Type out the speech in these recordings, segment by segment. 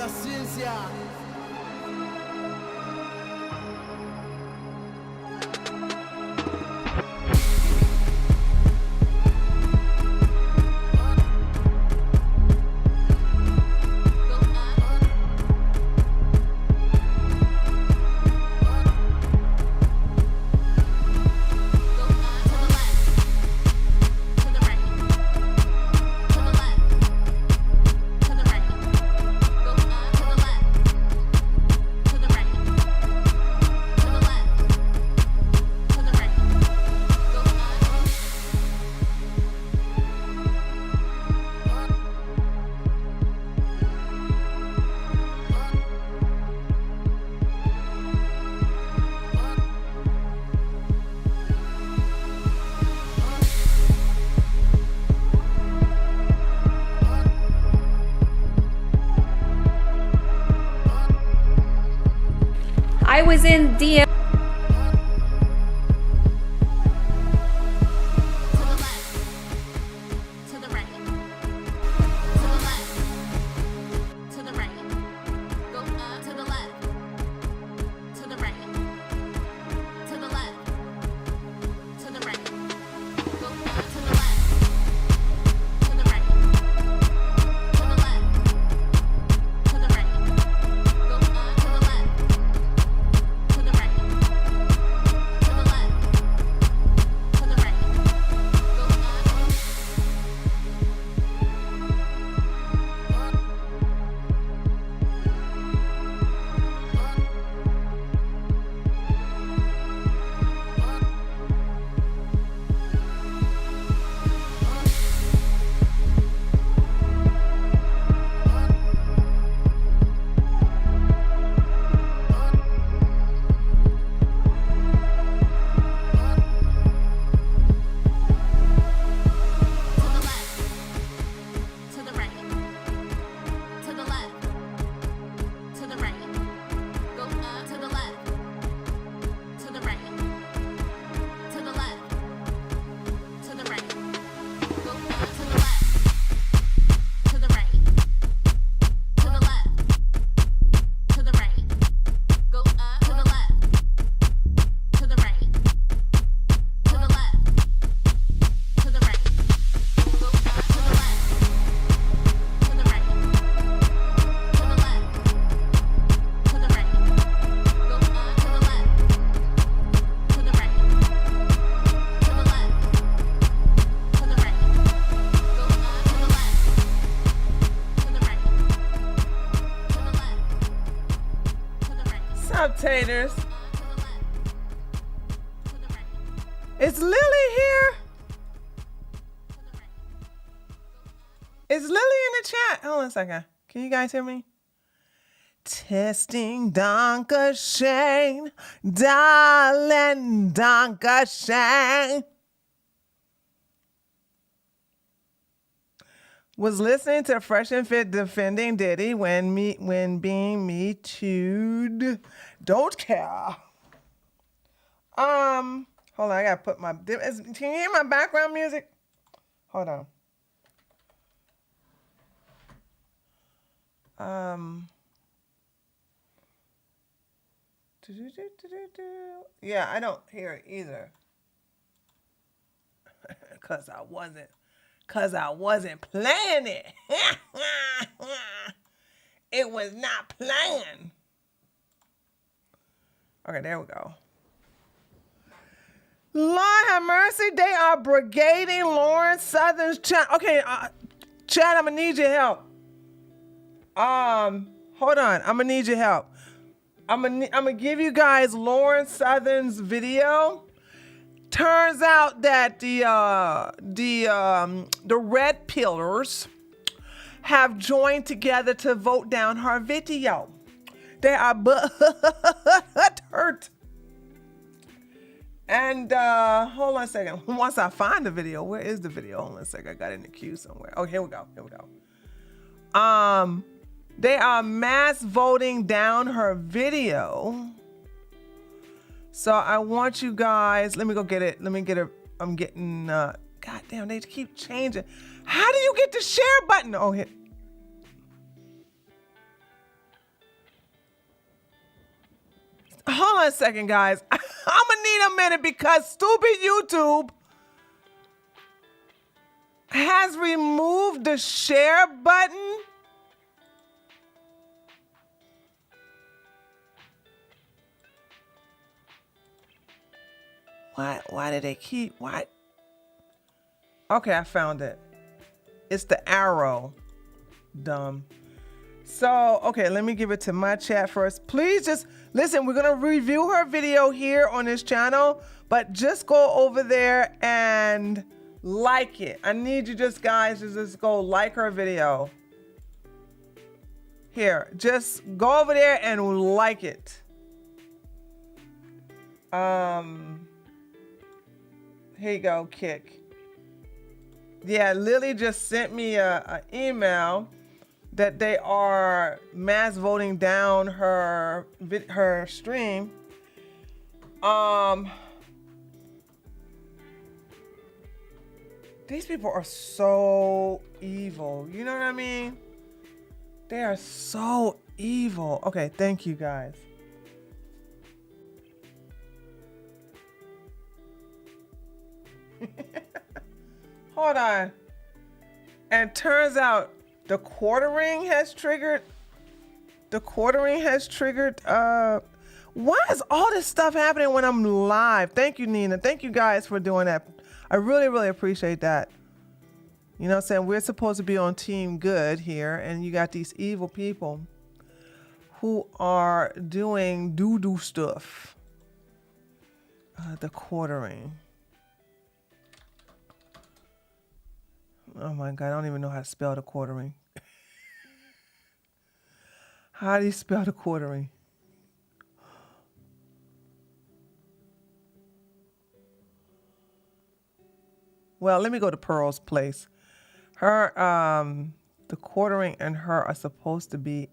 la ciencia. I was in DM. Taters. Is Lily here? Is Lily in the chat? Hold on a second. Can you guys hear me? Testing Donka Shane, darling Donka Shane. Was listening to Fresh and Fit defending Diddy when being Me Too'd. Don't care. Hold on, I gotta put my. Can you hear my background music? Hold on. Yeah, I don't hear it either. Cause I wasn't playing it. It was not planned. Okay, there we go. Lord have mercy, they are brigading Lauren Southern's chat. Okay, chat, I'm gonna need your help. Hold on, I'm gonna need your help. I'm gonna give you guys Lauren Southern's video. Turns out that the red pillars have joined together to vote down her video. They are hurt. And hold on a second. Once I find the video, where is the video? Hold on a second. I got it in the queue somewhere. Oh, here we go. They are mass voting down her video. So I want you guys, let me go get it. Let me get it. I'm getting, God damn, they keep changing. How do you get the share button? Oh, here. hold on a second, guys. I'm gonna need a minute because stupid YouTube has removed the share button. Why did they keep, why? Okay, I found it. It's the arrow. Dumb. So, okay, let me give it to my chat first. Please just listen, we're gonna review her video here on this channel, but just go over there and like it. I need you just guys to just go like her video. Here, just go over there and like it. Here you go, Kick. Yeah, Lily just sent me an email that they are mass voting down her stream. These people are so evil. You know what I mean? They are so evil. Okay, thank you guys. Hold on. And turns out the quartering has triggered. Why is all this stuff happening when I'm live? Thank you, Nina. Thank you guys for doing that. I really, really appreciate that. You know what I'm saying? We're supposed to be on team good here, and you got these evil people who are doing doo-doo stuff. The quartering. Oh my God, I don't even know how to spell the quartering. How do you spell the quartering? Well, let me go to Pearl's place. Her, the quartering and her are supposed to be,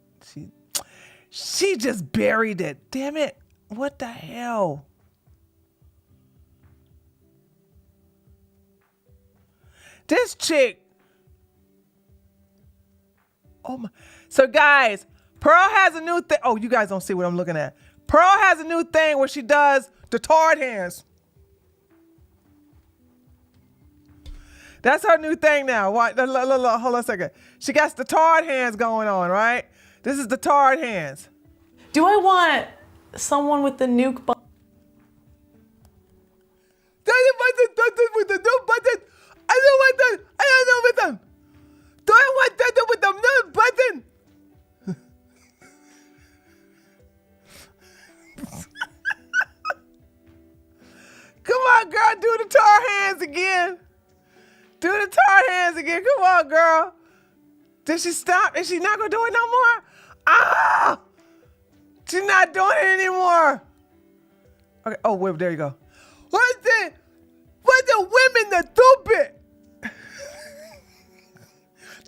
she just buried it. Damn it. What the hell? This chick. Oh my. So guys, Pearl has a new thing. Oh, you guys don't see what I'm looking at. Pearl has a new thing where she does the tarred hands. That's her new thing now. What? Hold on a second. She got the tarred hands going on, right? This is the tarred hands. Do I want someone with the nuke button? With the nuke button. I don't want that. I don't know with them. Do I want that with the nuke button? Come on, girl. Do the tar hands again. Do the tar hands again. Come on, girl. Did she stop? Is she not going to do it no more? Ah! She's not doing it anymore. Okay. Oh, wait, there you go. What the women that stupid?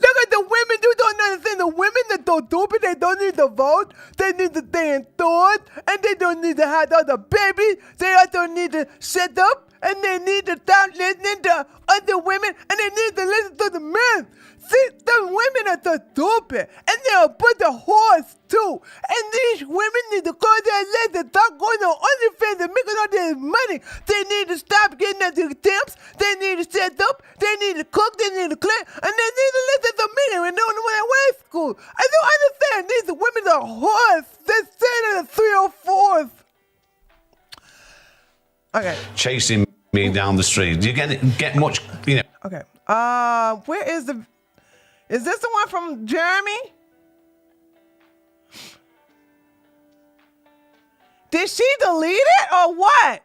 Look at the women, you don't understand. The women that don't stupid, they don't need to vote. They need to stay in thought, and they don't need to have other babies. They also need to shut up, and they need to stop listening to other women, and they need to listen to the men. See, the women are so stupid, and they'll put the horse too. And these women need to close their legs and stop going on OnlyFans and making all this money. They need to stop getting at the temps. They need to set up. They need to cook. They need to clean. And they need to listen to me when they're in high school. I don't understand. These women are horse. They're sitting in the 304th. Okay. Chasing me down the street. Do you get much, you know? Okay. Where is the... Is this the one from Jeremy? Did she delete it or what?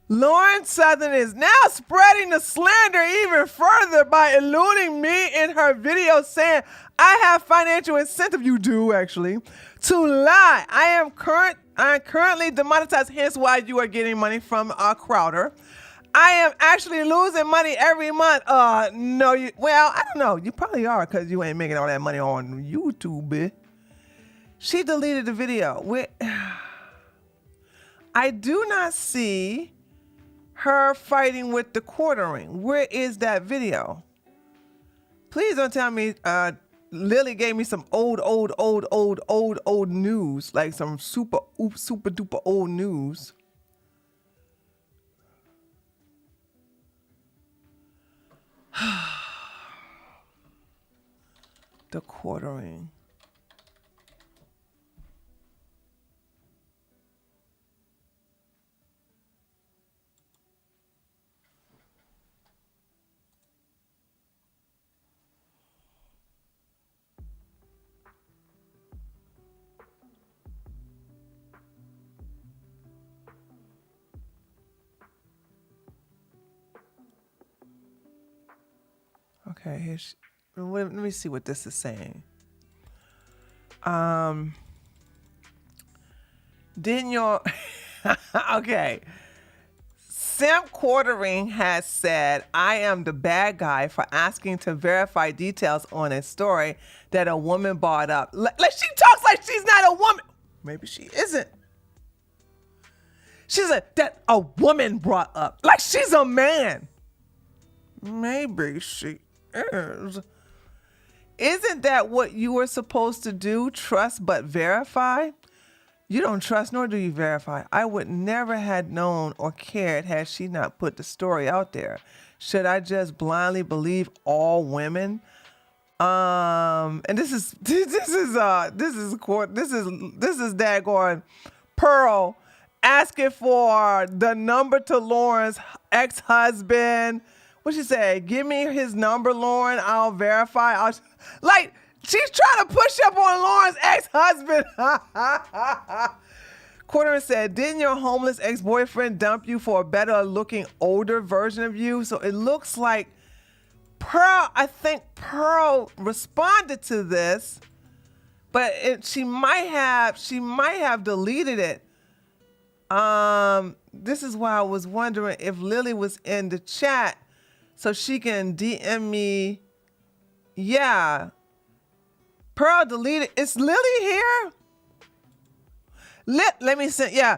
Lauren Southern is now spreading the slander even further by eluding me in her video saying, I have financial incentive, you do actually, to lie. I am currently demonetized, hence why you are getting money from Crowder. I am actually losing money every month. No, well, I don't know. You probably are because you ain't making all that money on YouTube. She deleted the video. I do not see her fighting with the quartering. Where is that video? Please don't tell me Lily gave me some old news, like some super duper old news. The quartering. Okay, let me see what this is saying. Didn't your okay. Simp Quartering has said, I am the bad guy for asking to verify details on a story that a woman brought up. Like she talks like she's not a woman. Maybe she isn't. She said that a woman brought up. Like she's a man. Maybe she is. Isn't that what you were supposed to do? Trust but verify? You don't trust nor do you verify. I would never have known or cared had she not put the story out there. Should I just blindly believe all women? And this is daggone Pearl asking for the number to Lauren's ex-husband. What she say? Give me his number, Lauren. I'll verify. Like, she's trying to push up on Lauren's ex-husband. Quartering said, didn't your homeless ex-boyfriend dump you for a better looking, older version of you? So it looks like I think Pearl responded to this, but she might have deleted it. This is why I was wondering if Lily was in the chat so she can DM me. Yeah. Pearl deleted. Is Lily here? Let me see. Yeah.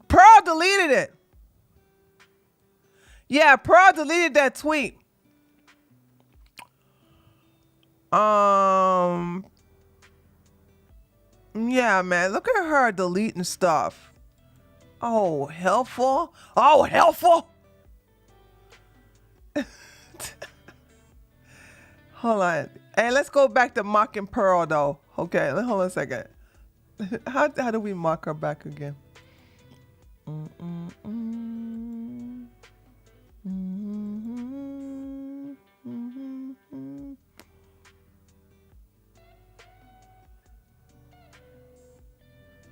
Pearl deleted it. Yeah, Pearl deleted that tweet. Yeah, man. Look at her deleting stuff. Oh, helpful. Oh, helpful. Hold on. Hey, let's go back to mocking Pearl, though. Okay, hold on a second. How do we mock her back again? I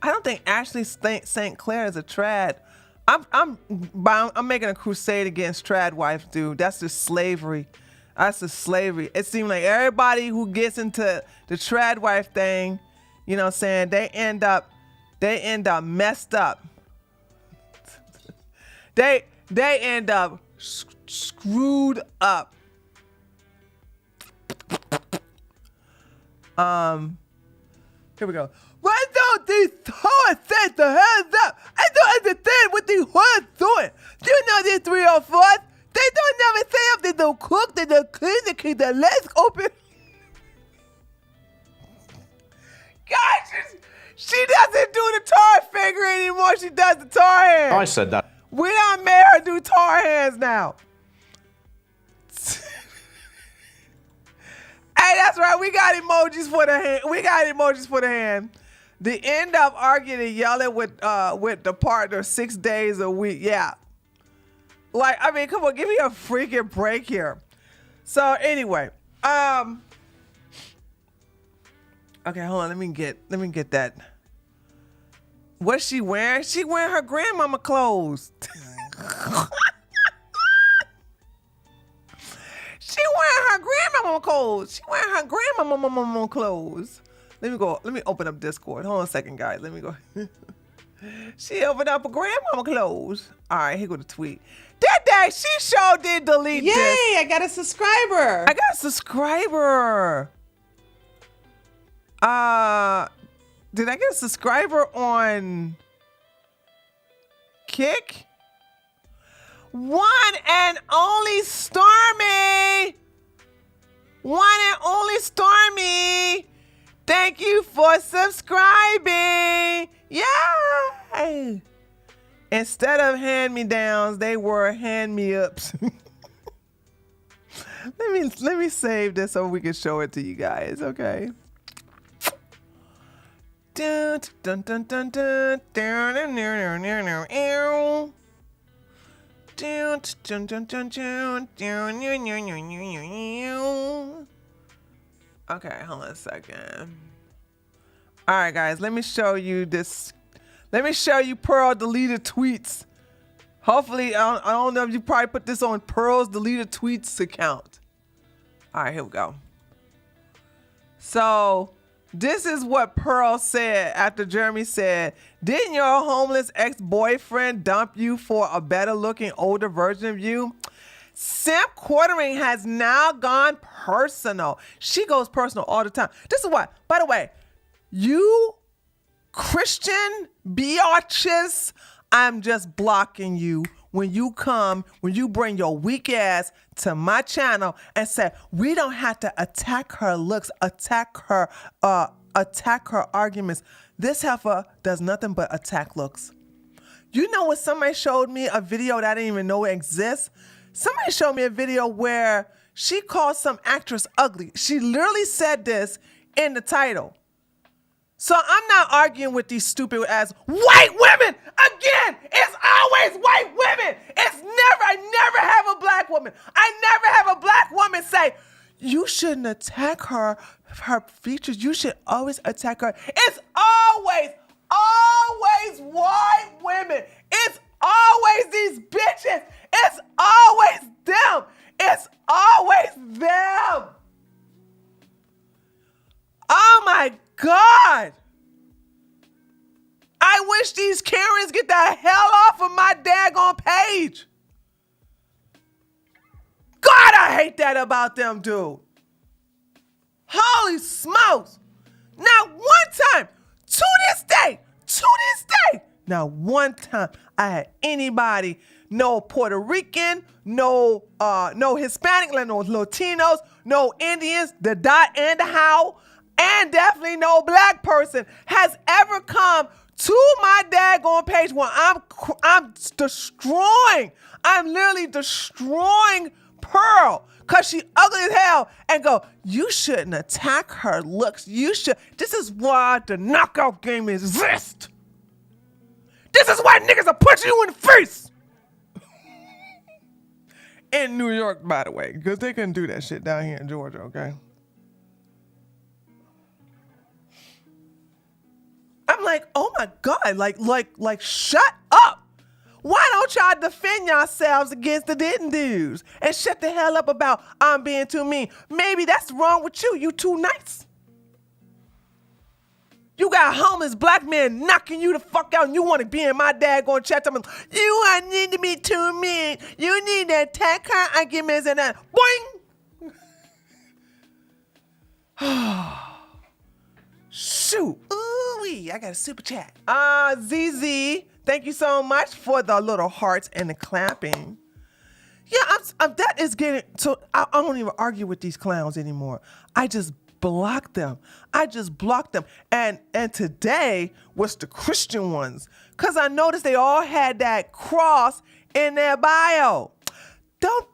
don't think Ashley St. Clair is a trad. I'm making a crusade against trad wife, dude. That's just slavery. That's just slavery. It seems like everybody who gets into the trad wife thing, you know what I'm saying, they end up messed up. They end up screwed up. Here we go. Why don't these whores set the hands up? I don't understand what these whores doing. Do you know these 304s? They don't never say if they don't cook, they don't clean, they keep their legs open. Gosh, she doesn't do the tar finger anymore. She does the tar hands. I said that. We done made her do tar hands now. Hey, that's right. We got emojis for the hand. They end up arguing and yelling with the partner 6 days a week. Yeah. Like, I mean, come on, give me a freaking break here. So anyway, okay, hold on. Let me get that. What's she wearing? She wearing her grandmama clothes. She wearing her grandmama clothes. She wearing her grandmama clothes. Let me open up Discord. Hold on a second, guys. Let me go. She opened up her grandmama clothes. All right, here go the tweet. That day, she sure did delete this. Yay, I got a subscriber. I got a subscriber. Did I get a subscriber on Kick? One and only Stormy. One and only Stormy. Thank you for subscribing. Yay! Instead of hand-me-downs, they were hand-me-ups. Let me save this so we can show it to you guys, okay? Dun, dun, dun, dun, dun, dun, dun, dun, dun, dun, dun. Dun, dun, dun, dun, dun, dun, dun, dun, dun. Okay, hold on a second. All right, guys, let me show you this. Let me show you Pearl deleted tweets. Hopefully, I don't know if you probably put this on Pearl's deleted tweets account. All right, here we go. So this is what Pearl said after Jeremy said, didn't your homeless ex-boyfriend dump you for a better looking older version of you? Simp quartering has now gone personal. She goes personal all the time. This is what, by the way, you Christian biatches, I'm just blocking you when you bring your weak ass to my channel and say, we don't have to attack her looks, attack her arguments. This heifer does nothing but attack looks. You know when somebody showed me a video that I didn't even know exists? Somebody showed me a video where she called some actress ugly. She literally said this in the title. So I'm not arguing with these stupid ass white women. Again, it's always white women. I never have a black woman. I never have a black woman say, you shouldn't attack her features. You should always attack her. It's always white women. It's always these bitches. It's always them. It's always them. Oh my God. I wish these Karens get the hell off of my daggone page. God, I hate that about them, dude. Holy smokes. Not one time, to this day, not one time I had anybody, no Puerto Rican, no Hispanic, no Latinos, no Indians, the dot and the how, and definitely no black person has ever come to my daggone page when I'm literally destroying Pearl because she ugly as hell and go, you shouldn't attack her looks. This is why the knockout game exists. This is why niggas are punching you in the face. In New York, by the way, because they couldn't do that shit down here in Georgia, okay? I'm like, oh my God, like, shut up. Why don't y'all defend yourselves against the Diddy dudes and shut the hell up about I'm being too mean? Maybe that's wrong with you. You too nice. You got homeless black men knocking you the fuck out and you want to be in my daggone chat. You need to be too mean. You need to attack her arguments and that. Boing! Shoot. Ooh-wee, I got a super chat. ZZ, thank you so much for the little hearts and the clapping. Yeah, that is getting, so I don't even argue with these clowns anymore. I just block them. And today was the Christian ones. Because I noticed they all had that cross in their bio.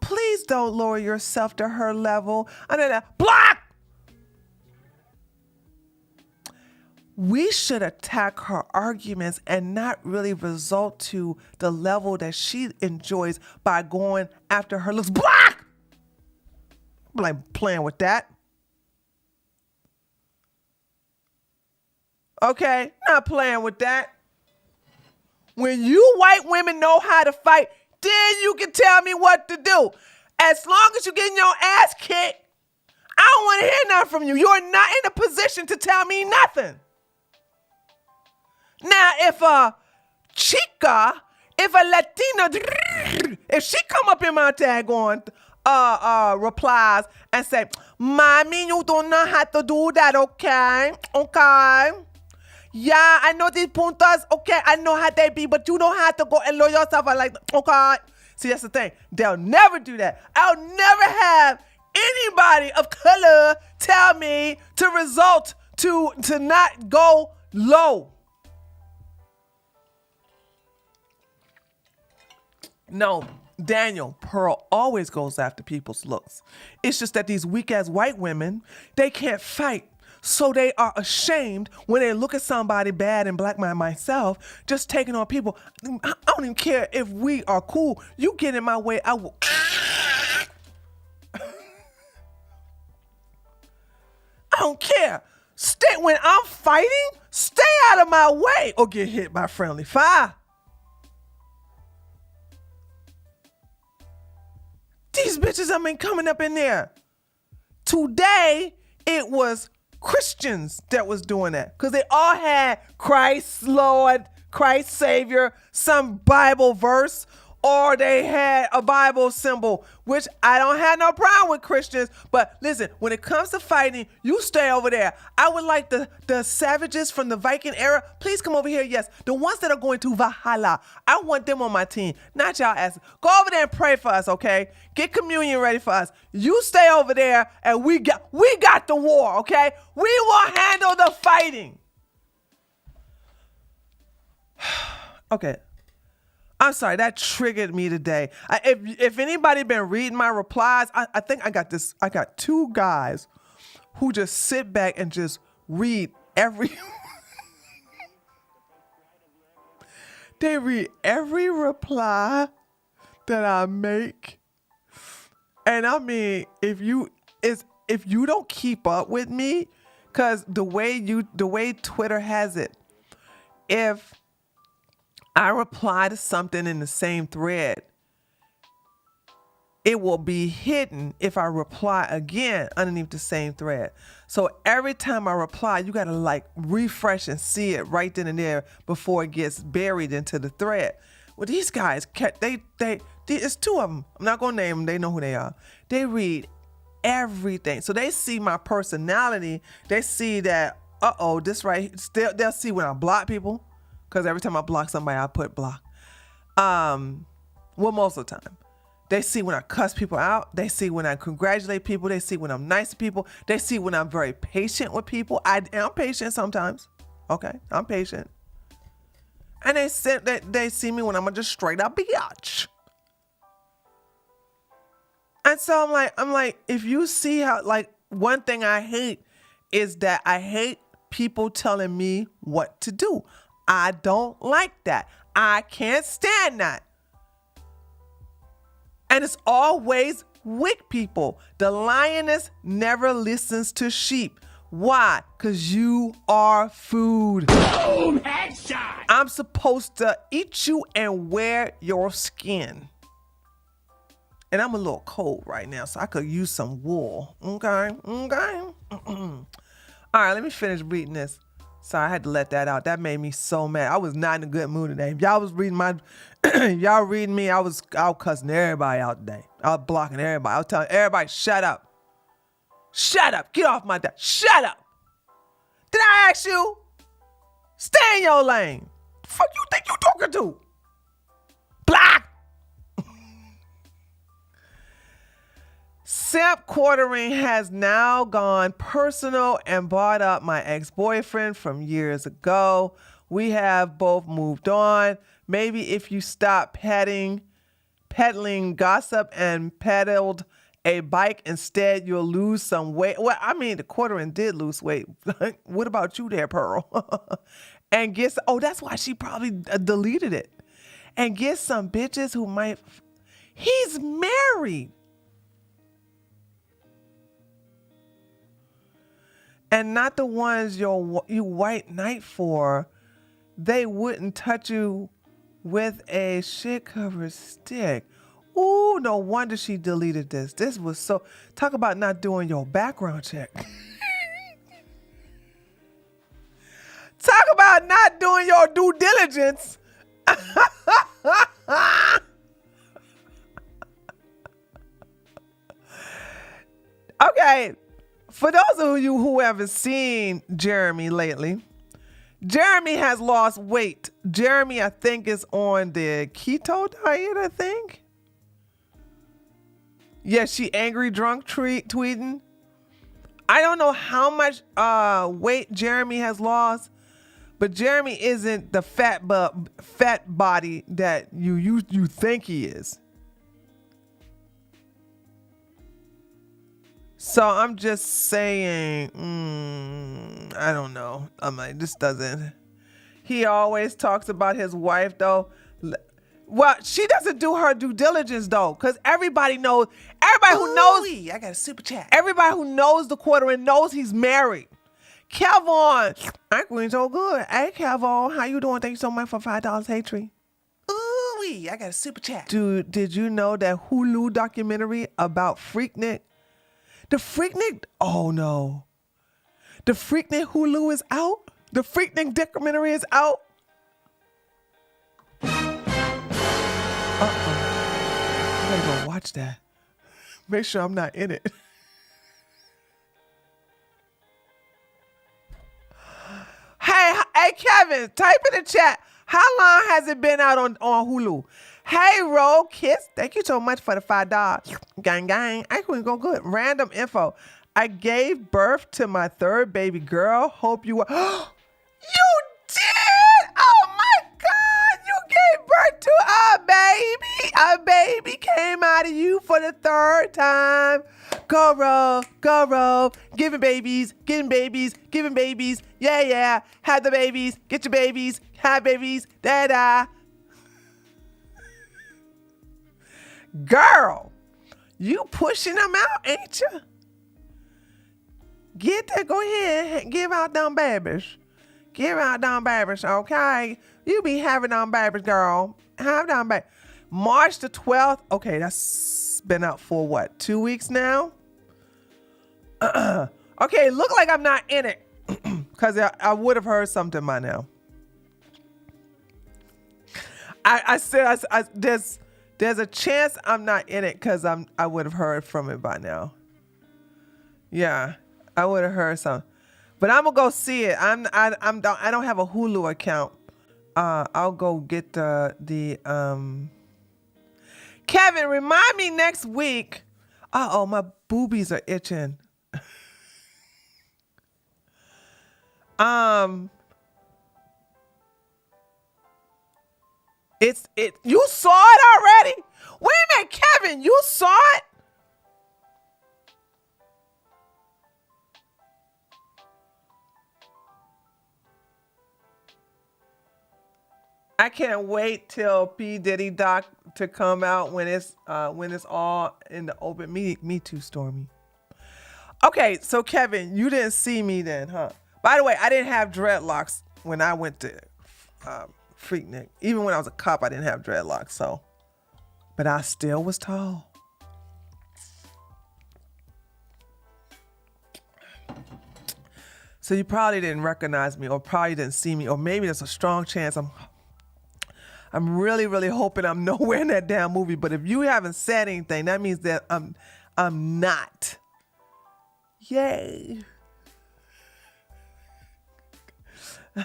Please don't lower yourself to her level. And then block! We should attack her arguments and not really result to the level that she enjoys by going after her looks. Block! I'm like playing with that. Okay, not playing with that. When you white women know how to fight, then you can tell me what to do. As long as you're getting your ass kicked, I don't want to hear nothing from you. You're not in a position to tell me nothing. Now, if a chica, if a Latina, if she come up in my tag on replies and say, Mommy, you don't know how to do that, okay? Okay. Yeah, I know these puntas, okay, I know how they be, but you don't have to go and lower yourself. I like, okay. See, that's the thing. They'll never do that. I'll never have anybody of color tell me to not go low. No, Daniel Pearl always goes after people's looks. It's just that these weak-ass white women, they can't fight. So they are ashamed when they look at somebody bad and black man myself, just taking on people. I don't even care if we are cool. You get in my way, I will. I don't care. When I'm fighting, stay out of my way or get hit by friendly fire. These bitches have been coming up in there. Today, it was Christians that was doing that because they all had Christ Lord, Christ Savior, some Bible verse, or they had a Bible symbol, which I don't have no problem with Christians. But listen, when it comes to fighting, you stay over there. I would like the savages from the Viking era, please come over here. Yes, the ones that are going to Valhalla, I want them on my team, not y'all asses. Go over there and pray for us, okay? Get communion ready for us. You stay over there and we got the war, okay? We will handle the fighting. Okay. I'm sorry, that triggered me today. If anybody been reading my replies, I think I got two guys who just sit back and just read every they read every reply that I make. And I mean, if you don't keep up with me, because the way Twitter has it, if I reply to something in the same thread, it will be hidden if I reply again underneath the same thread. So every time I reply, you got to like refresh and see it right then and there before it gets buried into the thread. Well, these guys, it's two of them. I'm not going to name them. They know who they are. They read everything. So they see my personality. They see that, this right. They'll see when I block people. Because every time I block somebody, I put block. Well, most of the time. They see when I cuss people out. They see when I congratulate people. They see when I'm nice to people. They see when I'm very patient with people. I am patient sometimes. Okay, I'm patient. And they see me when I'm just straight up biatch. And so I'm like, if you see how, like, one thing I hate is that I hate people telling me what to do. I don't like that. I can't stand that. And it's always with people. The lioness never listens to sheep. Why? Because you are food. Boom, headshot. I'm supposed to eat you and wear your skin. And I'm a little cold right now, so I could use some wool. Okay? All right, let me finish reading this. Sorry, I had to let that out. That made me so mad. I was not in a good mood today. If y'all was reading y'all reading me, I was cussing everybody out today. I was blocking everybody. I was telling everybody, shut up. Shut up. Get off my desk. Shut up. Did I ask you? Stay in your lane. The fuck you think you talking to? Block. Simp quartering has now gone personal and brought up my ex-boyfriend from years ago. We have both moved on. Maybe if you stop peddling gossip and peddled a bike instead, you'll lose some weight. Well, I mean, the quartering did lose weight. What about you there, Pearl? And that's why she probably deleted it. And get some bitches who might, he's married. And not the ones you white knight for. They wouldn't touch you with a shit covered stick. Ooh, no wonder she deleted this. This was so, talk about not doing your background check. Talk about not doing your due diligence. Okay. For those of you who haven't seen Jeremy lately, Jeremy has lost weight. Jeremy, I think, is on the keto diet, I think. Yeah, she angry drunk tweeting. I don't know how much weight Jeremy has lost, but Jeremy isn't the fat body that you think he is. So I'm just saying, I don't know. I'm like, this doesn't. He always talks about his wife though. Well, she doesn't do her due diligence though, because everybody knows. Everybody who knows. I got a super chat. Everybody who knows the quarter and knows he's married. Kevon, I'm doing so good. Hey, Kevon, how you doing? Thank you so much for $5. Hey, Tree. Ooh, I got a super chat. Dude, did you know that Hulu documentary about Freaknik? The Freaknik? Oh no. The Freaknik Hulu is out. The Freaknik documentary is out. I gotta go watch that. Make sure I'm not in it. Hey, Kevin, type in the chat. How long has it been out on Hulu? Hey, Ro Kiss, thank you so much for the $5. Gang, gang. I couldn't go good. Random info. I gave birth to my third baby girl. Hope you were. You did! Oh my God! You gave birth to a baby. A baby came out of you for the third time. Go roll, go roll. Giving babies, giving babies, giving babies. Yeah, yeah. Have the babies. Get your babies. Have babies. Da-da. Girl, you pushing them out, ain't you? Get that. Go ahead. Give out them babies. Give out them babies, okay? You be having them babies, girl. Have them babies. March the 12th. Okay, that's been out for what? 2 weeks now? Okay, look like I'm not in it. Because I would have heard something by now. I said there's a chance I'm not in it because I would have heard from it by now. Yeah, I would have heard something. But I'm gonna go see it. I don't have a Hulu account. I'll go get the Kevin, remind me next week. Uh-oh, my boobies are itching. You saw it already? Wait a minute, Kevin, you saw it? I can't wait till P. Diddy doc to come out when it's all in the open. Me too, Stormy. Okay, so Kevin, you didn't see me then, huh? By the way, I didn't have dreadlocks when I went to Freaknik. Even when I was a cop, I didn't have dreadlocks, so. But I still was tall. So you probably didn't recognize me or probably didn't see me, or maybe there's a strong chance I'm really, really hoping I'm nowhere in that damn movie. But if you haven't said anything, that means that I'm not. Yay.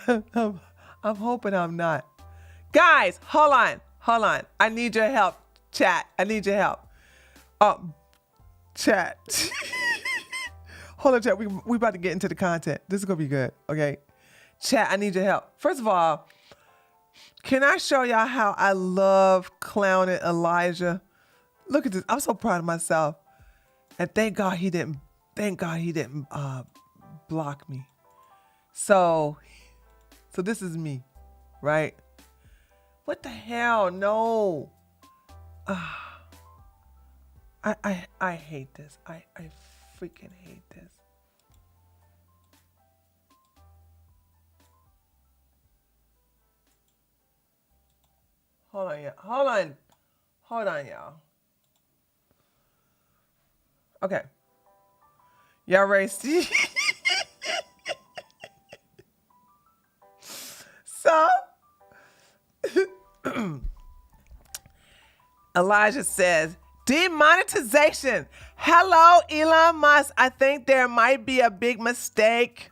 I'm hoping I'm not. Guys, hold on. I need your help, chat. I need your help. Chat. Hold on, chat. We about to get into the content. This is gonna be good. Okay. Chat, I need your help. First of all, can I show y'all how I love clowning Elijah? Look at this. I'm so proud of myself. And thank God he didn't block me. So this is me, right? What the hell? No. I hate this. I freaking hate this. Hold on, y'all. Okay. Y'all ready? So, Elijah says, demonetization. Hello, Elon Musk. I think there might be a big mistake,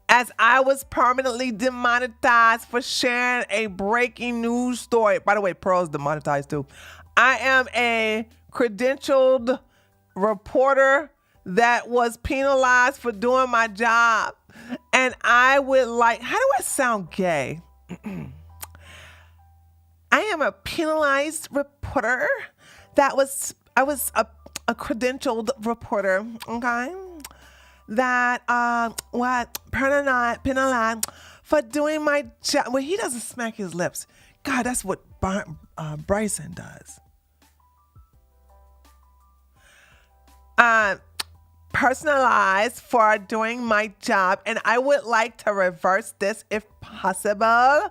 as I was permanently demonetized for sharing a breaking news story. By the way, Pearl's demonetized too. I am a credentialed reporter that was penalized for doing my job. And I would like, how do I sound gay? I am a penalized reporter I was a credentialed reporter, okay? That penalized for doing my job. Well, he doesn't smack his lips. God, that's what Bryson does. Personalized for doing my job, and I would like to reverse this if possible.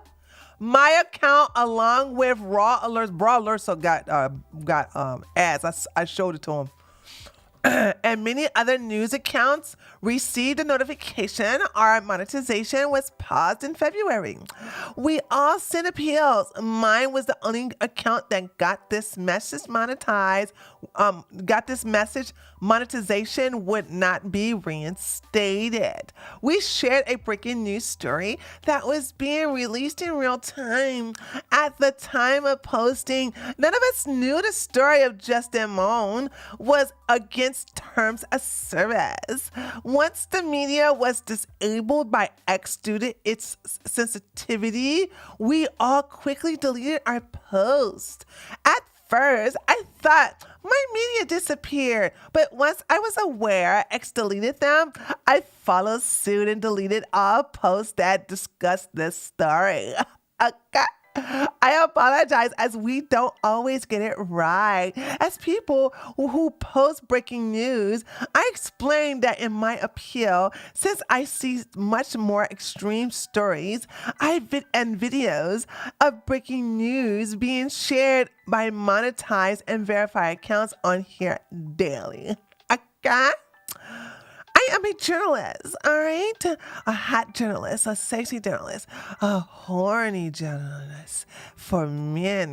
My account, along with Raw Alerts, so got ads. I showed it to him. And many other news accounts received a notification our monetization was paused in February. We all sent appeals. Mine was the only account that got this message monetized. Monetization would not be reinstated. We shared a breaking news story that was being released in real time. At the time of posting, none of us knew the story of Justin Moan was against terms of service. Once the media was disabled by X due to its sensitivity, we all quickly deleted our post. At first, I thought my media disappeared, but once I was aware X deleted them, I followed suit and deleted all posts that discussed this story. Okay. I apologize as we don't always get it right. As people who post breaking news, I explained that in my appeal, since I see much more extreme stories and videos of breaking news being shared by monetized and verified accounts on here daily. Okay? I am a journalist, all right? A hot journalist, a sexy journalist, a horny journalist for men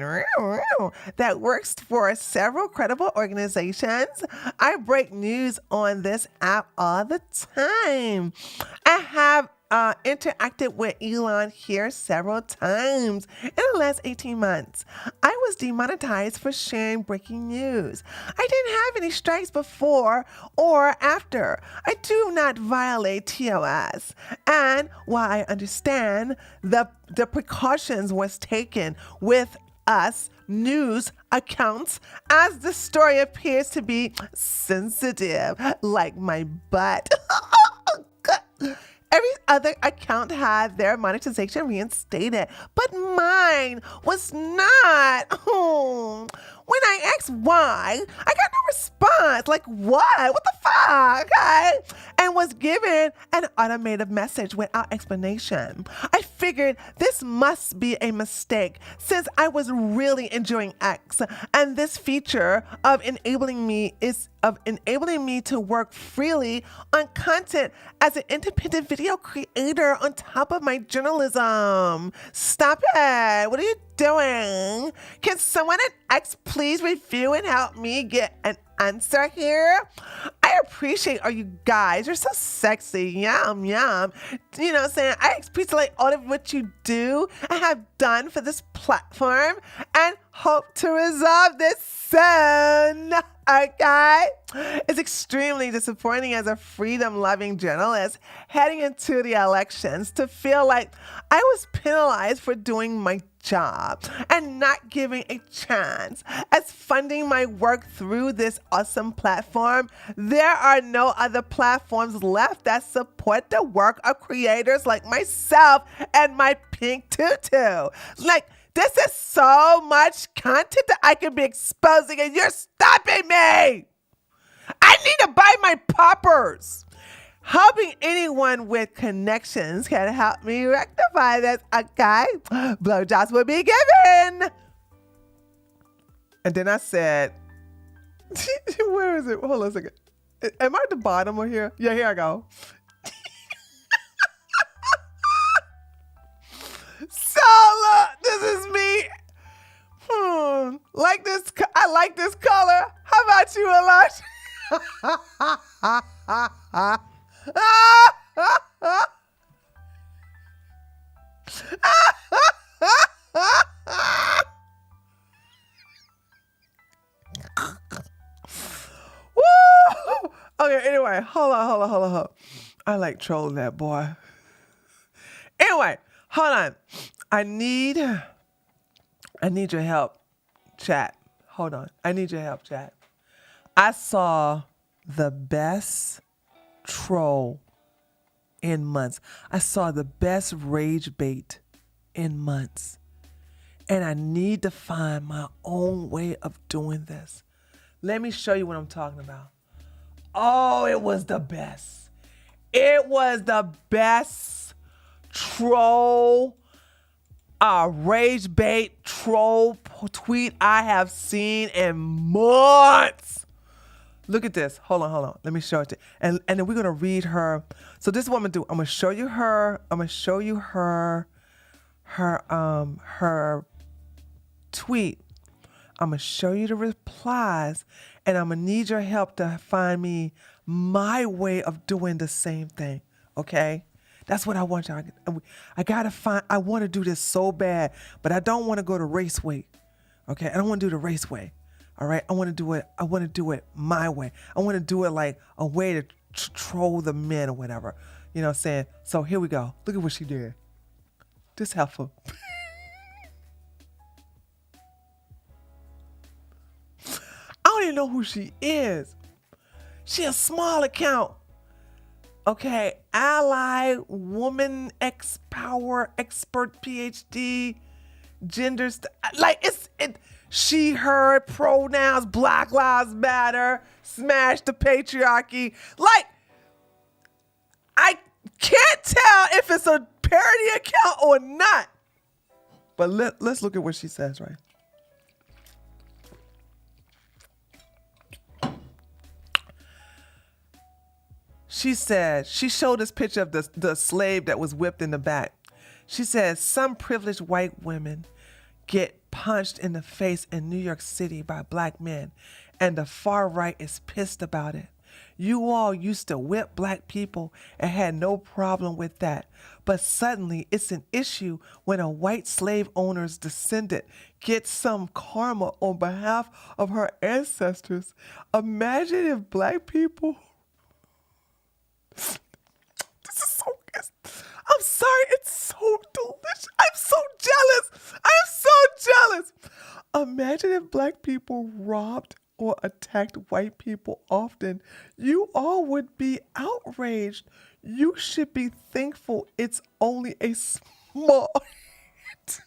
that works for several credible organizations. I break news on this app all the time. I have interacted with Elon here several times in the last 18 months. I was demonetized for sharing breaking news. I didn't have any strikes before or after. I do not violate TOS. And while I understand the precautions was taken with us news accounts, as the story appears to be sensitive, like my butt. Every other account had their monetization reinstated, but mine was not. When I asked why, I got no response. Like, what? What the fuck? Okay? And was given an automated message without explanation. I figured this must be a mistake since I was really enjoying X, and this feature of enabling me to work freely on content as an independent video creator on top of my journalism. Stop it. What are you doing? Can someone at X please review and help me get an answer here? I appreciate all you guys. You're so sexy. Yum, yum. You know what I'm saying? I appreciate all of what you do and have done for this platform and hope to resolve this soon. Okay? It's extremely disappointing as a freedom-loving journalist heading into the elections to feel like I was penalized for doing my job and not giving a chance. As funding my work through this awesome platform, there are no other platforms left that support the work of creators like myself and my pink tutu. Like, this is so much content that I could be exposing, and you're stopping me. I need to buy my poppers. Helping anyone with connections can help me rectify this, okay? Blowjobs will be given. And then I said, where is it? Hold on a second. Am I at the bottom of here? Yeah, here I go. So look, this is me. Like this, I like this color. How about you, Elijah? Woo! Okay, anyway, hold on. I like trolling that boy. Anyway, hold on. I need your help, chat. Hold on. I need your help, chat. I saw the best troll in months. I saw the best rage bait in months. And I need to find my own way of doing this. Let me show you what I'm talking about. Oh, it was the best. It was the best troll, rage bait troll tweet I have seen in months. Look at this. Hold on. Let me show it to you. And then we're gonna read her. So this is what I'm gonna do. I'm gonna show you her. I'm gonna show you her tweet. I'm gonna show you the replies, and I'm gonna need your help to find me my way of doing the same thing. Okay? That's what I want y'all. I want to do this so bad, but I don't want to go the race way. Okay? I don't want to do the race way. All right? I want to do it my way. I want to do it like a way to troll the men or whatever. You know what I'm saying? So here we go. Look at what she did. This helpful. I don't even know who she is. She a small account. Okay, ally, woman, power, expert, PhD, gender, she, her, pronouns, Black Lives Matter, smash the patriarchy. Like, I can't tell if it's a parody account or not. But let's look at what she says, right? She said, she showed this picture of the slave that was whipped in the back. She said, some privileged white women get punched in the face in New York City by black men, and the far right is pissed about it. You all used to whip black people and had no problem with that. But suddenly it's an issue when a white slave owner's descendant gets some karma on behalf of her ancestors. Imagine if black people... This is so good. I'm sorry, it's so delicious. I'm so jealous. Imagine if black people robbed or attacked white people often. You all would be outraged. You should be thankful it's only a small hit.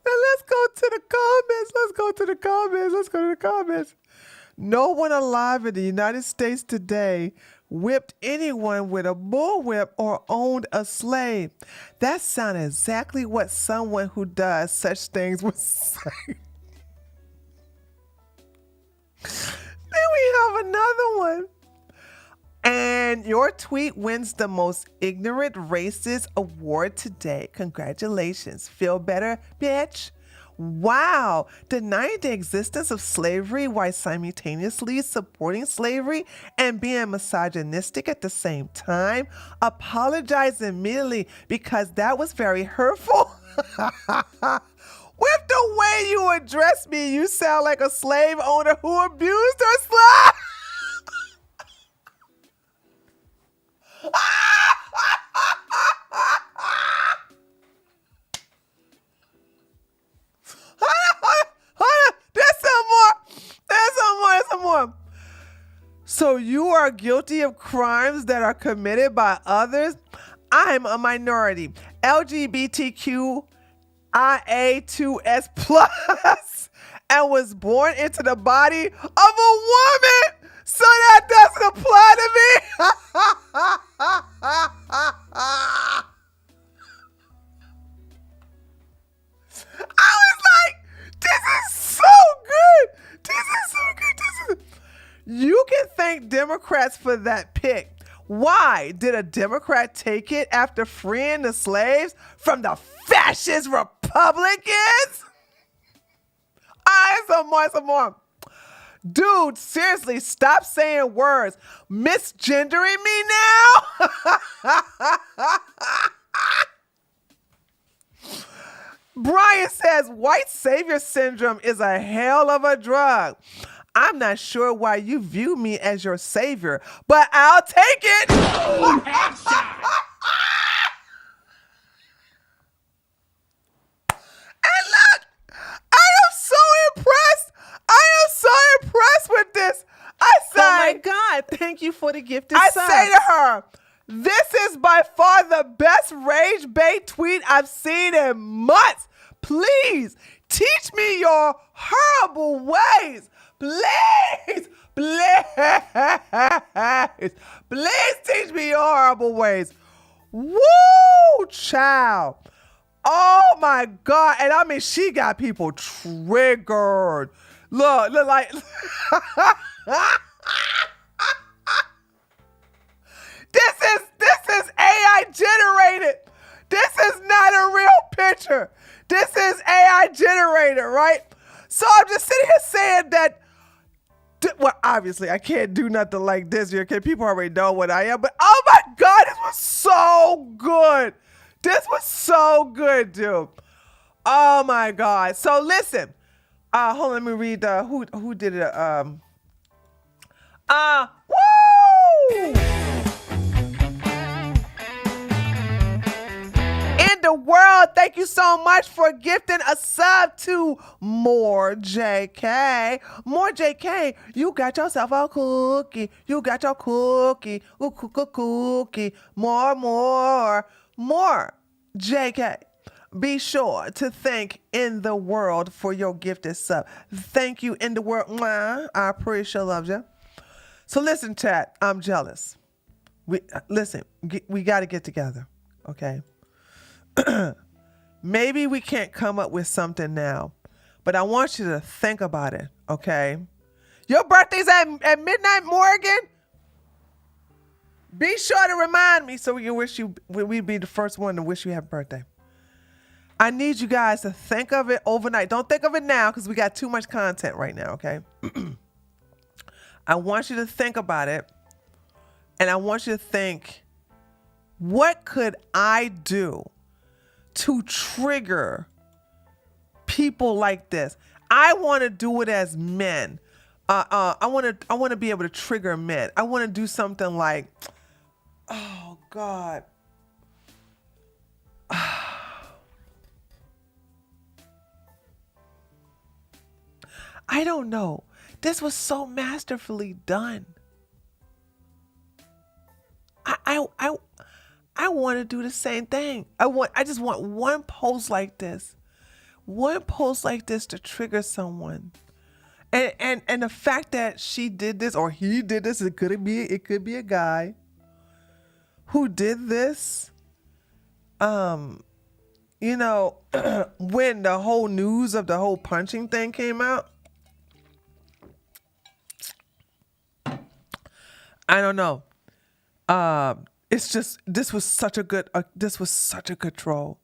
Now let's go to the comments. No one alive in the United States today whipped anyone with a bullwhip or owned a slave. That sounds exactly what someone who does such things would say. Then we have another one. And your tweet wins the most ignorant racist award today. Congratulations. Feel better, bitch? Wow. Denying the existence of slavery while simultaneously supporting slavery and being misogynistic at the same time. Apologize immediately because that was very hurtful. With the way you address me, you sound like a slave owner who abused her slave. There's some more. So you are guilty of crimes that are committed by others? I'm a minority. LGBTQIA2S plus and was born into the body of a woman. So that doesn't apply to me. I was like, this is so good. You can thank Democrats for that pick. Why? Did a Democrat take it after freeing the slaves from the fascist Republicans? Some more. Dude, seriously, stop saying words. Misgendering me now? Brian says, white savior syndrome is a hell of a drug. I'm not sure why you view me as your savior, but I'll take it. And look, I am so impressed. I am so impressed with this. I say, Oh my God! Thank you for the gifted I subs. say to her, this is by far the best rage bait tweet I've seen in months. Please teach me your horrible ways. Please, please teach me your horrible ways. Woo, child. Oh my God. And I mean, she got people triggered. Look like. This is AI generated. This is not a real picture. This is AI generated, right? So I'm just sitting here saying that. Well, obviously, I can't do nothing like this here. Okay, people already know what I am. But oh my God, this was so good. This was so good, dude. Oh my God. So listen. Hold on, let me read who did it. Woo! In the world, thank you so much for gifting a sub to More JK. More JK, you got yourself a cookie. You got your cookie. Ooh, cookie. More JK. Be sure to thank In the World for your gifted sub. Thank you, In the World. Mwah. I appreciate love you. So listen, chat, I'm jealous. We got to get together, okay? Maybe we can't come up with something now, but I want you to think about it, okay? Your birthday's at midnight, Morgan. Be sure to remind me so we'd be the first one to wish you happy birthday. I need you guys to think of it overnight. Don't think of it now because we got too much content right now, okay? I want you to think about it, and I want you to think, what could I do to trigger people like this? I want to do it as men. I want to be able to trigger men. I want to do something like, oh God. I don't know. This was so masterfully done. I want to do the same thing. I just want one post like this. One post like this to trigger someone. And the fact that she did this or he did this, it could be a guy who did this. You know, when the whole news of the whole punching thing came out, I don't know. It's just this was such a good troll.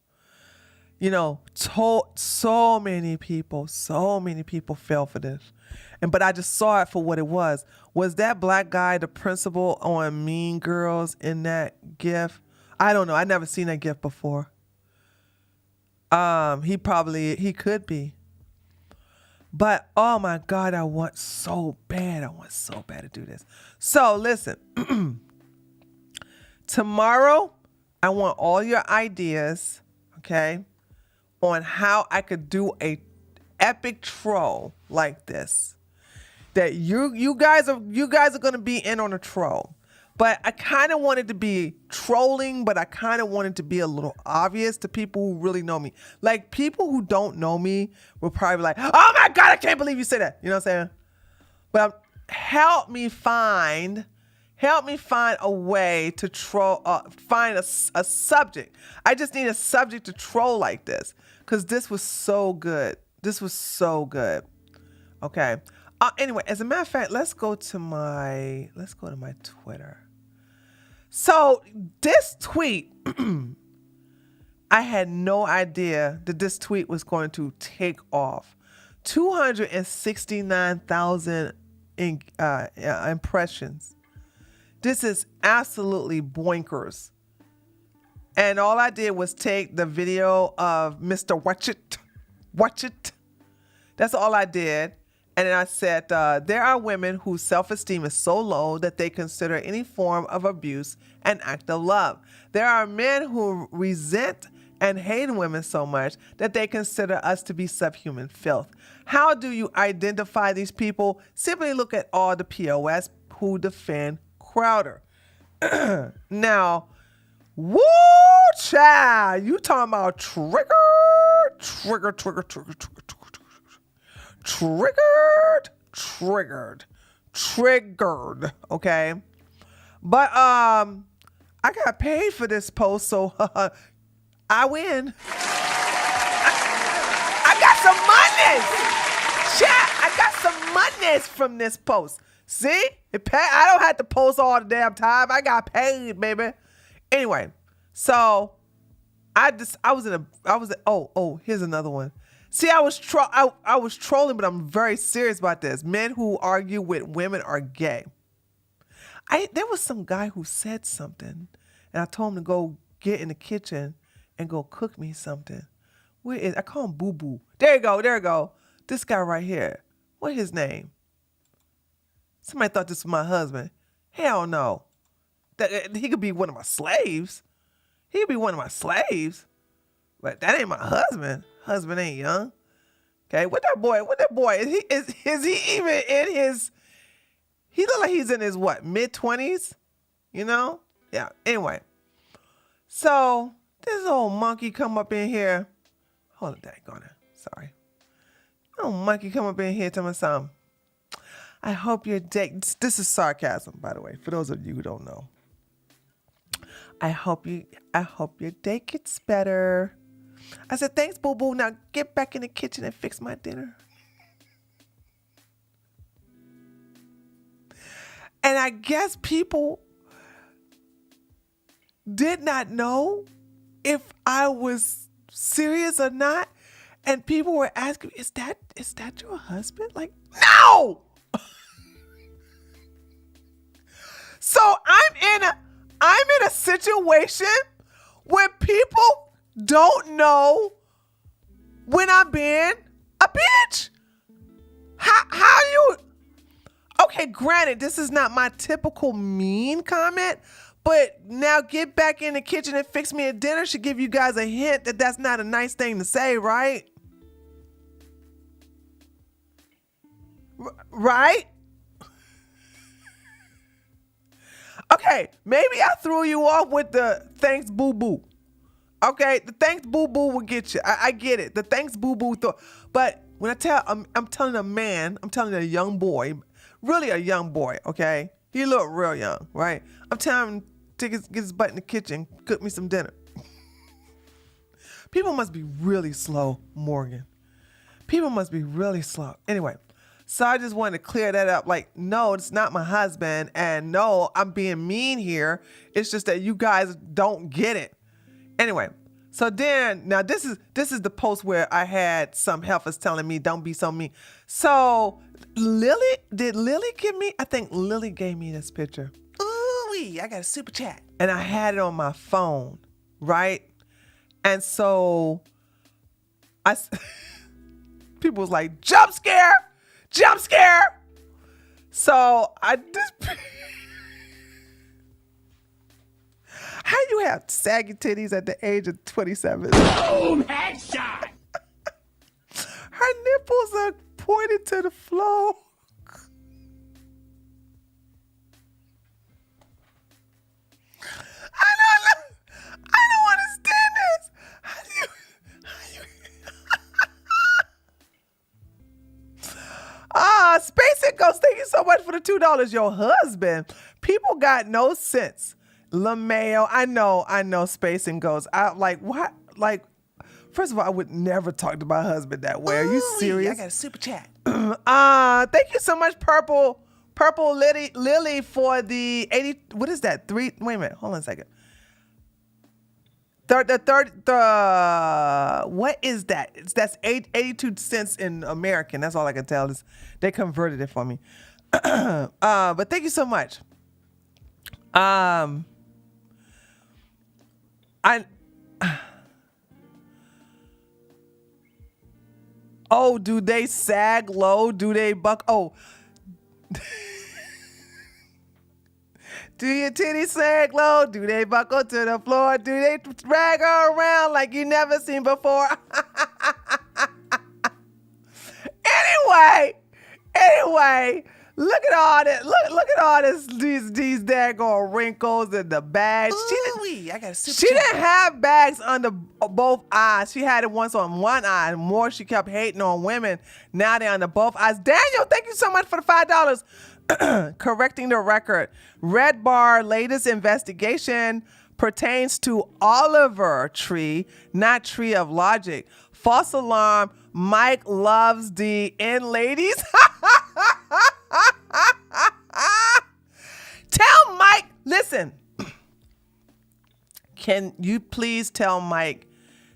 You know, so many people fell for this. But I just saw it for what it was. Was that black guy the principal on Mean Girls in that GIF? I don't know. I never seen that GIF before. He could be. But oh my God, I want so bad to do this. So listen, tomorrow I want all your ideas, okay, on how I could do a epic troll like this. That you guys are gonna be in on a troll. But I kind of wanted to be trolling, but I kind of wanted to be a little obvious to people who really know me. Like, people who don't know me will probably be like, oh my God, I can't believe you said that. You know what I'm saying? But help me find a way to troll, find a subject. I just need a subject to troll like this because this was so good. Okay. Anyway, as a matter of fact, let's go to my Twitter. So this tweet, I had no idea that this tweet was going to take off. 269,000 impressions. This is absolutely boinkers. And all I did was take the video of Mr. Watch It. That's all I did. And then I said, there are women whose self-esteem is so low that they consider any form of abuse an act of love. There are men who resent and hate women so much that they consider us to be subhuman filth. How do you identify these people? Simply look at all the POS who defend Crowder. Now, woo, child, you talking about triggered, okay? But I got paid for this post, so I win. I got some money. Chat, I got some money from this post. See? I don't have to post all the damn time. I got paid, baby. Anyway, so here's another one. See, I was trolling, but I'm very serious about this. Men who argue with women are gay. There was some guy who said something, and I told him to go get in the kitchen and go cook me something. I call him Boo Boo. There you go. This guy right here. What his name? Somebody thought this was my husband. Hell no. He could be one of my slaves. He could be one of my slaves. But that ain't my husband. Husband ain't young. Okay, what that boy? Is he even in his? He look like he's in his what, mid-20s? You know? Yeah. Anyway, so this old monkey come up in here. Hold it, daggone it. Sorry. Old monkey come up in here, tell me something. I hope your date. This is sarcasm, by the way, for those of you who don't know. I hope your date gets better. I said, thanks, Boo Boo. Now get back in the kitchen and fix my dinner. And I guess people did not know if I was serious or not. And people were asking, is that your husband? Like, no! So I'm in a situation where people don't know when I'm being a bitch. How you? Okay, granted, this is not my typical mean comment, but now get back in the kitchen and fix me a dinner should give you guys a hint that that's not a nice thing to say, right? Right? Okay, maybe I threw you off with the thanks boo boo. Okay, the thanks boo boo will get you. I get it. The thanks boo boo. But when I'm telling a man, I'm telling a young boy, really a young boy, okay? He look real young, right? I'm telling him to get his butt in the kitchen, cook me some dinner. People must be really slow, Morgan. People must be really slow. Anyway. So I just wanted to clear that up. Like, no, it's not my husband. And no, I'm being mean here. It's just that you guys don't get it. Anyway, so then, now this is the post where I had some heifers telling me, don't be so mean. So did Lily give me, I think Lily gave me this picture. Ooh-wee, I got a super chat. And I had it on my phone, right? And so people was like, jump scare. Jump scare! So I just. How you have saggy titties at the age of 27? Boom! Headshot! Her nipples are pointed to the floor. I don't understand this. How do you Space and Ghost, thank you so much for the $2. Your husband. People got no sense. LaMayo, I know Space and Ghost. I like what? Like, first of all, I would never talk to my husband that way. Are you serious? I got a super chat. Thank you so much, Purple Lily for the 80. What is that? Wait a minute. Hold on a second. What is that? That's 82 cents in American. That's all I can tell. They converted it for me. But thank you so much. I. Oh, do they sag low? Do they buck? Oh. Do your titties sag low? Do they buckle to the floor? Do they drag her around like you never seen before? Anyway, look at all this. Look at all this. These daggone wrinkles in the bags. Ooh-wee, I got a super She chat. didn't have bags under both eyes. She had it once on one eye. More, she kept hating on women. Now they're under both eyes. Daniel, thank you so much for the $5. Correcting the record. Red Bar latest investigation pertains to Oliver Tree, not Tree of Logic. False alarm. Mike loves the in ladies. Tell Mike, listen. Can you please tell Mike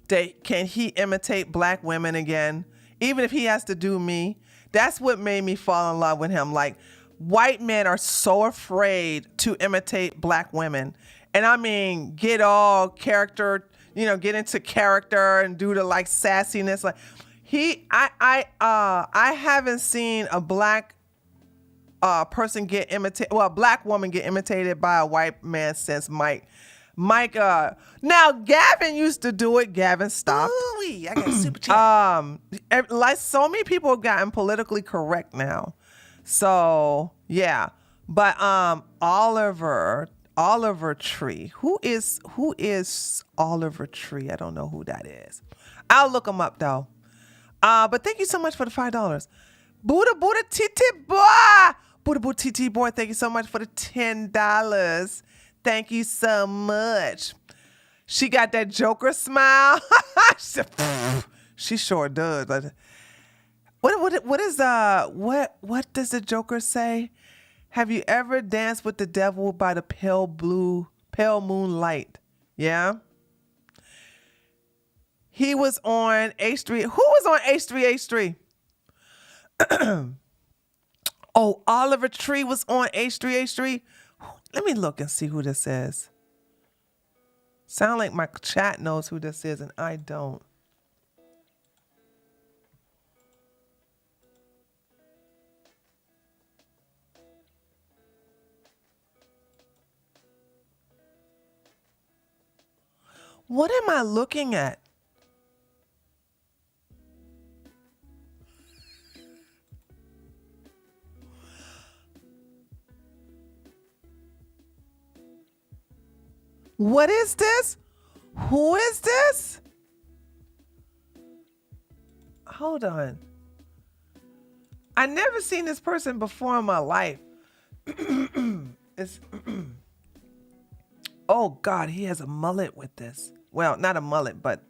that can he imitate black women again? Even if he has to do me. That's what made me fall in love with him. Like, white men are so afraid to imitate black women. And I mean, get all character, get into character and do the like sassiness. Like I haven't seen a black person get imitated. Well, a black woman get imitated by a white man since Mike. Now Gavin used to do it. Gavin stopped. Ooh-wee, I got a super chat. Like so many people have gotten politically correct now. So yeah, but Oliver Tree. Who is Oliver Tree? I don't know who that is. I'll look him up though. But thank you so much for the $5. Buddha Titi boy. Buddha Titi boy. Thank you so much for the $10. Thank you so much. She got that Joker smile. She sure does. What does the Joker say? Have you ever danced with the devil by the pale moonlight? Yeah. He was on H3. Who was on H3? Oh, Oliver Tree was on H3. Let me look and see who this is. Sound like my chat knows who this is, and I don't. What am I looking at? What is this? Who is this? Hold on. I never seen this person before in my life. It's oh God, he has a mullet with this. Well, not a mullet, but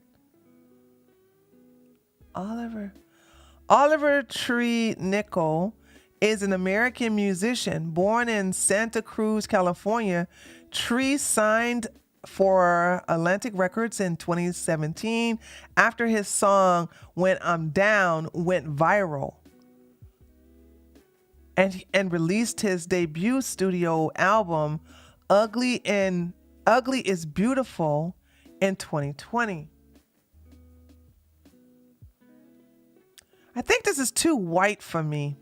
Oliver Tree Nickel is an American musician born in Santa Cruz, California. Tree signed for Atlantic Records in 2017 after his song When I'm Down went viral and released his debut studio album Ugly is Beautiful in 2020. I think this is too white for me.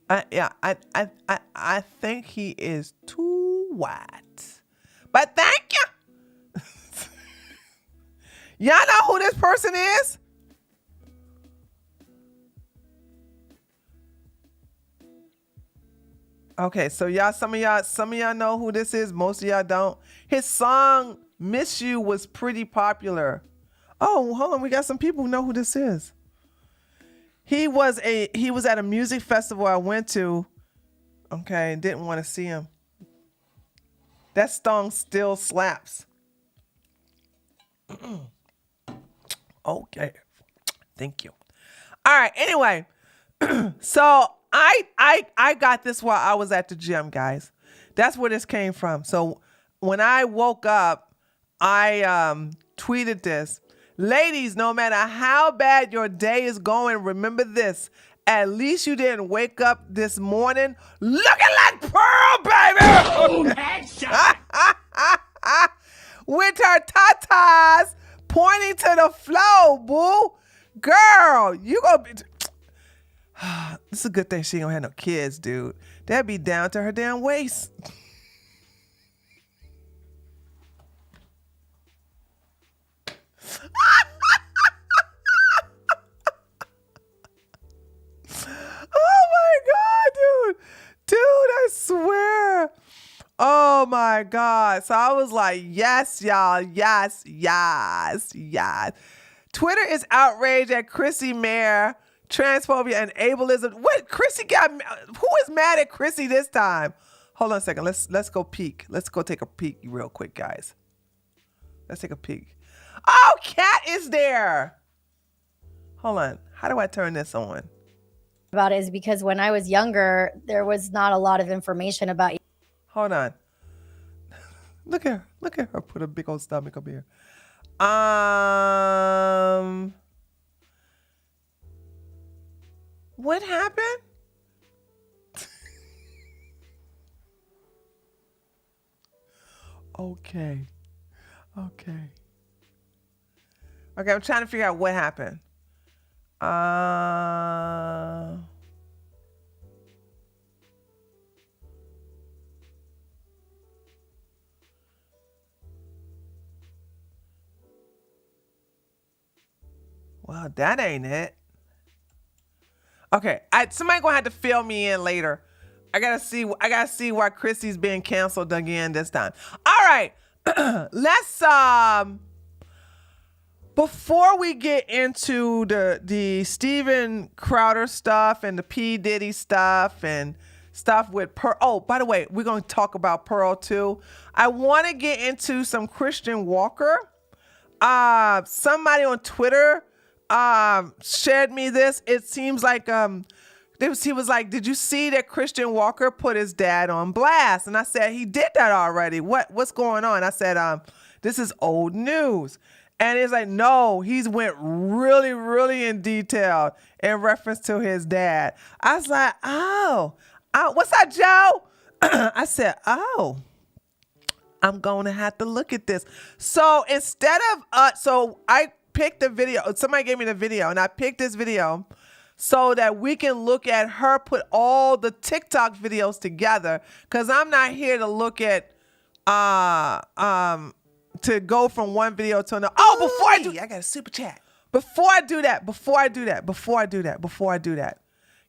I think he is too white. But thank you. Y'all know who this person is? Okay, so some of y'all know who this is. Most of y'all don't. His song "Miss You" was pretty popular. Oh, hold on, we got some people who know who this is. He was at a music festival I went to. Okay, didn't want to see him. That song still slaps. Okay, thank you. All right, anyway, so I got this while I was at the gym, guys. That's where this came from. So when I woke up, I tweeted this. Ladies, no matter how bad your day is going, remember this. At least you didn't wake up this morning looking like Pearl, baby. Boom, headshot. with her tatas pointing to the floor, boo. Girl, you gonna be... This is a good thing she ain't gonna have no kids, dude. That'd be down to her damn waist. Oh my God, dude. Dude, I swear. Oh my God. So I was like, yes, y'all. Yes, yes, yes. Twitter is outraged at Chrissy Mayer, transphobia and ableism. What? Chrissy got, who is mad at Chrissy this time? Hold on a second. Let's go peek. Let's go take a peek real quick, guys. Let's take a peek. Oh, Cat is there. Hold on. How do I turn this on? About it is because when I was younger, there was not a lot of information about you. Hold on. Look at her. Look at her. Put a big old stomach up here. What happened? Okay. Okay. Okay, I'm trying to figure out what happened. Well, that ain't it. Okay, somebody gonna have to fill me in later. I gotta see why Chrissy's being canceled again this time. All right, let's before we get into the Steven Crowder stuff and the P. Diddy stuff and stuff with Pearl. Oh, by the way, we're gonna talk about Pearl too. I want to get into some Christian Walker. Somebody on Twitter shared me this. It seems like he was like, did you see that Christian Walker put his dad on blast? And I said, he did that already. What's going on? I said, this is old news. And it's like, no, he's went really, really in detail in reference to his dad. I was like, oh, what's up, Joe? I said, oh, I'm going to have to look at this. So instead of, so I picked the video. Somebody gave me the video, and I picked this video so that we can look at her put all the TikTok videos together. Because I'm not here to look at, to go from one video to another. Oh, before I do, I got a super chat. Before I do that,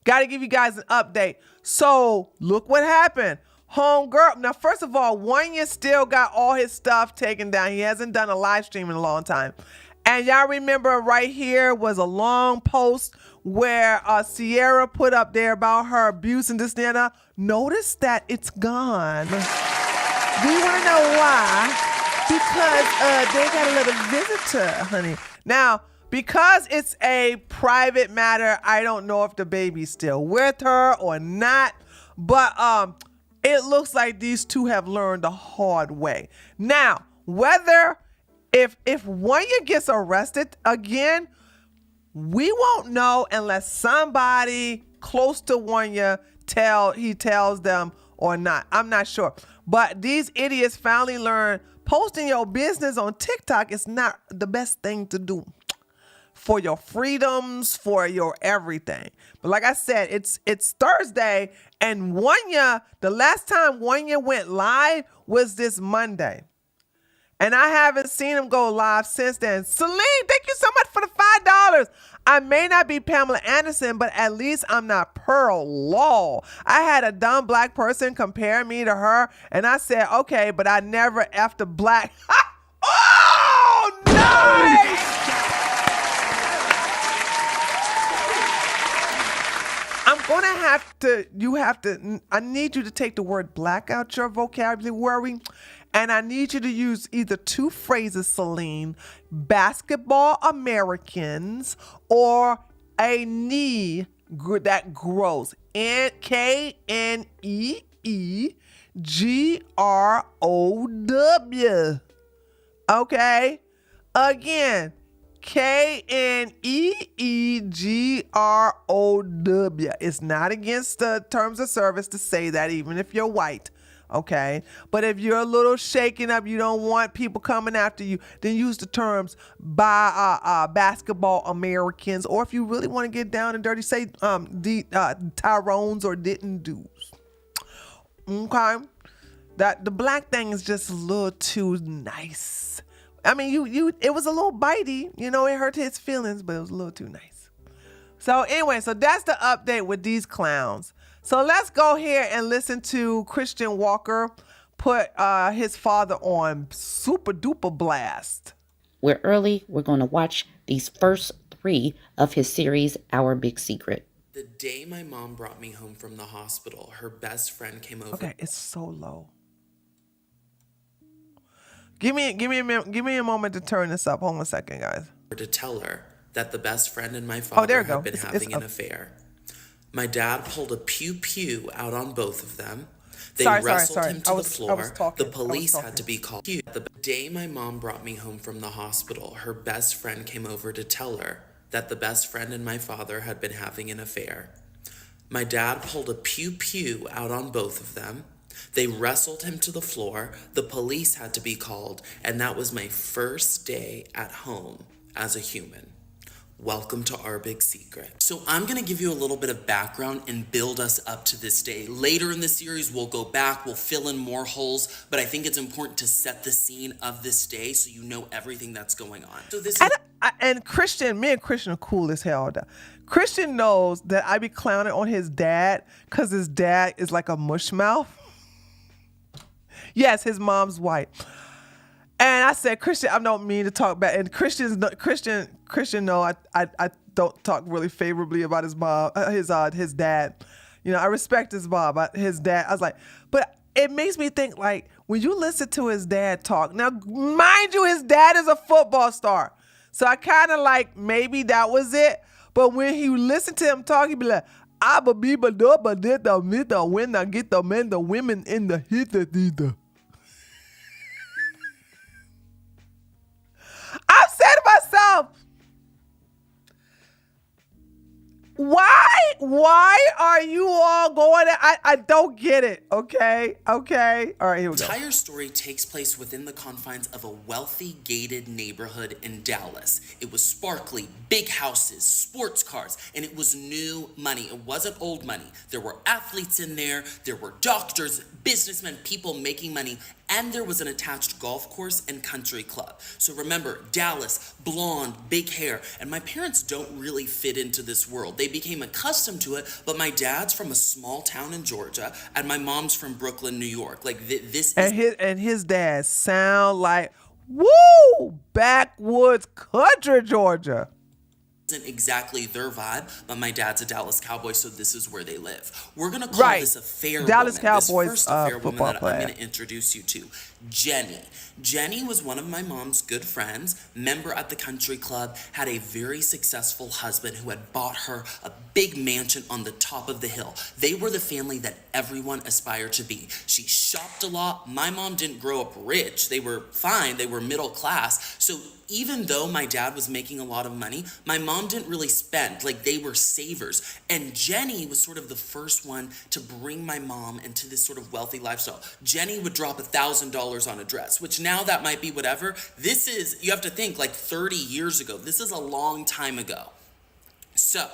got to give you guys an update. So look what happened. Homegirl. Now, first of all, Wanya still got all his stuff taken down. He hasn't done a live stream in a long time. And y'all remember right here was a long post where Sierra put up there about her abuse and this and that. Notice that it's gone. Do you want to know why? Because they got a little visitor, honey. Now, because it's a private matter, I don't know if the baby's still with her or not. But it looks like these two have learned the hard way. Now, whether if Wanya gets arrested again, we won't know unless somebody close to Wanya tells them or not. I'm not sure. But these idiots finally learned posting your business on TikTok is not the best thing to do for your freedoms, for your everything. But like I said, it's Thursday, and Wanya, the last time Wanya went live was this Monday. And I haven't seen him go live since then. Celine, thank you so much for the $5. I may not be Pamela Anderson, but at least I'm not Pearl Law. I had a dumb black person compare me to her, and I said, okay, but I never effed a black. Oh, nice! I'm going to have to, I need you to take the word black out your vocabulary. And I need you to use either two phrases, Celine, basketball Americans or a knee that grows. Kneegrow. Okay? Again, Kneegrow. It's not against the terms of service to say that, even if you're white. Okay, but if you're a little shaken up, you don't want people coming after you, then use the terms by basketball Americans, or if you really want to get down and dirty, say Tyrones or didn't do's. Okay, that the black thing is just a little too nice. I mean, it was a little bitey, you know, it hurt his feelings, but it was a little too nice. So anyway, so that's the update with these clowns. So let's go here and listen to Christian Walker put his father on super duper blast. We're early. We're going to watch these first 3 of his series, Our Big Secret. The day my mom brought me home from the hospital, her best friend came over. Okay, it's so low. Give me a moment to turn this up. Hold on a second, guys. To tell her that the best friend and my father had been having an affair. My dad pulled a pew-pew out on both of them. They wrestled him to the floor. The police had to be called. The day my mom brought me home from the hospital, her best friend came over to tell her that the best friend and my father had been having an affair. My dad pulled a pew-pew out on both of them. They wrestled him to the floor. The police had to be called. And that was my first day at home as a human. Welcome to Our Big Secret. So I'm going to give you a little bit of background and build us up to this day. Later in the series, we'll go back, we'll fill in more holes, but I think it's important to set the scene of this day so you know everything that's going on. So this and Christian, me and Christian are cool as hell. Christian knows that I be clowning on his dad because his dad is like a mush mouth. Yes, his mom's white. And I said, Christian, I don't mean to talk bad. And Christian, no, I don't talk really favorably about his mom, his dad. You know, I respect his mom, but his dad, I was like, but it makes me think, like, when you listen to his dad talk, now, mind you, his dad is a football star. So I kind of like, maybe that was it. But when he listened to him talk, he'd be like, Abba biba doba did the mida when I get the men, the women in the hita. I've said to myself, why are you all going? I don't get it. Okay. All right, here we go. The entire story takes place within the confines of a wealthy gated neighborhood in Dallas. It was sparkly, big houses, sports cars, and it was new money. It wasn't old money. There were athletes in there. There were doctors, businessmen, people making money. And there was an attached golf course and country club. So remember, Dallas, blonde, big hair. And my parents don't really fit into this world. They became accustomed to it, but my dad's from a small town in Georgia, and my mom's from Brooklyn, New York. Like this and his dad sound like, woo, backwoods country Georgia. Isn't exactly their vibe, but my dad's a Dallas Cowboy, so this is where they live. We're gonna call this a fair Dallas woman. Cowboys this first affair woman that player. I'm gonna introduce you to, Jenny. Jenny was one of my mom's good friends, member at the country club, had a very successful husband who had bought her a big mansion on the top of the hill. They were the family that everyone aspired to be. She shopped a lot. My mom didn't grow up rich. They were fine. They were middle class. So even though my dad was making a lot of money, my mom didn't really spend. Like, they were savers. And Jenny was sort of the first one to bring my mom into this sort of wealthy lifestyle. Jenny would drop $1,000 on a dress, which now that might be whatever. This is, you have to think, like 30 years ago. This is a long time ago. So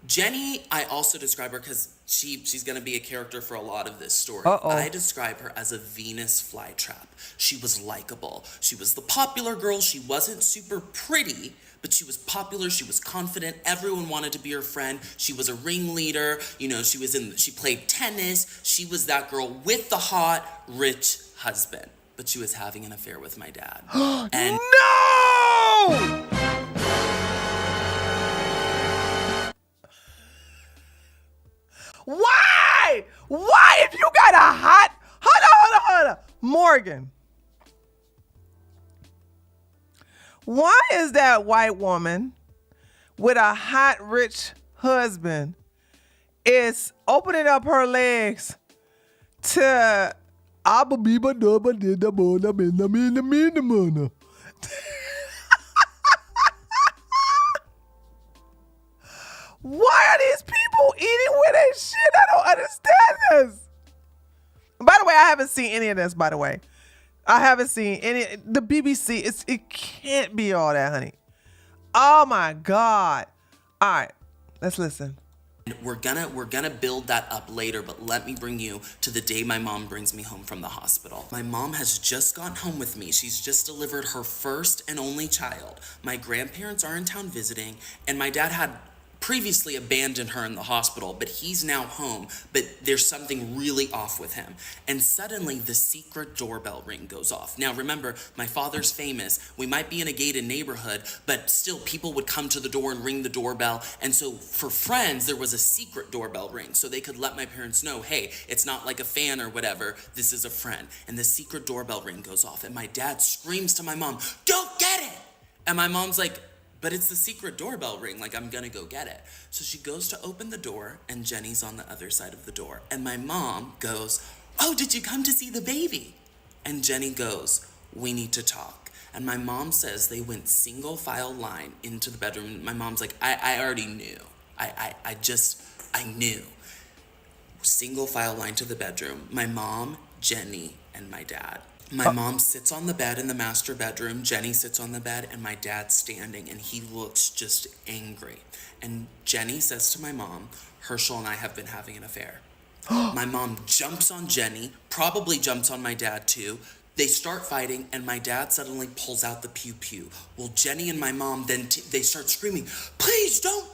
Jenny, I also describe her because she's going to be a character for a lot of this story. I describe her as a Venus flytrap. She was likable. She was the popular girl. She wasn't super pretty, but she was popular. She was confident. Everyone wanted to be her friend. She was a ringleader. You know, she played tennis. She was that girl with the hot, rich husband. But she was having an affair with my dad. And no! Why? Why, if you got a hot... Hold on. Morgan. Why is that white woman with a hot, rich husband is opening up her legs to... Why are these people eating with their shit? I don't understand this. By the way, I haven't seen any of this, by the way. I haven't seen any. The BBC, it can't be all that, honey. Oh, my God. All right, let's listen. We're gonna build that up later, but let me bring you to the day my mom brings me home from the hospital. My mom has just gotten home with me. She's just delivered her first and only child. My grandparents are in town visiting, and my dad had previously abandoned her in the hospital, but he's now home, but there's something really off with him. And suddenly the secret doorbell ring goes off. Now remember, my father's famous. We might be in a gated neighborhood, but still people would come to the door and ring the doorbell. And so for friends, there was a secret doorbell ring so they could let my parents know, hey, it's not like a fan or whatever, this is a friend. And the secret doorbell ring goes off and my dad screams to my mom, don't get it! And my mom's like, but it's the secret doorbell ring, like I'm gonna go get it. So she goes to open the door and Jenny's on the other side of the door. And my mom goes, oh, did you come to see the baby? And Jenny goes, we need to talk. And my mom says they went single file line into the bedroom. My mom's like, I already knew. I knew. Single file line to the bedroom. My mom, Jenny, and my dad. My mom sits on the bed in the master bedroom, Jenny sits on the bed, and my dad's standing, and he looks just angry. And Jenny says to my mom, Herschel and I have been having an affair. My mom jumps on Jenny, probably jumps on my dad too. They start fighting, and my dad suddenly pulls out the pew-pew. Well, Jenny and my mom then, they start screaming, please don't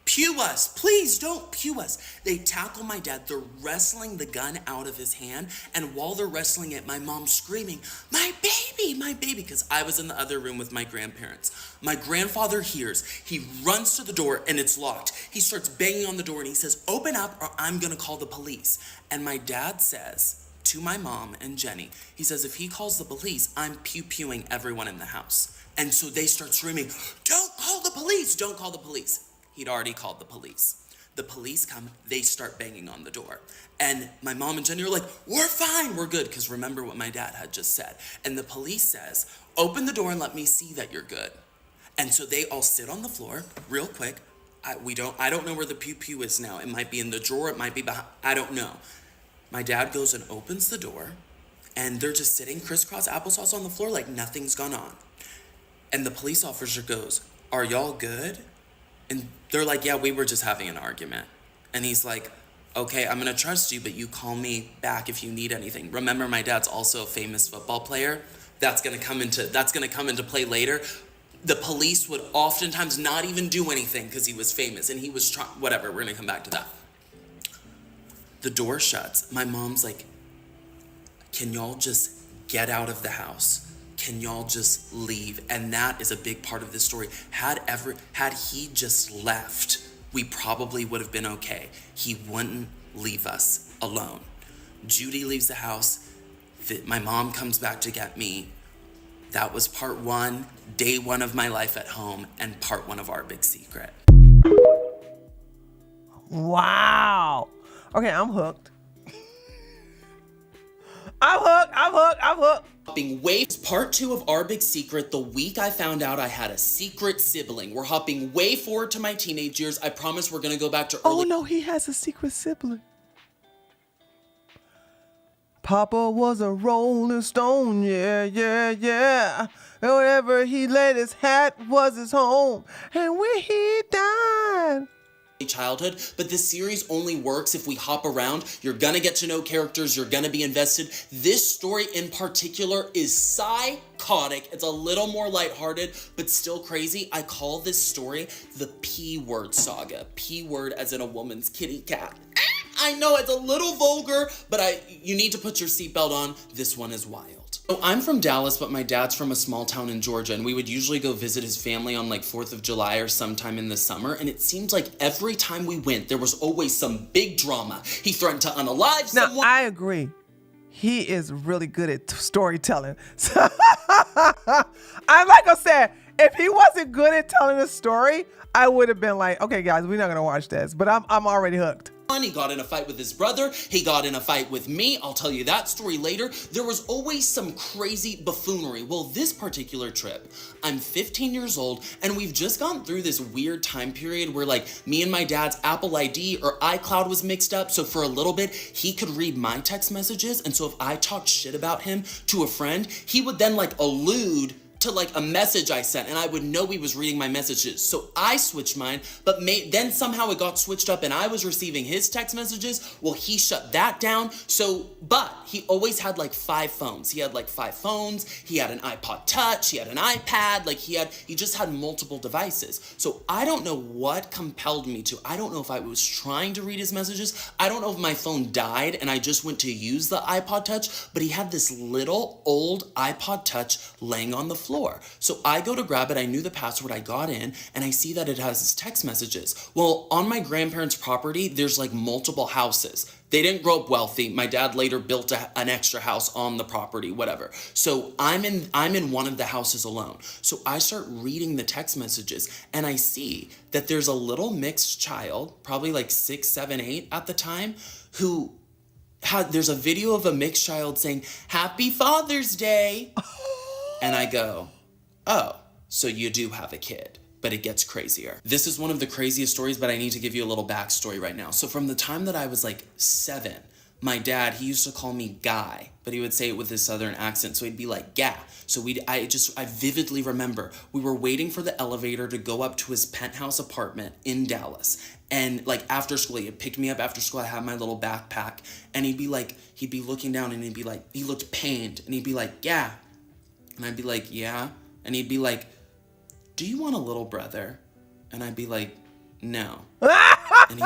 pew us, please don't pew us. They tackle my dad, they're wrestling the gun out of his hand, and while they're wrestling it, my mom's screaming, my baby, because I was in the other room with my grandparents. My grandfather hears, he runs to the door and it's locked. He starts banging on the door and he says, open up or I'm gonna call the police. And my dad says to my mom and Jenny, he says, if he calls the police, I'm pew-pewing everyone in the house. And so they start screaming, don't call the police, don't call the police. He'd already called the police. The police come, they start banging on the door. And my mom and Jenny are like, we're fine, we're good, because remember what my dad had just said. And the police says, open the door and let me see that you're good. And so they all sit on the floor, real quick. I don't know where the pew-pew is now. It might be in the drawer, it might be behind, I don't know. My dad goes and opens the door, and they're just sitting crisscross applesauce on the floor like nothing's gone on. And the police officer goes, are y'all good? And they're like, yeah, we were just having an argument. And he's like, okay, I'm gonna trust you, but you call me back if you need anything. Remember, my dad's also a famous football player. That's gonna come into play later. The police would oftentimes not even do anything because he was famous and he was whatever, we're gonna come back to that. The door shuts. My mom's like, can y'all just get out of the house? Can y'all just leave? And that is a big part of this story. Had he just left, we probably would have been okay. He wouldn't leave us alone. Judy leaves the house. My mom comes back to get me. That was part one, day one of my life at home, and part one of our big secret. Wow. Okay, I'm hooked. I'm hooked. Hopping way part two of our big secret. The week I found out I had a secret sibling. We're hopping way forward to my teenage years. I promise we're gonna go back to early. Oh no, he has a secret sibling. Papa was a rolling stone, yeah. Wherever he laid his hat was his home. And when he died, childhood, but this series only works if we hop around. You're gonna get to know characters, you're gonna be invested. This story in particular is psychotic. It's a little more lighthearted, but still crazy. I call this story the P-word saga. P-word as in a woman's kitty cat. I know it's a little vulgar, but you need to put your seatbelt on. This one is wild. So I'm from Dallas, but my dad's from a small town in Georgia, and we would usually go visit his family on like 4th of July or sometime in the summer, and it seems like every time we went, there was always some big drama. He threatened to unalive someone. Now, I agree. He is really good at storytelling. So, like I said, if he wasn't good at telling a story, I would have been like, okay, guys, we're not going to watch this, but I'm already hooked. son. He got in a fight with his brother. He got in a fight with me. I'll tell you that story later. There was always some crazy buffoonery. Well, this particular trip, I'm 15 years old, and we've just gone through this weird time period where like me and my dad's Apple ID or iCloud was mixed up. So for a little bit, he could read my text messages. And so if I talked shit about him to a friend, he would then like allude to like a message I sent, and I would know he was reading my messages. So I switched mine, but then somehow it got switched up and I was receiving his text messages. Well, he shut that down. But he always had like 5 phones. He had like 5 phones. He had an iPod Touch. He had an iPad. Like he just had multiple devices. So I don't know what compelled me to. I don't know if I was trying to read his messages. I don't know if my phone died and I just went to use the iPod Touch, but he had this little old iPod Touch laying on the floor. So I go to grab it. I knew the password. I got in and I see that it has his text messages. Well, on my grandparents' property, there's like multiple houses. They didn't grow up wealthy. My dad later built an extra house on the property, whatever. So I'm in one of the houses alone. So I start reading the text messages and I see that there's a little mixed child, probably like 6, 7, 8 at the time, there's a video of a mixed child saying, "Happy Father's Day." And I go, oh, so you do have a kid. But it gets crazier. This is one of the craziest stories, but I need to give you a little backstory right now. So from the time that I was like 7, my dad, he used to call me Guy, but he would say it with his southern accent. So he'd be like, "Gah." So I vividly remember we were waiting for the elevator to go up to his penthouse apartment in Dallas. And like after school, he picked me up after school. I had my little backpack and he'd be looking down and he'd be like, he looked pained and he'd be like, "Yeah." And I'd be like, "Yeah." And he'd be like, "Do you want a little brother?" And I'd be like, "No." And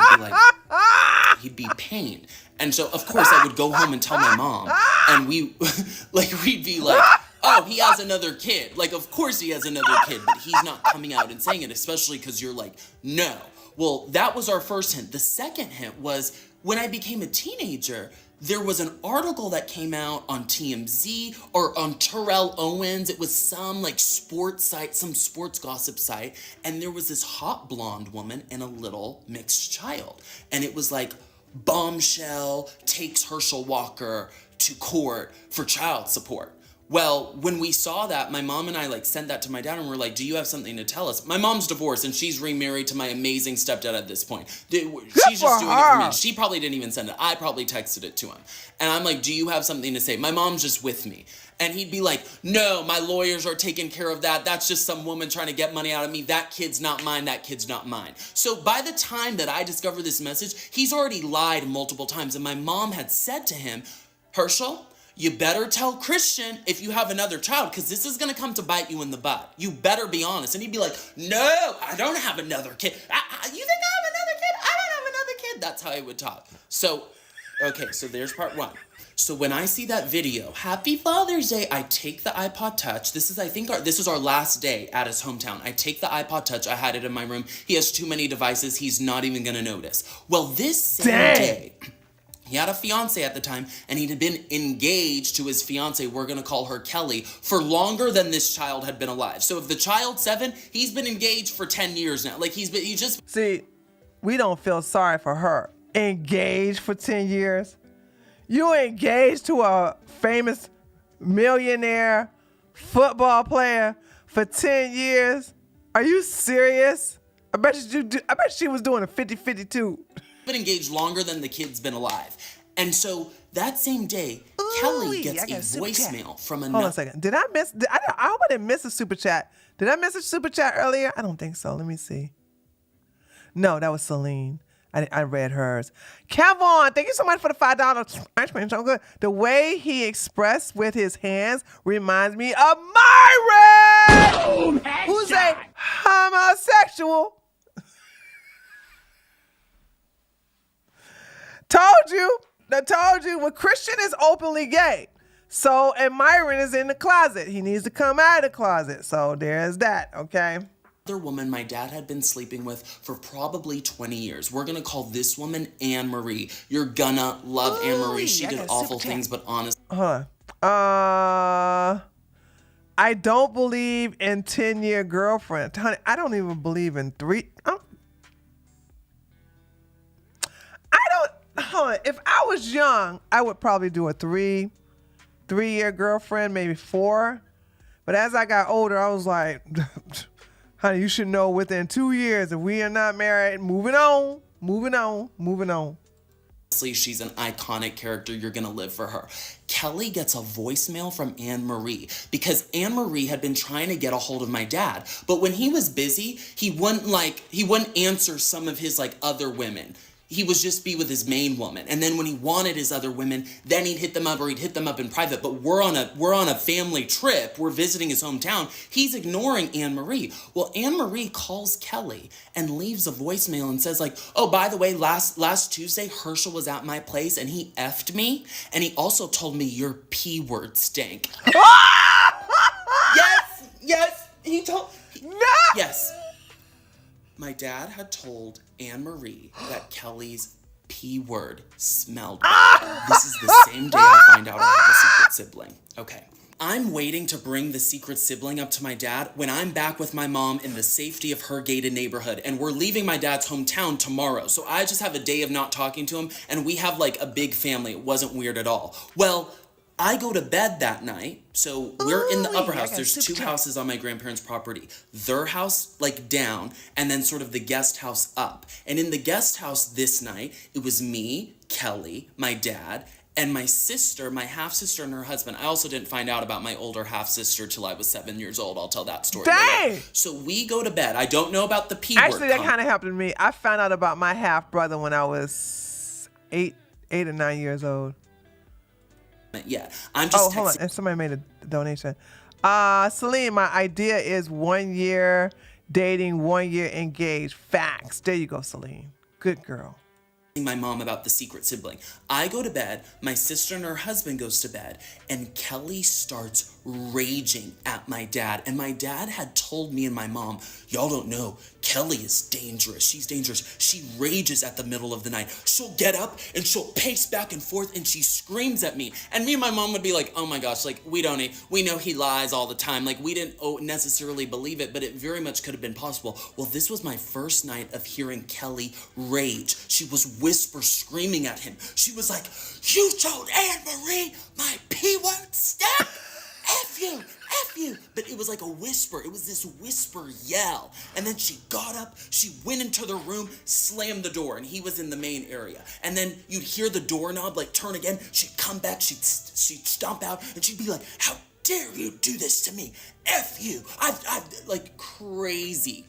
he'd be pained. And so of course I would go home and tell my mom and we'd be like, "Oh, he has another kid." Like, of course he has another kid, but he's not coming out and saying it, especially because you're like, "No." Well, that was our first hint. The second hint was when I became a teenager, there was an article that came out on TMZ or on Terrell Owens. It was some like sports site, some sports gossip site. And there was this hot blonde woman and a little mixed child. And it was like, bombshell takes Herschel Walker to court for child support. Well, when we saw that, my mom and I like sent that to my dad and we're like, "Do you have something to tell us?" My mom's divorced and she's remarried to my amazing stepdad at this point. She's just doing it for me. She probably didn't even send it. I probably texted it to him. And I'm like, "Do you have something to say?" My mom's just with me. And he'd be like, "No, my lawyers are taking care of that. That's just some woman trying to get money out of me. That kid's not mine. That kid's not mine." So by the time that I discovered this message, he's already lied multiple times. And my mom had said to him, "Herschel, you better tell Christian if you have another child, because this is going to come to bite you in the butt. You better be honest." And he'd be like, "No, I don't have another kid. You think I have another kid? I don't have another kid." That's how he would talk. So, okay, so there's part 1. So when I see that video, "Happy Father's Day," I take the iPod Touch. This is our last day at his hometown. I take the iPod Touch. I had it in my room. He has too many devices. He's not even going to notice. Well, this same day, he had a fiance at the time, and he'd been engaged to his fiance, we're going to call her Kelly, for longer than this child had been alive. So if the child's 7, he's been engaged for 10 years now. Like See, we don't feel sorry for her. Engaged for 10 years? You engaged to a famous millionaire football player for 10 years? Are you serious? I bet she was doing a 50-50 too. Been engaged longer than the kid's been alive. And so that same day, Kelly gets a voicemail from another. Hold on a second. I hope I didn't miss a super chat. Did I miss a super chat earlier? I don't think so. Let me see. No, that was Celine. I read hers. Kevon, thank you so much for the $5 ice cream. So good. The way he expressed with his hands reminds me of Myron, who's a homosexual. I told you, well, Christian is openly gay. So, and Myron is in the closet. He needs to come out of the closet. So there's that, okay? Other woman my dad had been sleeping with for probably 20 years. We're gonna call this woman Anne Marie. You're gonna love Anne Marie. She did awful things, but honest. I don't believe in 10-year girlfriend. Honey, I don't even believe in 3. hold on. If I was young, I would probably do a three-year girlfriend, maybe 4. But as I got older, I was like, honey, you should know within 2 years if we are not married, moving on. She's an iconic character. You're gonna live for her. Kelly gets a voicemail from Anne Marie because Anne Marie had been trying to get a hold of my dad, but when he was busy, he wouldn't answer some of his other women. He would just be with his main woman. And then when he wanted his other women, then he'd hit them up, or he'd hit them up in private. But we're on a family trip. We're visiting his hometown. He's ignoring Anne Marie. Well, Anne Marie calls Kelly and leaves a voicemail and says oh, by the way, last Tuesday, Herschel was at my place and he effed me. And he also told me your P word stank. Yes, he told. No! Yes. My dad had told Anne Marie that Kelly's P word smelled bad. This is the same day I find out I have a secret sibling. Okay. I'm waiting to bring the secret sibling up to my dad when I'm back with my mom in the safety of her gated neighborhood, and we're leaving my dad's hometown tomorrow. So I just have a day of not talking to him, and we have a big family. It wasn't weird at all. Well, I go to bed that night, so we're in the upper house. There's 2 houses on my grandparents' property. Their house, down, and then sort of the guest house up. And in the guest house this night, it was me, Kelly, my dad, and my sister, my half-sister and her husband. I also didn't find out about my older half-sister till I was 7 years old. I'll tell that story later. So we go to bed. I don't know about the P word. Actually, that kind of happened to me. I found out about my half-brother when I was 8 or 9 years old. Yeah, I'm just hold on. And somebody made a donation. Celine, my idea is 1 year dating, 1 year engaged. Facts. There you go, Celine. Good girl. My mom about the secret sibling. I go to bed, my sister and her husband goes to bed, and Kelly starts raging at my dad. And my dad had told me and my mom, y'all don't know, Kelly is dangerous. She's dangerous. She rages at the middle of the night. She'll get up and she'll pace back and forth and she screams at me. And me and my mom would be like, oh my gosh, we know he lies all the time. We didn't necessarily believe it, but it very much could have been possible. Well, this was my first night of hearing Kelly rage. She was whisper screaming at him. She was like, you told Anne Marie my P word stank? F you, F you. But it was like a whisper. It was this whisper yell. And then she got up, she went into the room, slammed the door, and he was in the main area. And then you'd hear the doorknob turn again. She'd come back, she'd stomp out, and she'd be like, how dare you do this to me? F you. I've crazy.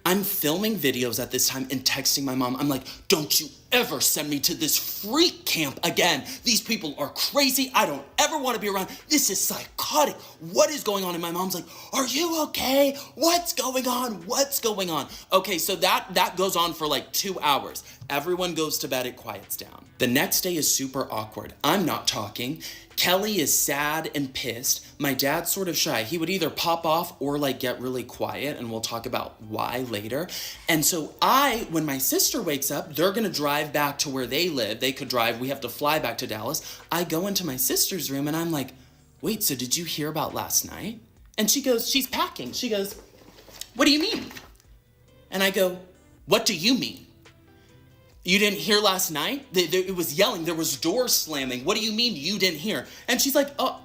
I'm filming videos at this time and texting my mom. I'm like, don't you ever send me to this freak camp again. These people are crazy. I don't ever want to be around. This is psychotic. What is going on? And my mom's like, are you okay? What's going on? Okay, so that goes on for 2 hours. Everyone goes to bed, it quiets down. The next day is super awkward. I'm not talking. Kelly is sad and pissed. My dad's sort of shy. He would either pop off or get really quiet, and we'll talk about why later. And so when my sister wakes up, they're gonna drive back to where they live. They could drive, we have to fly back to Dallas. I go into my sister's room and I'm like, wait, so did you hear about last night? And she goes, she's packing. She goes, what do you mean? And I go, what do you mean? You didn't hear last night? It was yelling. There was doors slamming. What do you mean you didn't hear? And she's like, oh,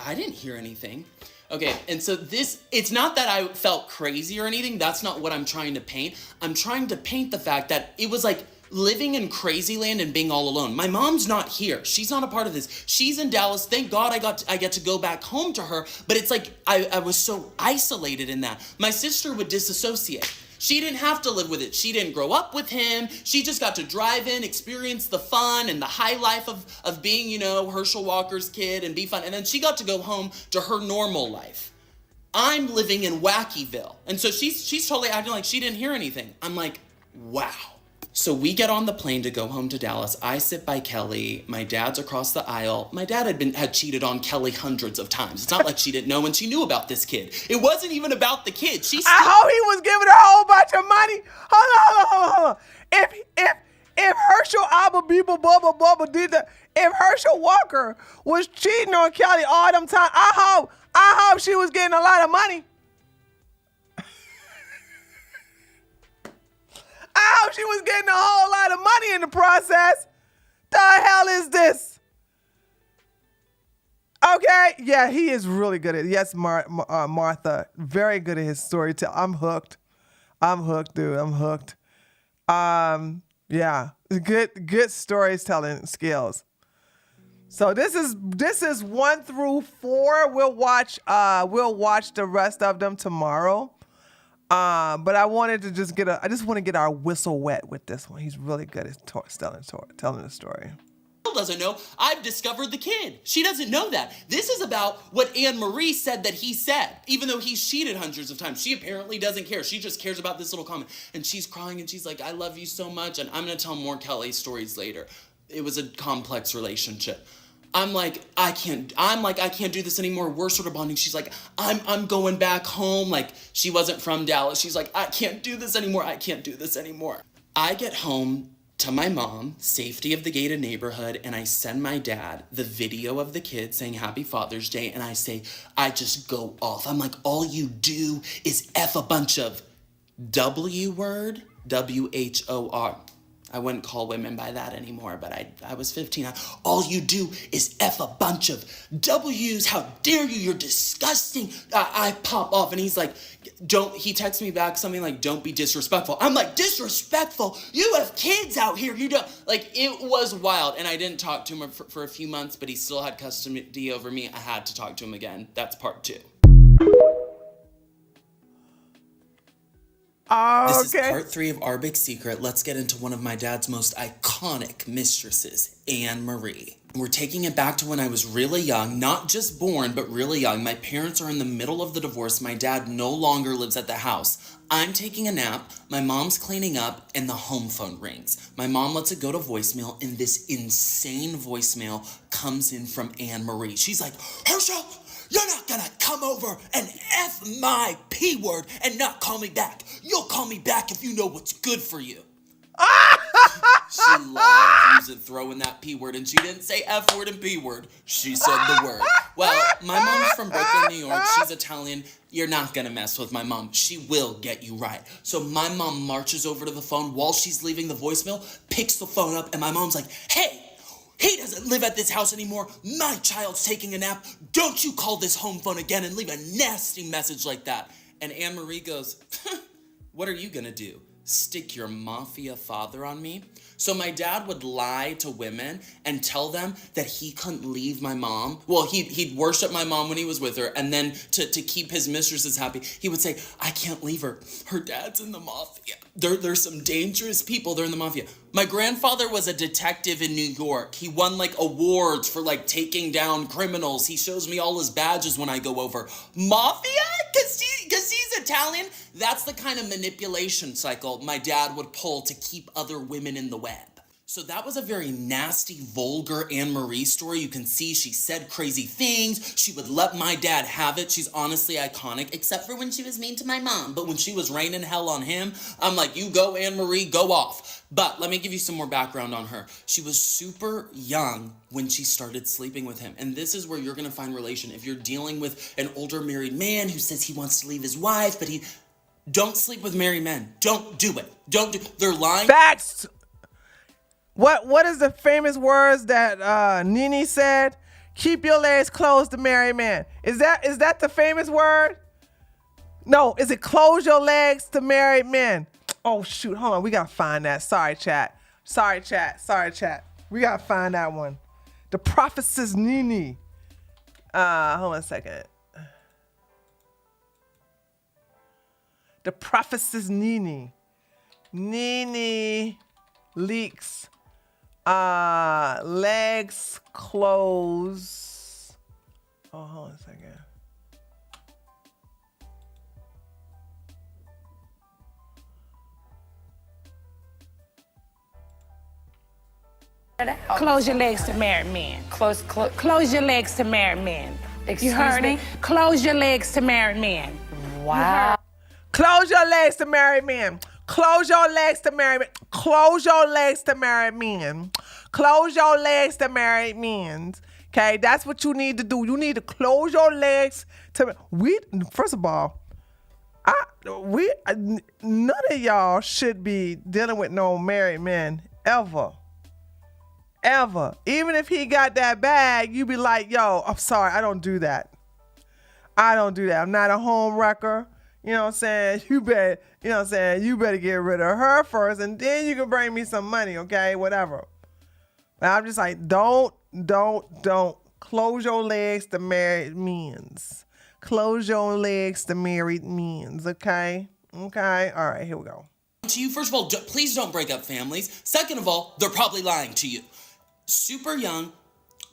I didn't hear anything. Okay, and so it's not that I felt crazy or anything. That's not what I'm trying to paint. I'm trying to paint the fact that it was living in crazy land and being all alone. My mom's not here. She's not a part of this. She's in Dallas. Thank God I get to go back home to her. But it's I was so isolated in that. My sister would disassociate. She didn't have to live with it. She didn't grow up with him. She just got to drive in, experience the fun and the high life of being, Herschel Walker's kid and be fun. And then she got to go home to her normal life. I'm living in Wackyville. And so she's totally acting like she didn't hear anything. I'm like, wow. So we get on the plane to go home to Dallas. I sit by Kelly. My dad's across the aisle. My dad had cheated on Kelly hundreds of times. It's not like she didn't know when she knew about this kid. It wasn't even about the kid. I hope he was giving her a whole bunch of money. Hold on. If Herschel Abba Beeble Bubba Bubba did that, if Herschel Walker was cheating on Kelly all them time, I hope she was getting a lot of money. I hope she was getting a whole lot of money in the process. The hell is this? Okay, yeah, he is really good at it. Yes, Martha, very good at his storytelling. I'm hooked. Dude. I'm hooked. Yeah, good storytelling skills. So this is 1 through 4. We'll watch the rest of them tomorrow. But I wanted to just I just want to get our whistle wet with this one. He's really good at telling the story. Doesn't know I've discovered the kid. She doesn't know that. This is about what Anne Marie said that he said, even though he's cheated hundreds of times. She apparently doesn't care. She just cares about this little comment. And she's crying and she's like, I love you so much. And I'm going to tell more Kelly stories later. It was a complex relationship. I'm like, I can't do this anymore. We're sort of bonding. She's like, I'm going back home. Like, she wasn't from Dallas. She's like, I can't do this anymore. I can't do this anymore. I get home to my mom, safety of the gated neighborhood, and I send my dad the video of the kid saying Happy Father's Day, and I just go off. I'm like, all you do is F a bunch of W word, WHOR. I wouldn't call women by that anymore, but I was 15. All you do is F a bunch of W's. How dare you? You're disgusting. I pop off, and he's like, he texts me back something like, don't be disrespectful. I'm like, disrespectful? You have kids out here. You don't. Like, it was wild, and I didn't talk to him for a few months, but he still had custody over me. I had to talk to him again. That's part 2. This is part 3 of Our Big Secret. Let's get into one of my dad's most iconic mistresses, Anne Marie. We're taking it back to when I was really young, not just born, but really young. My parents are in the middle of the divorce. My dad no longer lives at the house. I'm taking a nap, my mom's cleaning up, and the home phone rings. My mom lets it go to voicemail, and this insane voicemail comes in from Anne Marie. She's like, Herschel, you're not gonna come over and F my P word and not call me back. You'll call me back if you know what's good for you. She loved throwing that P word, and she didn't say F word and P word. She said the word. Well, my mom's from Brooklyn, New York. She's Italian. You're not gonna mess with my mom. She will get you right. So my mom marches over to the phone while she's leaving the voicemail, picks the phone up, and my mom's like, hey, he doesn't live at this house anymore. My child's taking a nap. Don't you call this home phone again and leave a nasty message like that. And Anne Marie goes, what are you gonna do? Stick your mafia father on me? So my dad would lie to women and tell them that he couldn't leave my mom. Well, he'd worship my mom when he was with her, and then to keep his mistresses happy, he would say, I can't leave her. Her dad's in the mafia. There's some dangerous people. They're in the mafia. My grandfather was a detective in New York. He won like awards for like taking down criminals. He shows me all his badges when I go over. Mafia? Cause he's Italian? That's the kind of manipulation cycle my dad would pull to keep other women in the web. So that was a very nasty, vulgar Anne Marie story. You can see she said crazy things. She would let my dad have it. She's honestly iconic, except for when she was mean to my mom. But when she was raining hell on him, I'm like, you go, Anne Marie, go off. But let me give you some more background on her. She was super young when she started sleeping with him. And this is where you're gonna find relation. If you're dealing with an older married man who says he wants to leave his wife, but don't sleep with married men. Don't do it. They're lying. Facts. What is the famous words that Nene said? Keep your legs closed to married men. Is that the famous word? No, is it close your legs to married men? Oh shoot, hold on, we gotta find that. Sorry, chat. We gotta find that one. The prophetess Nene. Hold on a second. The prophetess Nene. Nene leaks. Legs close. Oh, hold on a second. Close your legs to married men. Close your legs to married men. You heard me? Close your legs to married men. Wow. Close your legs to married men. Close your legs to married men. Close your legs to married men. Close your legs to married men. Okay, that's what you need to do. You need to close your legs to. First of all, none of y'all should be dealing with no married men ever. ever. Even if he got that bag, you be like, yo, I'm sorry, I don't do that. I don't do that. I'm not a home wrecker. You know what I'm saying? You better get rid of her first, and then you can bring me some money, okay? Whatever. But I'm just like, don't close your legs to married men's. Close your legs to married men's, okay? Okay? All right, here we go. To you, first of all, please don't break up families. Second of all, they're probably lying to you. Super young,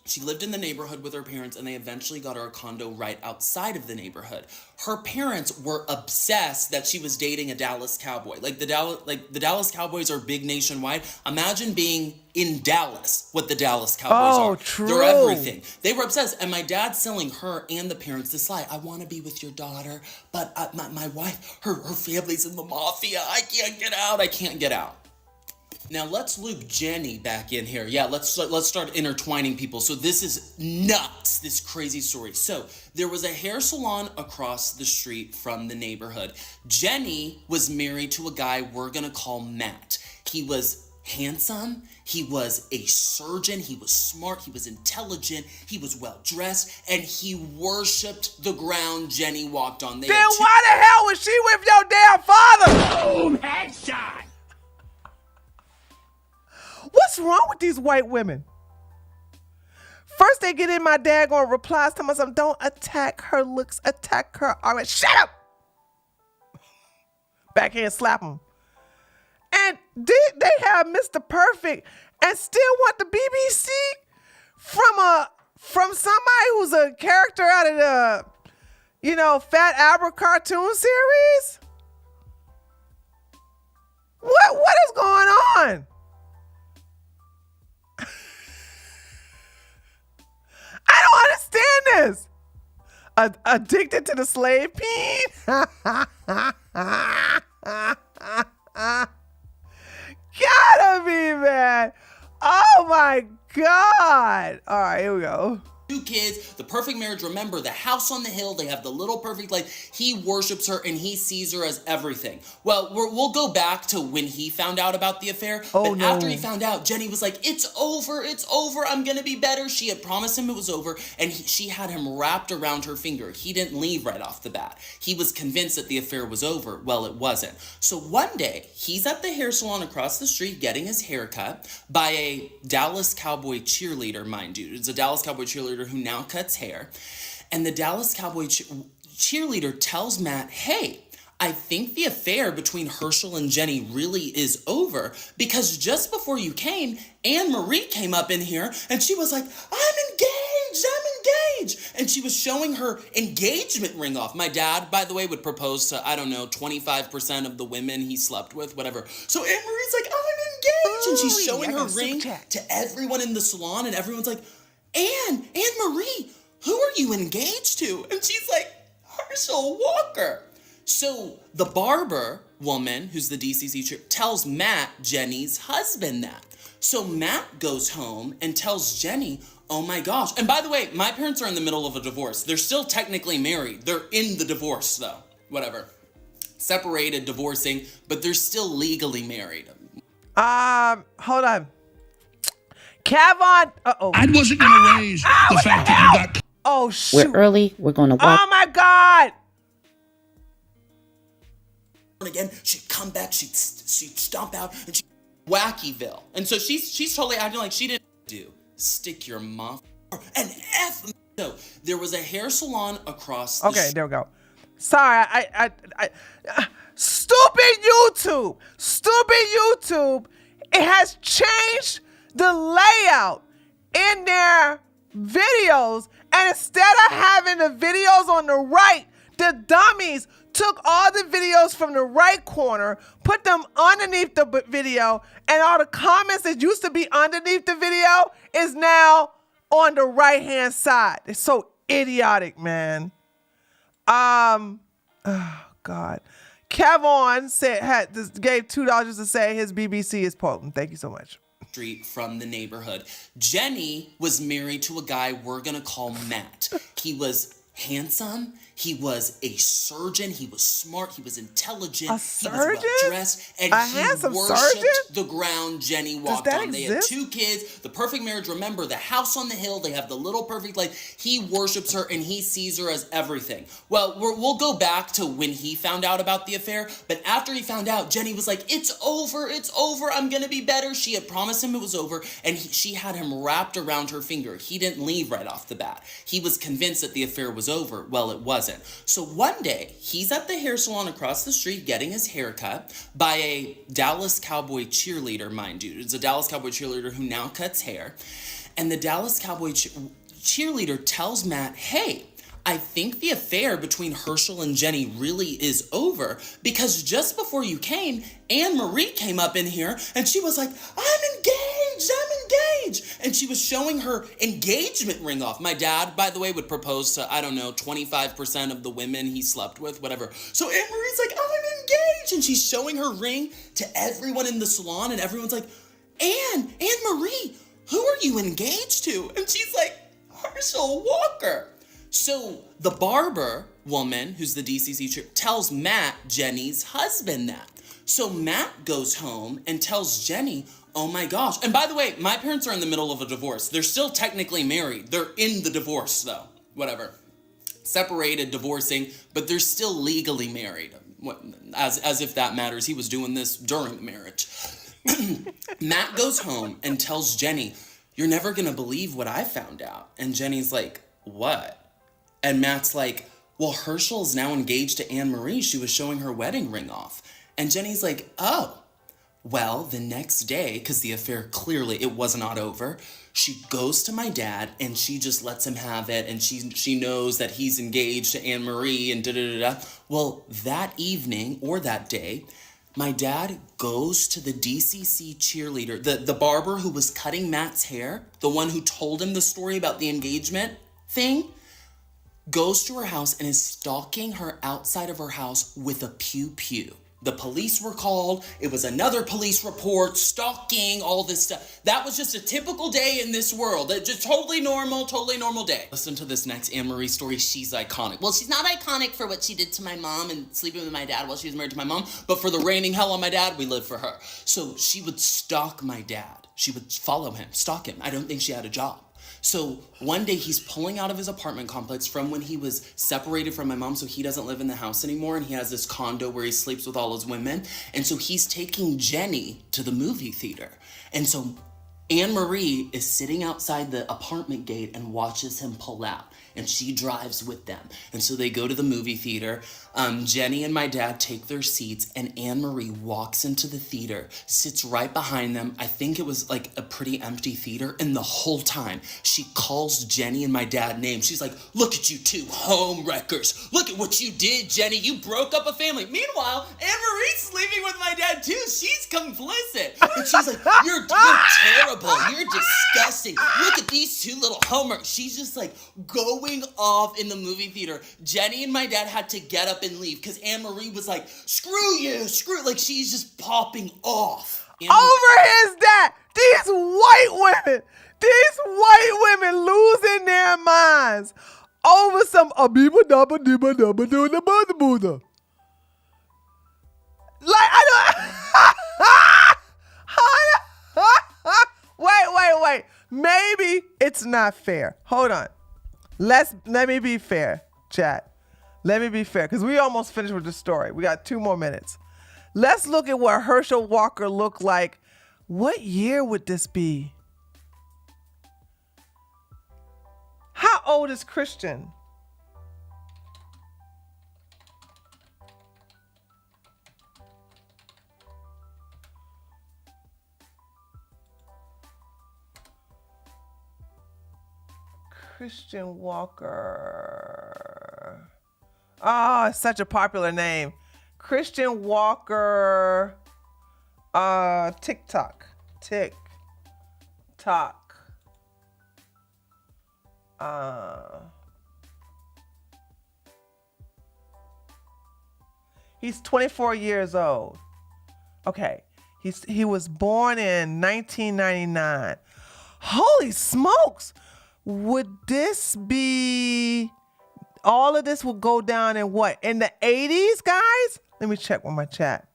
she lived in the neighborhood with her parents, and they eventually got her a condo right outside of the neighborhood. Her parents were obsessed that she was dating a Dallas Cowboy. The Dallas Cowboys are big nationwide. Imagine being in Dallas, what the Dallas Cowboys are. True. They're everything. They were obsessed, and my dad's selling her and the parents this lie. I want to be with your daughter, but my wife, her family's in the mafia. I can't get out. I can't get out. Now let's loop Jenny back in here. Yeah, let's start intertwining people. So this is nuts, this crazy story. So there was a hair salon across the street from the neighborhood. Jenny was married to a guy we're gonna call Matt. He was handsome, he was a surgeon, he was smart, he was intelligent, he was well dressed, and he worshipped the ground Jenny walked on. Then why the hell was she with your damn father? Boom, headshot. What's wrong with these white women? First they get in my daggone replies to myself, don't attack her looks, attack her. All right, shut up. Backhand slap them. And did they have Mr. Perfect and still want the BBC from somebody who's a character out of the, Fat Albert cartoon series? What is going on? I don't understand this. Addicted to the slave peen? Gotta be, man. Oh my God. All right, here we go. 2 kids, the perfect marriage. Remember, the house on the hill, they have the little perfect life. He worships her and he sees her as everything. Well, we'll go back to when he found out about the affair. But after he found out, Jenny was like, it's over, I'm gonna be better. She had promised him it was over, and she had him wrapped around her finger. He didn't leave right off the bat. He was convinced that the affair was over. Well, it wasn't. So one day, he's at the hair salon across the street getting his hair cut by a Dallas Cowboy cheerleader, mind you. It's a Dallas Cowboy cheerleader who now cuts hair. And the Dallas Cowboy cheerleader tells Matt, hey, I think the affair between Herschel and Jenny really is over, because just before you came, Anne Marie came up in here and she was like, I'm engaged. And she was showing her engagement ring off. My dad, by the way, would propose to, 25% of the women he slept with, whatever. So Anne Marie's like, I'm engaged. And she's showing her ring to everyone in the salon, and everyone's like, Anne Marie, who are you engaged to? And she's like, Herschel Walker. So the barber woman, who's the DCC trip, tells Matt, Jenny's husband, that. So Matt goes home and tells Jenny, oh my gosh. And by the way, my parents are in the middle of a divorce. They're still technically married. They're in the divorce though. Whatever. Separated, divorcing, but they're still legally married. Hold on. Kavon. I wasn't going to raise the fact that you got. Oh, shoot. We're early. We're going to watch. Oh, my God. And again, she'd come back, she'd stomp out, and she'd Wackyville. And so she's totally acting like she didn't do. Stick your mouth. And F. So there was a hair salon across the Okay, there we go. Sorry, I stupid YouTube. It has changed the layout in their videos, and instead of having the videos on the right, the dummies took all the videos from the right corner, put them underneath the video, and all the comments that used to be underneath the video is now on the right hand side. It's so idiotic, man. Oh God. Kevon gave $2 to say his BBC is potent. Thank you so much. Street from the neighborhood. Jenny was married to a guy we're gonna call Matt. He was handsome. He was a surgeon. He was smart. He was intelligent. A He was surgeon? well dressed. And A he handsome worshipped surgeon? the ground Jenny walked that on. They had exist? 2 kids, the perfect marriage. Remember, the house on the hill. They have the little perfect life. He worships her and he sees her as everything. Well, we'll go back to when he found out about the affair. But after he found out, Jenny was like, it's over. It's over. I'm going to be better. She had promised him it was over. And she had him wrapped around her finger. He didn't leave right off the bat. He was convinced that the affair was over. Well, it wasn't. So one day, he's at the hair salon across the street getting his hair cut by a Dallas Cowboy cheerleader, mind you. It's a Dallas Cowboy cheerleader who now cuts hair. And the Dallas Cowboy cheerleader tells Matt, hey, I think the affair between Herschel and Jenny really is over because just before you came, Anne-Marie came up in here and she was like, I'm engaged. And she was showing her engagement ring off. My dad, by the way, would propose to, 25% of the women he slept with, whatever. So Anne-Marie's like, I'm engaged. And she's showing her ring to everyone in the salon and everyone's like, Anne-Marie, who are you engaged to? And she's like, Herschel Walker. So the barber woman, who's the DCC trip, tells Matt, Jenny's husband, that. So Matt goes home and tells Jenny, oh my gosh. And by the way, my parents are in the middle of a divorce. They're still technically married. They're in the divorce though, whatever. Separated, divorcing, but they're still legally married. As if that matters. He was doing this during the marriage. Matt goes home and tells Jenny, you're never gonna believe what I found out. And Jenny's like, what? And Matt's like, well, Herschel's now engaged to Anne-Marie. She was showing her wedding ring off. And Jenny's like, oh. Well, the next day, because the affair clearly, it was not over, she goes to my dad and she just lets him have it. And she knows that he's engaged to Anne-Marie and da-da-da-da. Well, that evening or that day, my dad goes to the DCC cheerleader, the barber who was cutting Matt's hair, the one who told him the story about the engagement thing, goes to her house and is stalking her outside of her house with a pew-pew. The police were called. It was another police report, stalking, all this stuff. That was just a typical day in this world. Just totally normal day. Listen to this next Anne-Marie story. She's iconic. Well, she's not iconic for what she did to my mom and sleeping with my dad while she was married to my mom, but for the raining hell on my dad, we lived for her. So she would stalk my dad. She would follow him, stalk him. I don't think she had a job. So one day he's pulling out of his apartment complex from when he was separated from my mom, so he doesn't live in the house anymore, and he has this condo where he sleeps with all his women. And so he's taking Jenny to the movie theater. And so Anne-Marie is sitting outside the apartment gate and watches him pull out. And she drives with them. And so they go to the movie theater. Jenny and my dad take their seats, and Anne-Marie walks into the theater, sits right behind them. I think it was like a pretty empty theater. And the whole time, she calls Jenny and my dad names. She's like, look at you two home wreckers. Look at what you did, Jenny. You broke up a family. Meanwhile, Anne-Marie's sleeping with my dad too. She's complicit. And she's like, you're terrible. You're disgusting. Look at these two little homers. She's just like going off in the movie theater. Jenny and my dad had to get up and leave because Anne-Marie was like, screw you, like she's just popping off. Over his dad. These white women losing their minds over some abiba dabba dibba dabba doo da boo da boo da. Like, Wait. Maybe it's not fair. Hold on. Let me be fair, chat. Let me be fair, because we almost finished with the story. We got 2 more minutes. Let's look at what Herschel Walker looked like. What year would this be? How old is Christian? Christian Walker. Oh, it's such a popular name. Christian Walker. TikTok. He's 24 years old. Okay. He was born in 1999. Holy smokes. Would this be all of this will go down in what? In the 80s, guys? Let me check with my chat.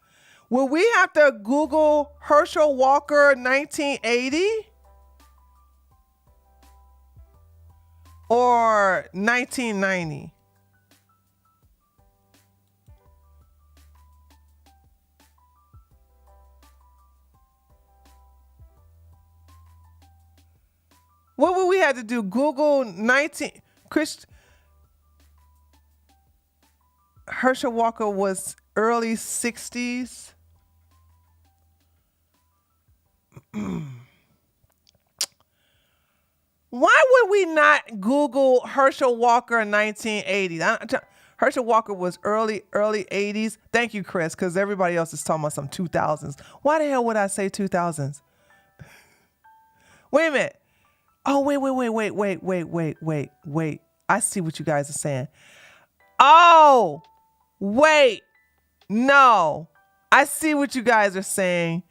Will we have to Google Herschel Walker 1980? Or 1990? What would we have to do? Google 19... Herschel Walker was early 60s. Why would we not Google Herschel Walker 1980? Herschel Walker was early 80s. Thank you, Chris, because everybody else is talking about some 2000s. Why the hell would I say 2000s? Wait a minute. Oh, wait. I see what you guys are saying. Oh, wait. No. I see what you guys are saying.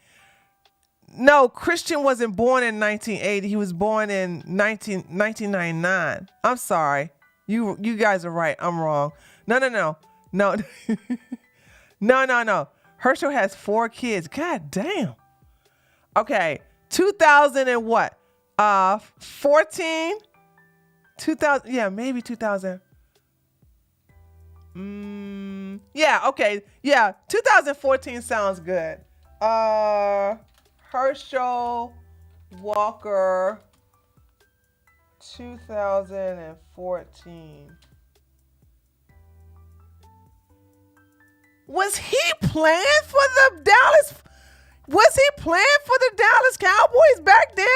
No, Christian wasn't born in 1980. He was born in 1999. I'm sorry. You guys are right. I'm wrong. No. No. Herschel has 4 kids. God damn. Okay. 2000 and what? 14? 2000. Yeah, maybe 2000. Yeah, okay. Yeah, 2014 sounds good. Herschel Walker 2014. Was he playing for the Dallas? Was he playing for the Dallas Cowboys back then?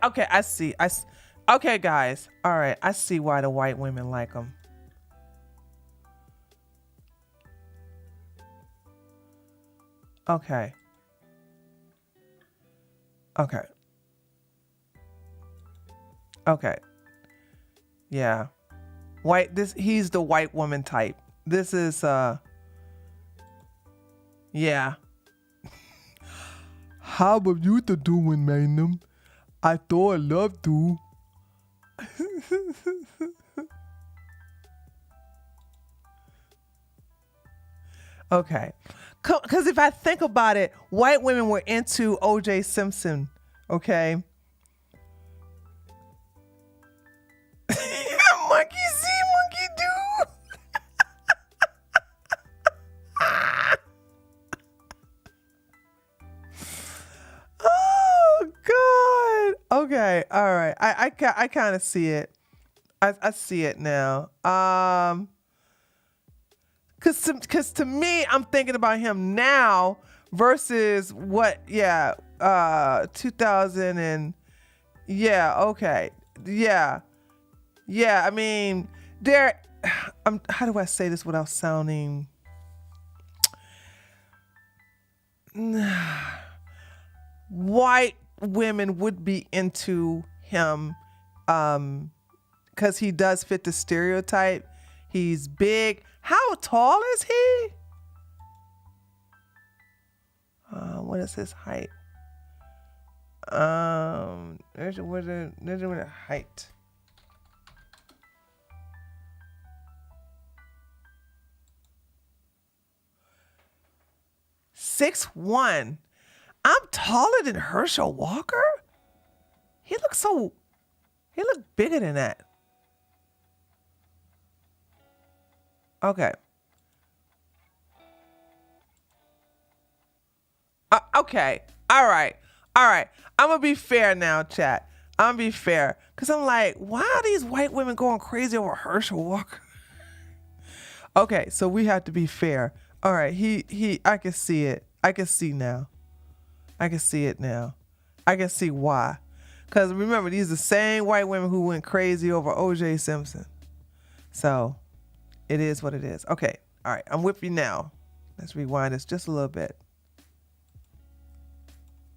Okay, I see. Okay, guys. All right, I see why the white women like him. Okay. Yeah. He's the white woman type. This is yeah. How about you doing, man? I thought I love to. Okay. Because if I think about it, white women were into O.J. Simpson. Okay. Monkey see, monkey do. Oh, God. Okay. All right. I kind of see it. I see it now. Cause to me, I'm thinking about him now versus what? Yeah, 2000 and yeah, okay, yeah. I mean, how do I say this without sounding? White women would be into him, cause he does fit the stereotype. He's big. How tall is he? What is his height? There's a height. Six 6'1". I'm taller than Herschel Walker? He looked bigger than that. Okay. Okay. All right. I'm going to be fair now, chat. I'm going to be fair. Because I'm like, why are these white women going crazy over Herschel Walker? Okay, so we have to be fair. All right. I can see it. I can see now. I can see it now. I can see why. Because remember, these are the same white women who went crazy over O.J. Simpson. So... it is what it is. Okay. All right. I'm with you now. Let's rewind this just a little bit.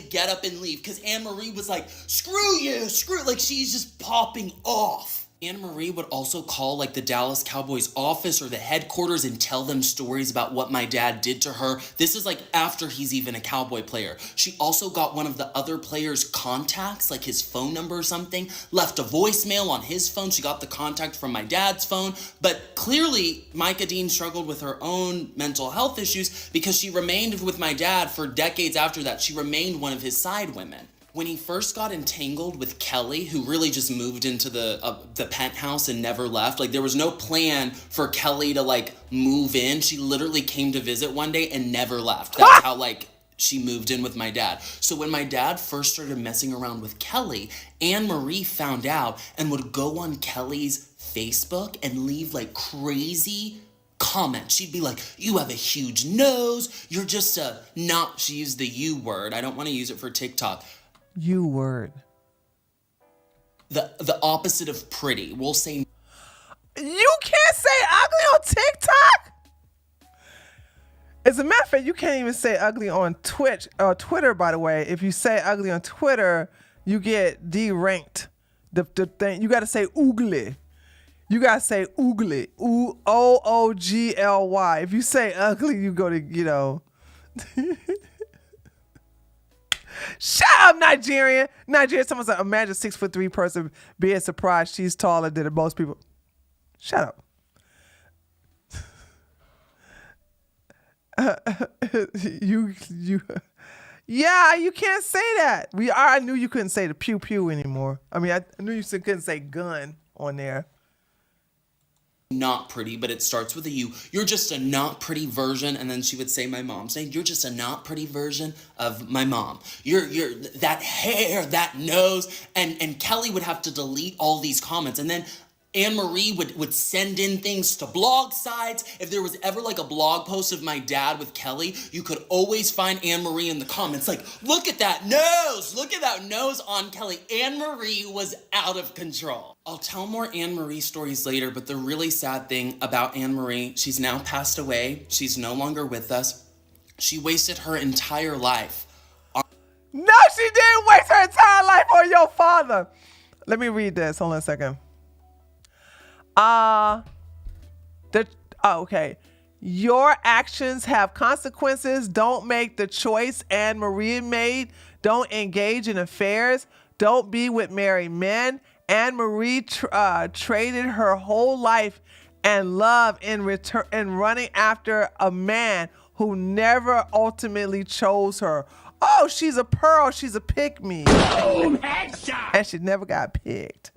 get up and leave because Anne Marie was like, screw you, like she's just popping off. Anne Marie would also call like the Dallas Cowboys office or the headquarters and tell them stories about what my dad did to her. This is like after he's even a Cowboy player. She also got one of the other players' contacts, like his phone number or something, left a voicemail on his phone. She got the contact from my dad's phone. But clearly, Micah Dean struggled with her own mental health issues because she remained with my dad for decades after that. She remained one of his side women. When he first got entangled with Kelly, who really just moved into the penthouse and never left, like there was no plan for Kelly to like move in. She literally came to visit one day and never left. That's how like she moved in with my dad. So when my dad first started messing around with Kelly, Anne Marie found out and would go on Kelly's Facebook and leave like crazy comments. She'd be like, you have a huge nose. You're just she used the you word. I don't want to use it for TikTok. You word. The opposite of pretty. We'll say. You can't say ugly on TikTok? As a matter of fact, you can't even say ugly on Twitch or Twitter, by the way. If you say ugly on Twitter, you get deranked. The thing, you got to say oogly. You got to say oogly. Oogly. If you say ugly, you go to, Shut up, Nigerian. Someone's like, imagine 6'3" person being surprised she's taller than most people. Shut up. Yeah, you can't say that. I knew you couldn't say the pew pew anymore. I mean, I knew you couldn't say gun on there. Not pretty, but it starts with a U. You're just a not pretty version. And then she would say my mom, saying, you're just a not pretty version of my mom. You're that hair, that nose. And Kelly would have to delete all these comments. And then Anne Marie would send in things to blog sites. If there was ever like a blog post of my dad with Kelly, you could always find Anne Marie in the comments like, look at that nose on Kelly. Anne Marie was out of control. I'll tell more Anne Marie stories later, but the really sad thing about Anne Marie, she's now passed away. She's no longer with us. She wasted her entire life. No, she didn't waste her entire life on your father. Let me read this. Hold on a second. Okay. Your actions have consequences. Don't make the choice Anne Marie made. Don't engage in affairs. Don't be with married men. Anne Marie traded her whole life and love in running after a man who never ultimately chose her. Oh, she's a pearl. She's a pick-me. Boom, headshot. And she never got picked.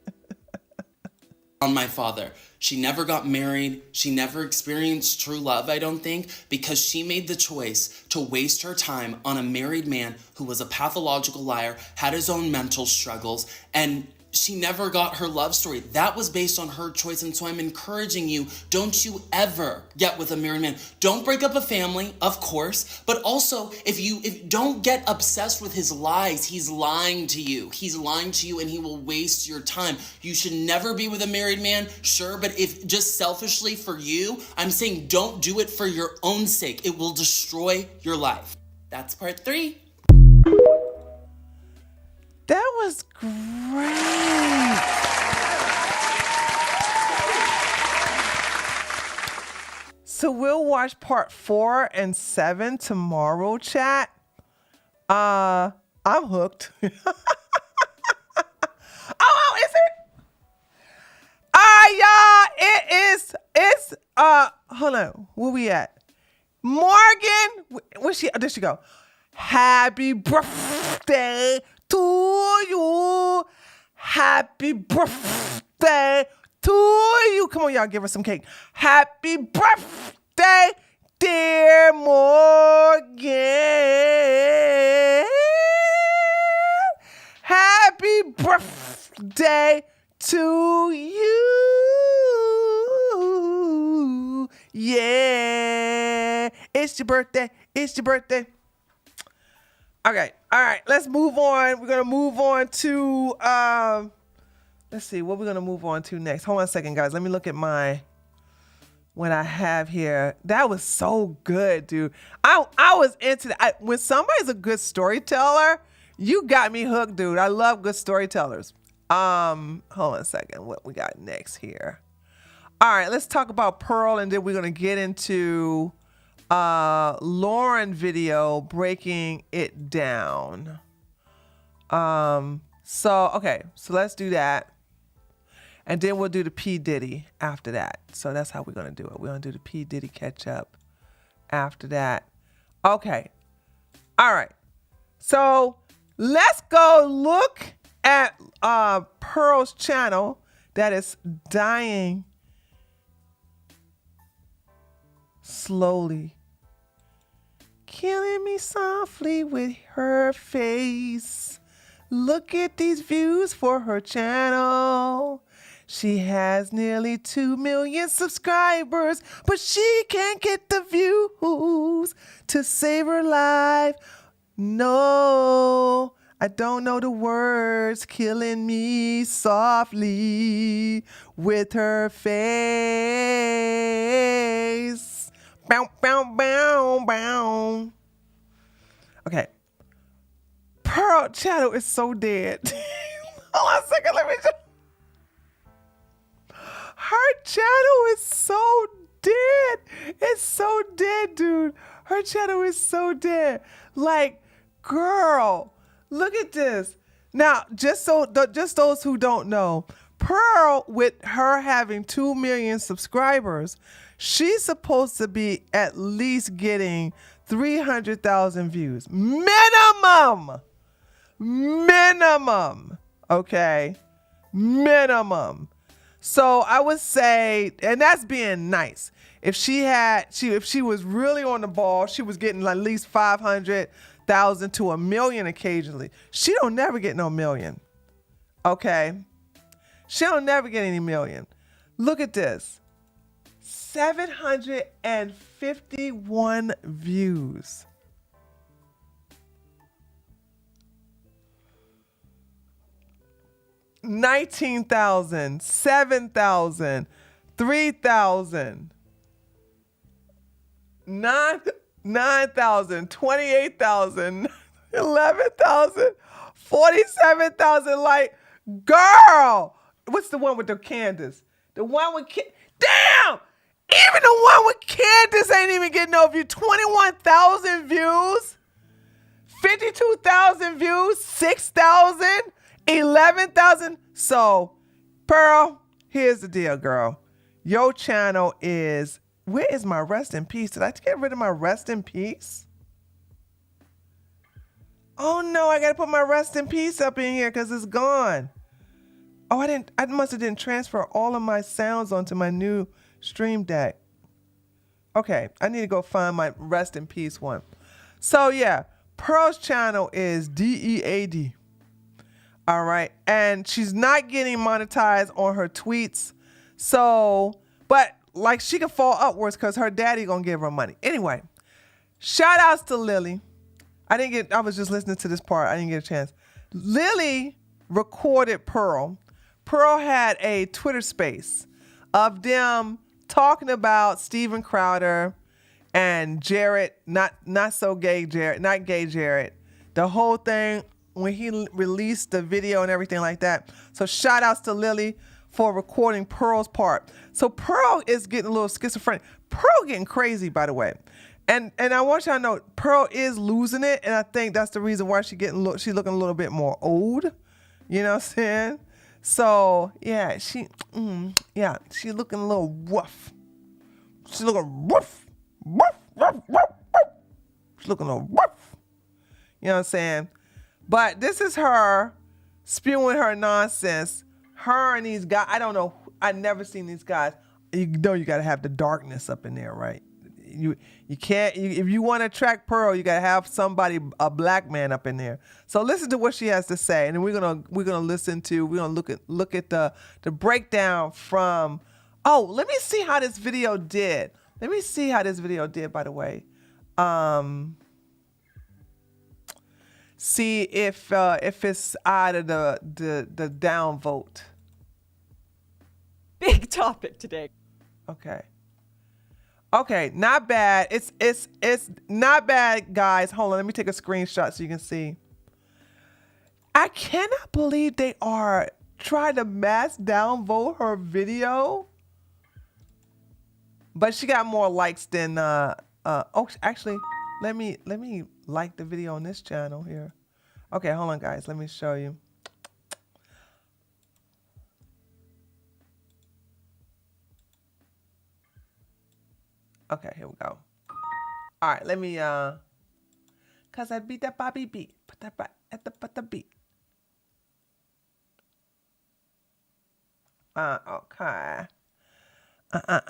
On my father. She never got married. She never experienced true love, I don't think, because she made the choice to waste her time on a married man who was a pathological liar, had his own mental struggles, and she never got her love story. That was based on her choice, and so I'm encouraging you, don't you ever get with a married man. Don't break up a family, of course, but also if don't get obsessed with his lies. He's lying to you. He's lying to you, and he will waste your time. You should never be with a married man, sure, but if just selfishly for you, I'm saying don't do it for your own sake. It will destroy your life. That's part 3. That was great. So we'll watch part 4 and 7 tomorrow, chat. I'm hooked. Oh, is it? All right, y'all. It's hold on. Where we at? Morgan, there she go. Happy birthday to you. Happy birthday to you. Come on, y'all, give her some cake. Happy birthday, dear Morgan. Happy birthday to you. Yeah. It's your birthday. It's your birthday. Okay. All right. Let's move on. We're going to move on to, let's see what we're going to move on to next. Hold on a second, guys. Let me look at what I have here. That was so good, dude. I was into that. When somebody's a good storyteller, You got me hooked, dude. I love good storytellers. Hold on a second. What we got next here? All right, let's talk about Pearl, and then we're gonna get into Lauren video breaking it down. So let's do that. And then we'll do the P. Diddy after that. So that's how we're going to do it. We're going to do the P. Diddy catch up after that. Okay. All right. So let's go look at Pearl's channel that is dying slowly. Killing me softly with her face. Look at these views for her channel. She has nearly 2 million subscribers, but she can't get the views to save her life. No, I don't know the words. Killing me softly with her face. Bow, bow, bow, bow. Okay. Pearl channel is so dead. Hold on a second, let me just... Her channel is so dead. It's so dead, dude. Her channel is so dead. Like, girl, look at this. Now, just those who don't know, Pearl, with her having 2 million subscribers, she's supposed to be at least getting 300,000 views. Minimum. Okay? Minimum. So I would say, and that's being nice. If she was really on the ball, she was getting at least 500,000 to 1 million occasionally. She don't never get no million. Okay? She don't never get any million. Look at this. 751 views. 19,000, 7,000, 3,000, 9,000, 28,000, 11,000, 47,000. Like, girl, what's the one with the Candace? The one with damn! Even the one with Candace ain't even getting no view. 21,000 views, 52,000 views, 6,000. 11,000. So, Pearl, here's the deal, girl. Your channel is, where is my rest in peace? Did I get rid of my rest in peace? Oh no, I gotta put my rest in peace up in here because it's gone. Oh, I must have didn't transfer all of my sounds onto my new Stream Deck. Okay, I need to go find my rest in peace one. So yeah, Pearl's channel is DEAD. All right. And she's not getting monetized on her tweets. So, but like she can fall upwards because her daddy gonna give her money. Anyway, shout outs to Lily. I was just listening to this part. I didn't get a chance. Lily recorded Pearl. Pearl had a Twitter space of them talking about Steven Crowder and Jared, not so gay Jared, not gay Jared. The whole thing when he released the video and everything like that. So shout outs to Lily for recording Pearl's part. So Pearl is getting a little schizophrenic. Pearl getting crazy, by the way. And I want y'all to know, Pearl is losing it. And I think that's the reason why she's looking a little bit more old. You know what I'm saying? So yeah, she looking a little rough. She's looking rough. She's looking a little rough. You know what I'm saying? But this is her spewing her nonsense. Her and these guys, I don't know. I've never seen these guys. You know you got to have the darkness up in there, right? You can't, if you want to track Pearl, you got to have somebody, a black man up in there. So listen to what she has to say. And then we're going to look at the breakdown from, let me see how this video did. Let me see how this video did, by the way. See if it's out of the down vote. Big topic today. Okay, not bad. It's not bad, guys. Hold on, let me take a screenshot so you can see. I cannot believe they are trying to mass downvote her video. But she got more likes than actually, let me like the video on this channel here. Okay, hold on guys, let me show you. Okay, here we go. All right, let me cause I beat that Bobby beat. Put that at the beat. Okay. All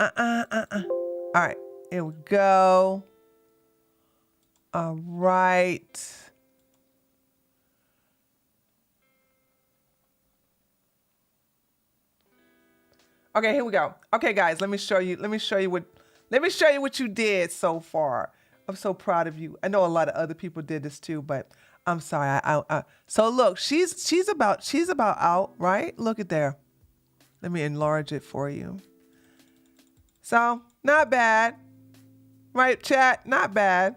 right, here we go. All right. Okay, here we go. Okay, guys, let me show you what you did so far. I'm so proud of you. I know a lot of other people did this too, but I'm sorry. So look, she's about out, right? Look at there. Let me enlarge it for you. So, not bad. Right, chat? Not bad.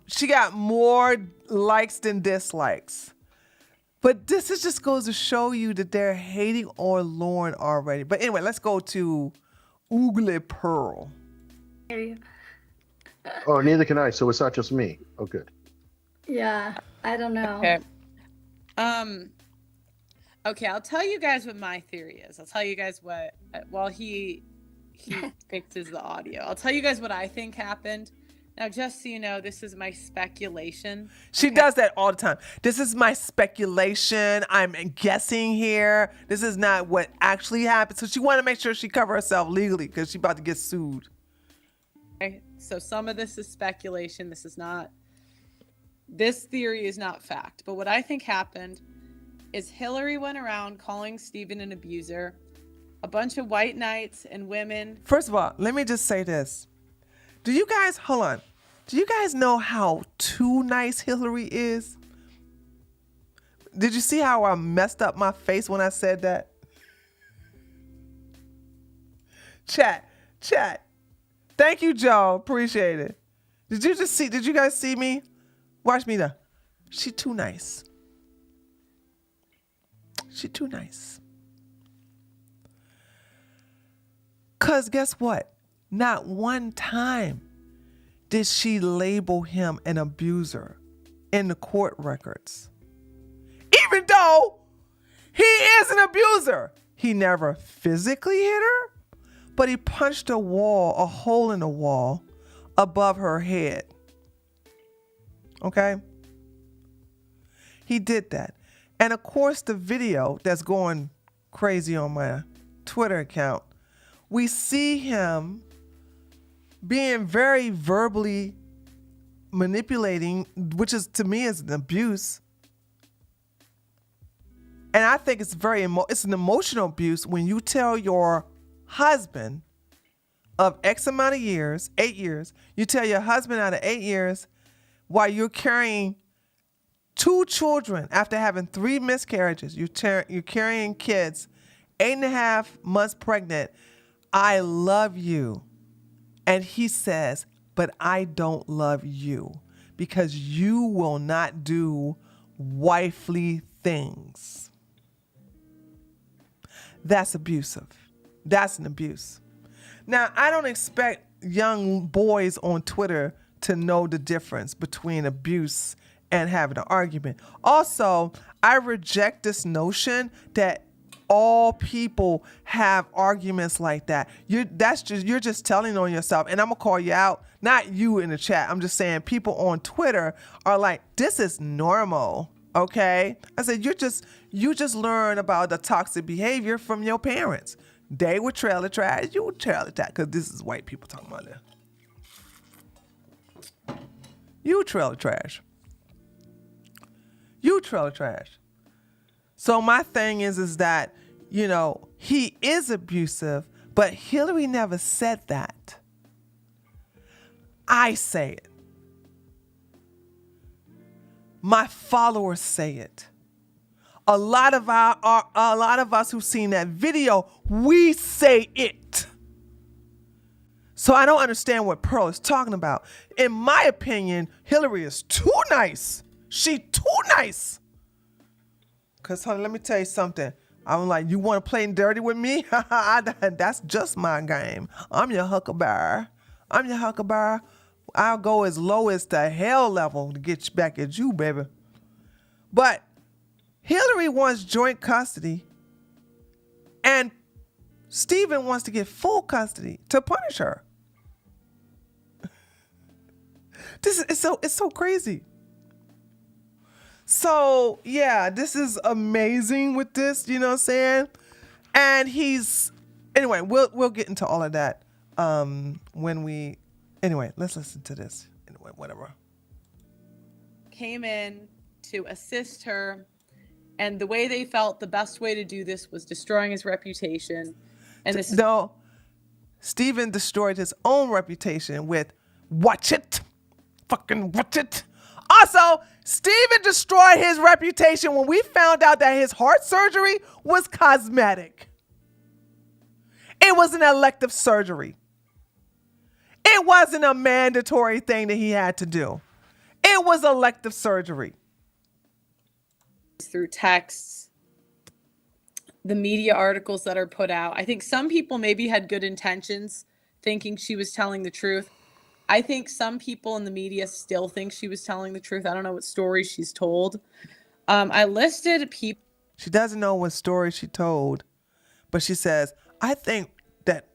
She got more likes than dislikes. But this is just goes to show you that they're hating on Lauren already. But anyway, let's go to Ugly Pearl. Oh, neither can I, so it's not just me. Oh, good. Yeah, I don't know. Okay. Okay, I'll tell you guys what my theory is. I'll tell you guys what, while he fixes the audio, I'll tell you guys what I think happened. Now, just so you know, this is my speculation. She does that all the time. This is my speculation. I'm guessing here. This is not what actually happened. So she wanted to make sure she cover herself legally because she's about to get sued. Okay, so some of this is speculation. This theory is not fact. But what I think happened is Hillary went around calling Stephen an abuser. A bunch of white knights and women. First of all, let me just say this. Hold on. Do you guys know how too nice Hillary is? Did you see how I messed up my face when I said that? Chat. Thank you, Joe. Appreciate it. Did you guys see me? Watch me now. She too nice. She too nice. Cause guess what? Not one time did she label him an abuser in the court records. Even though he is an abuser. He never physically hit her, but he punched a hole in the wall above her head. Okay? He did that. And of course, the video that's going crazy on my Twitter account, we see him being very verbally manipulating, which is to me is an abuse. And I think it's it's an emotional abuse when you tell your husband of X amount of years, 8 years, you tell your husband out of 8 years while you're carrying 2 children after having 3 miscarriages, you're carrying kids, 8.5 months pregnant, I love you. And he says, but I don't love you because you will not do wifely things. That's abusive. That's an abuse. Now, I don't expect young boys on Twitter to know the difference between abuse and having an argument. Also, I reject this notion that all people have arguments like that. You're just telling on yourself. And I'm gonna call you out, not you in the chat. I'm just saying people on Twitter are like, this is normal. Okay? I said, you just learn about the toxic behavior from your parents. They were trailer trash, you were trailer trash. Because this is white people talking about that. You trailer trash. You trailer trash. So my thing is that, he is abusive, but Hillary never said that. I say it. My followers say it. A lot of us who've seen that video, we say it. So I don't understand what Pearl is talking about. In my opinion, Hillary is too nice. She too nice. Cause honey, let me tell you something. I'm like, you want to play dirty with me? That's just my game. I'm your huckleberry. I'm your huckleberry. I'll go as low as the hell level to get back at you, baby. But Hillary wants joint custody, and Stephen wants to get full custody to punish her. It's so crazy. So yeah, this is amazing with this, you know what I'm saying? And anyway, we'll get into all of that anyway, let's listen to this. Anyway, whatever. Came in to assist her, and the way they felt the best way to do this was destroying his reputation. And this No, Stephen destroyed his own reputation with watch it. Fucking watch it. Also, Stephen destroyed his reputation when we found out that his heart surgery was cosmetic. It was an elective surgery. It wasn't a mandatory thing that he had to do. It was elective surgery. through texts, the media articles that are put out. I think some people maybe had good intentions, thinking she was telling the truth. I think some people in the media still think she was telling the truth. I don't know what story she's told. I listed people. She doesn't know what story she told, but she says, I think that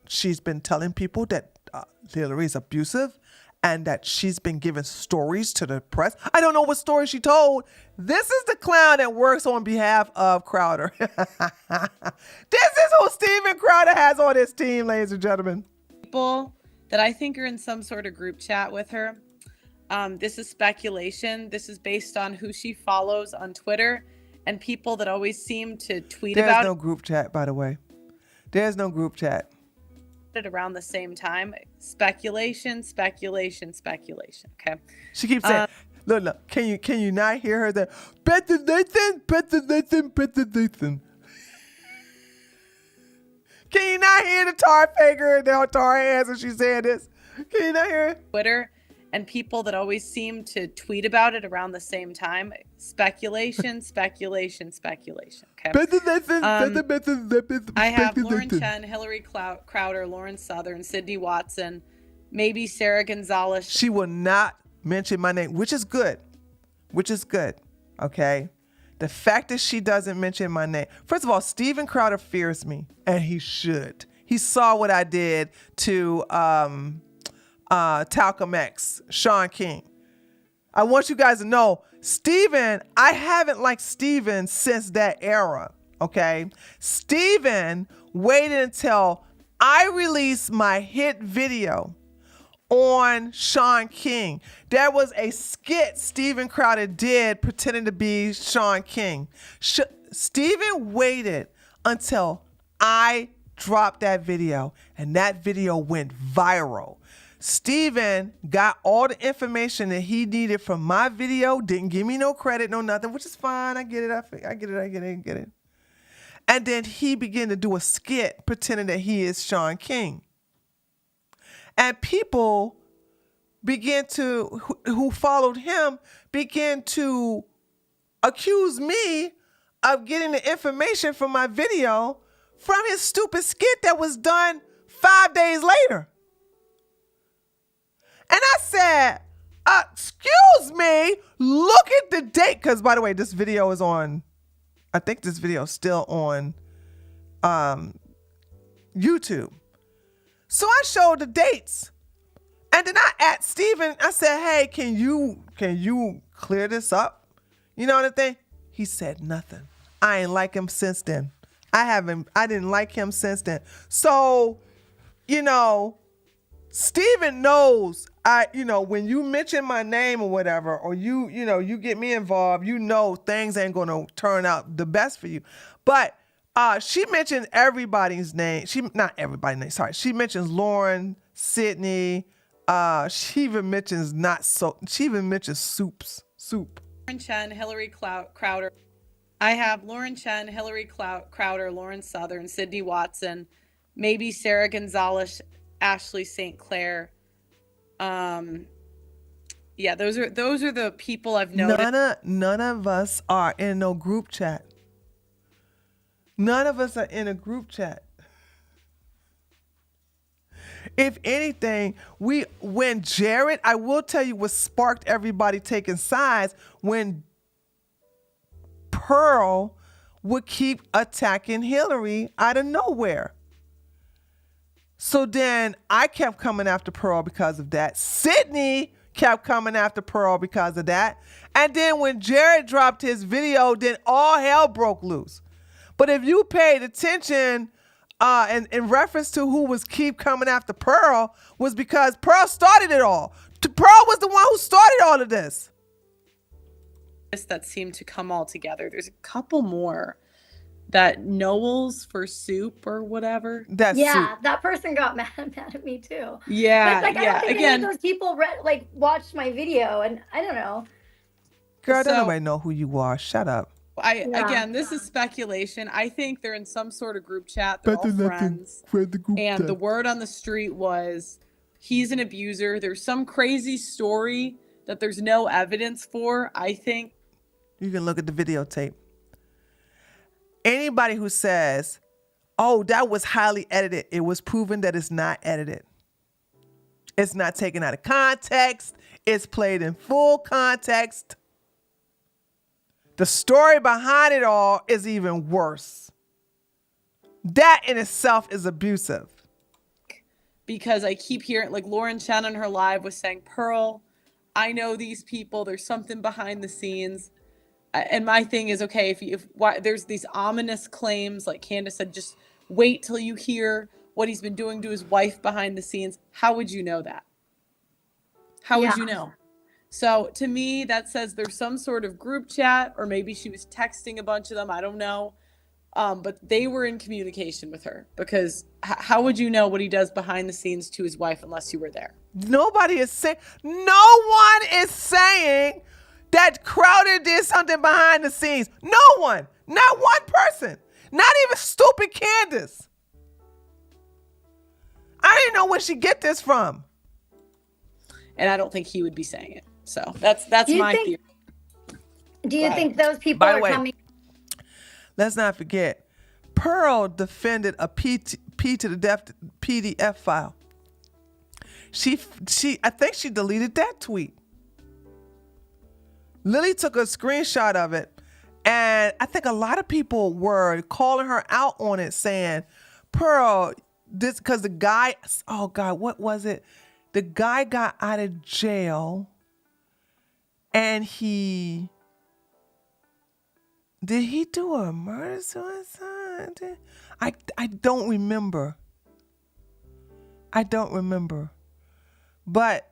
she's been telling people that Hillary's abusive and that she's been giving stories to the press. I don't know what story she told. This is the clown that works on behalf of Crowder. This is who Steven Crowder has on his team, ladies and gentlemen. People that I think are in some sort of group chat with her. This is speculation. This is based on who she follows on Twitter and people that always seem to tweet about it. There's no group chat, by the way. There's no group chat. Around the same time. Speculation, speculation, speculation. Okay. She keeps saying, look, can you not hear her there? Better Nathan. Can you not hear the tar faker and the tar hands as she's saying this? Can you not hear it? Twitter and people that always seem to tweet about it around the same time. Speculation, speculation, speculation. Okay. I have Lauren Chen, Hillary Crowder, Lauren Southern, Sydney Watson, maybe Sarah Gonzalez. She will not mention my name, which is good. Okay. The fact that she doesn't mention my name. First of all, Steven Crowder fears me, and he should. He saw what I did to Talcum X, Sean King. I want you guys to know, Steven, I haven't liked Steven since that era, okay? Steven waited until I released my hit video on Sean King. There was a skit Steven Crowder did pretending to be Sean King. Steven waited until I dropped that video, and that video went viral. Steven got all the information that he needed from my video, didn't give me no credit, no nothing, which is fine. I get it. I get it. And then he began to do a skit pretending that he is Sean King. And people who followed him began to accuse me of getting the information from my video from his stupid skit that was done 5 days later. And I said, excuse me, look at the date. Because, by the way, this video is on, I think this video is still on YouTube. So I showed the dates. And then I asked Steven, I said, hey, can you clear this up? You know what I'm saying? He said nothing. I ain't like him since then. I didn't like him since then. So, Steven knows when you mention my name or whatever, or you get me involved, things ain't gonna turn out the best for you. But she mentioned everybody's name. Not everybody's name, sorry. She mentions Lauren, Sydney. She even mentions Soup. Lauren Chen, Hillary Crowder. I have Lauren Chen, Hillary Crowder, Lauren Southern, Sydney Watson, maybe Sarah Gonzalez, Ashley St. Clair. Yeah, those are the people I've noticed. None of us are in no group chat. None of us are in a group chat. If anything, when Jared, I will tell you what sparked everybody taking sides when Pearl would keep attacking Hillary out of nowhere. So then I kept coming after Pearl because of that. Sydney kept coming after Pearl because of that. And then when Jared dropped his video, then all hell broke loose. But if you paid attention, in reference to who was keep coming after Pearl, was because Pearl started it all. Pearl was the one who started all of this. That seem to come all together. There's a couple more. That Noel's for soup or whatever. That person got mad at me too. Yeah, I don't think any of those people watched my video, and I don't know. Girl, don't nobody know who you are. Shut up. Again, this is speculation. I think they're in some sort of group chat. They're all friends. And the word on the street was he's an abuser. There's some crazy story that there's no evidence for, I think. You can look at the videotape. Anybody who says, oh, that was highly edited, it was proven that it's not edited. It's not taken out of context. It's played in full context. The story behind it all is even worse. That in itself is abusive. Because I keep hearing, like Lauren Chen on her live was saying, Pearl, I know these people. There's something behind the scenes. And my thing is, okay, if there's these ominous claims, like Candace said, just wait till you hear what he's been doing to his wife behind the scenes. How would you know that? How would you know? So to me, that says there's some sort of group chat, or maybe she was texting a bunch of them. I don't know. But they were in communication with her, because how would you know what he does behind the scenes to his wife unless you were there? No one is saying that Crowder did something behind the scenes. No one. Not one person. Not even stupid Candace. I didn't know where she get this from. And I don't think he would be saying it. So that's my theory. Do you think those people are coming? Let's not forget, Pearl defended a P to the death PDF file. I think she deleted that tweet. Lily took a screenshot of it, and I think a lot of people were calling her out on it, saying, Pearl, this, because the guy, oh God, what was it? The guy got out of jail, and did he do a murder suicide? I don't remember. But,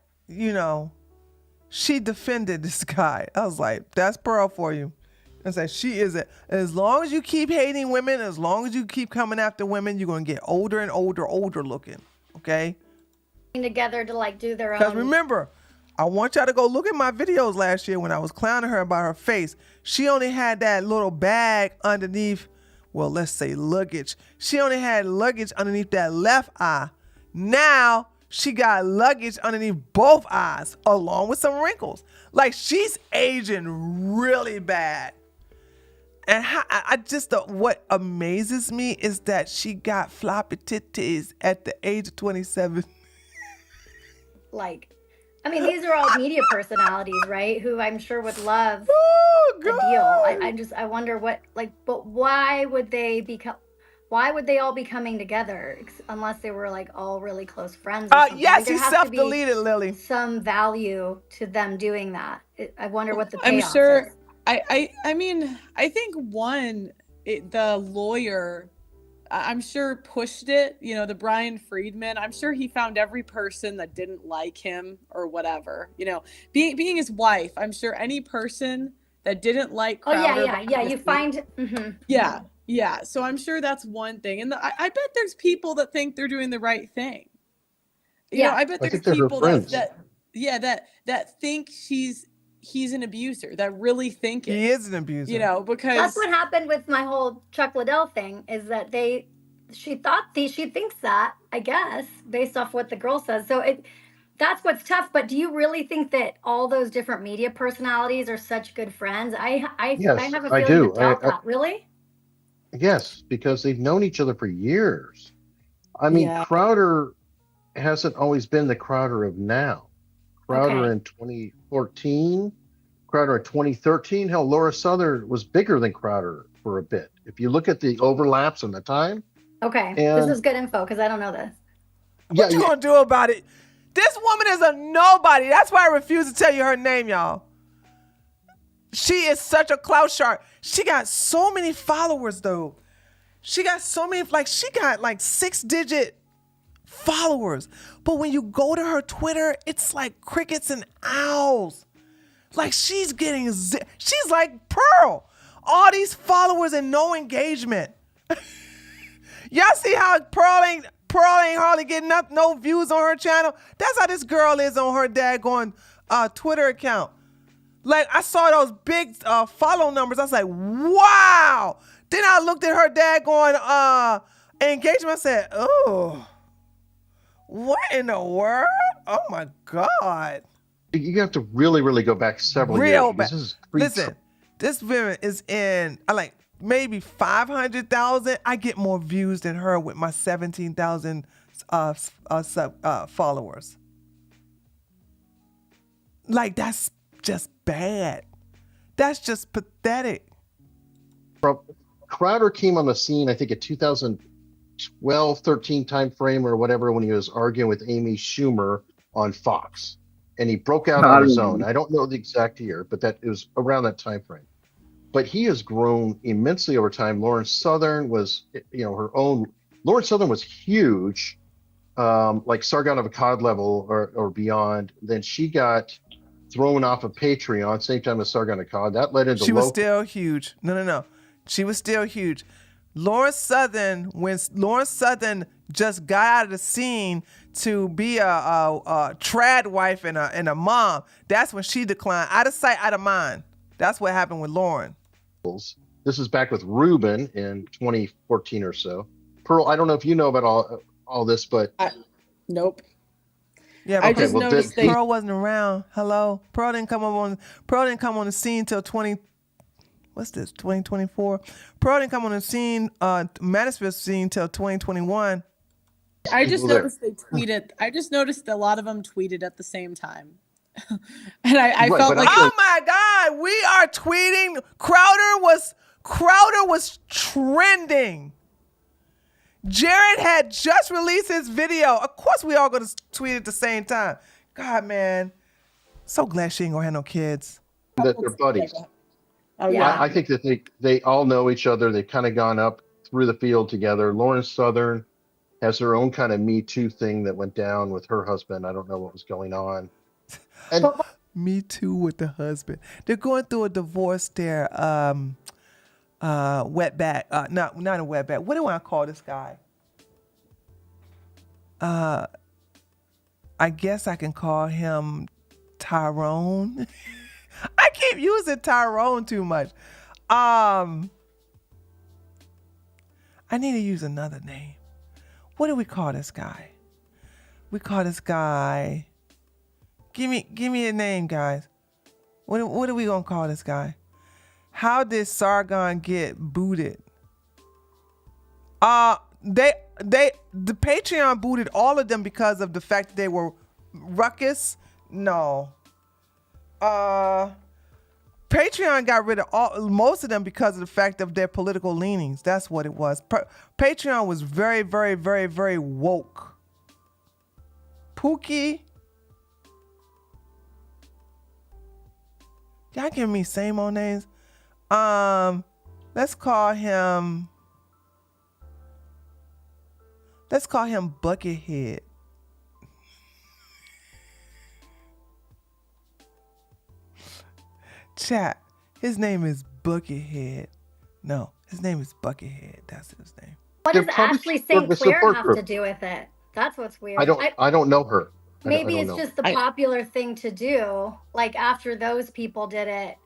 she defended this guy. I was like, that's Pearl for you. I said, she is it. As long as you keep hating women, as long as you keep coming after women, you're going to get older and older looking. Okay? Together to do their own. Because remember, I want y'all to go look at my videos last year when I was clowning her about her face. She only had that little bag underneath, well, let's say luggage. She only had luggage underneath that left eye. Now she got luggage underneath both eyes, along with some wrinkles. Like, she's aging really bad. And what amazes me is that she got floppy titties at the age of 27. These are all media personalities, right? Who I'm sure would love the deal. I wonder what, but why would they all be coming together unless they were all really close friends? Or something? Yes, he self-deleted, Lily. Some value to them doing that. I wonder what the payoff I'm sure. is. I think the lawyer, I'm sure pushed it. The Brian Friedman. I'm sure he found every person that didn't like him or whatever. Being his wife, I'm sure any person that didn't like Crowder. You find. Mm-hmm. Yeah. So I'm sure that's one thing, and I bet there's people that think they're doing the right thing. I bet there's people that think he's an abuser, that really think it. He is an abuser. Because that's what happened with my whole Chuck Liddell thing, is that they she thinks that, I guess, based off what the girl says. So that's what's tough. But do you really think that all those different media personalities are such good friends? I Yes, have a I feeling to do. doubt that. Really? Yes, because they've known each other for years. I mean, Yeah. Crowder hasn't always been the Crowder of now. Crowder Okay. in 2014, Crowder in 2013. Hell, Laura Southern was bigger than Crowder for a bit. If you look at the overlaps in the time, Okay. This and is good info because I don't know this. What you gonna do about it? This woman is a nobody. That's why I refuse to tell you her name, y'all. She is such a clout shark. She got so many followers, though. She got so many, she got 6-digit followers. But when you go to her Twitter, it's like crickets and owls. Like she's getting, she's like Pearl. All these followers and no engagement. Y'all see how Pearl ain't hardly getting no views on her channel? That's how this girl is on her daggone Twitter account. Like, I saw those big follow numbers. I was like, wow. Then I looked at her daggone engagement. I said, oh, what in the world? Oh, my God. you have to really, really go back several years. Real because bad. this is Listen, this woman is in, maybe 500,000. I get more views than her with my 17,000 followers. Like, that's just bad. That's just pathetic. Crowder came on the scene, I think, at 2012, 13 time frame or whatever, when he was arguing with Amy Schumer on Fox, and he broke out on his own. I don't know the exact year, but it was around that time frame. But he has grown immensely over time. Lauren Southern was, Lauren Southern was huge, like Sargon of Akkad level or beyond. Then she got thrown off of Patreon, same time as Sargon of Akkad. That led into She was still huge. No. She was still huge. Lauren Southern, when Lauren Southern just got out of the scene to be a trad wife and a mom, that's when she declined. Out of sight, out of mind. That's what happened with Lauren. This is back with Ruben in 2014 or so. Pearl, I don't know if you know about all this, but nope. Yeah, I just noticed Pearl wasn't around. Hello, Pearl didn't come on the scene till 2024. Pearl didn't come on the scene, Manosphere scene till 2021. I just noticed they tweeted. I just noticed a lot of them tweeted at the same time. And I felt like, oh my God, we are tweeting. Crowder was trending. Jared had just released his video. Of course, we all gonna tweet at the same time. God, man, so glad she ain't gonna have no kids. that they're buddies. oh yeah, I think that they all know each other. They've kind of gone up through the field together. Lauren Southern has her own kind of Me Too thing that went down with her husband. I don't know what was going on. And Me Too with the husband. They're going through a divorce there. Wetback. Not a wetback. What do I call this guy? I guess I can call him Tyrone. I keep using Tyrone too much. I need to use another name. What do we call this guy? We call this guy. Give me a name, guys. What are we gonna call this guy? How did Sargon get booted? The Patreon booted all of them because of the fact that they were ruckus. No. Patreon got rid of most of them because of the fact of their political leanings. That's what it was. Patreon was very, very, very, very woke. Pookie. Y'all give me same old names. Let's call him Buckethead. Chat. His name is Buckethead. No, his name is Buckethead. That's his name. What does Ashley St. Clair have to do with it? That's what's weird. I don't know her. Maybe it's just the popular thing to do. Like after those people did it.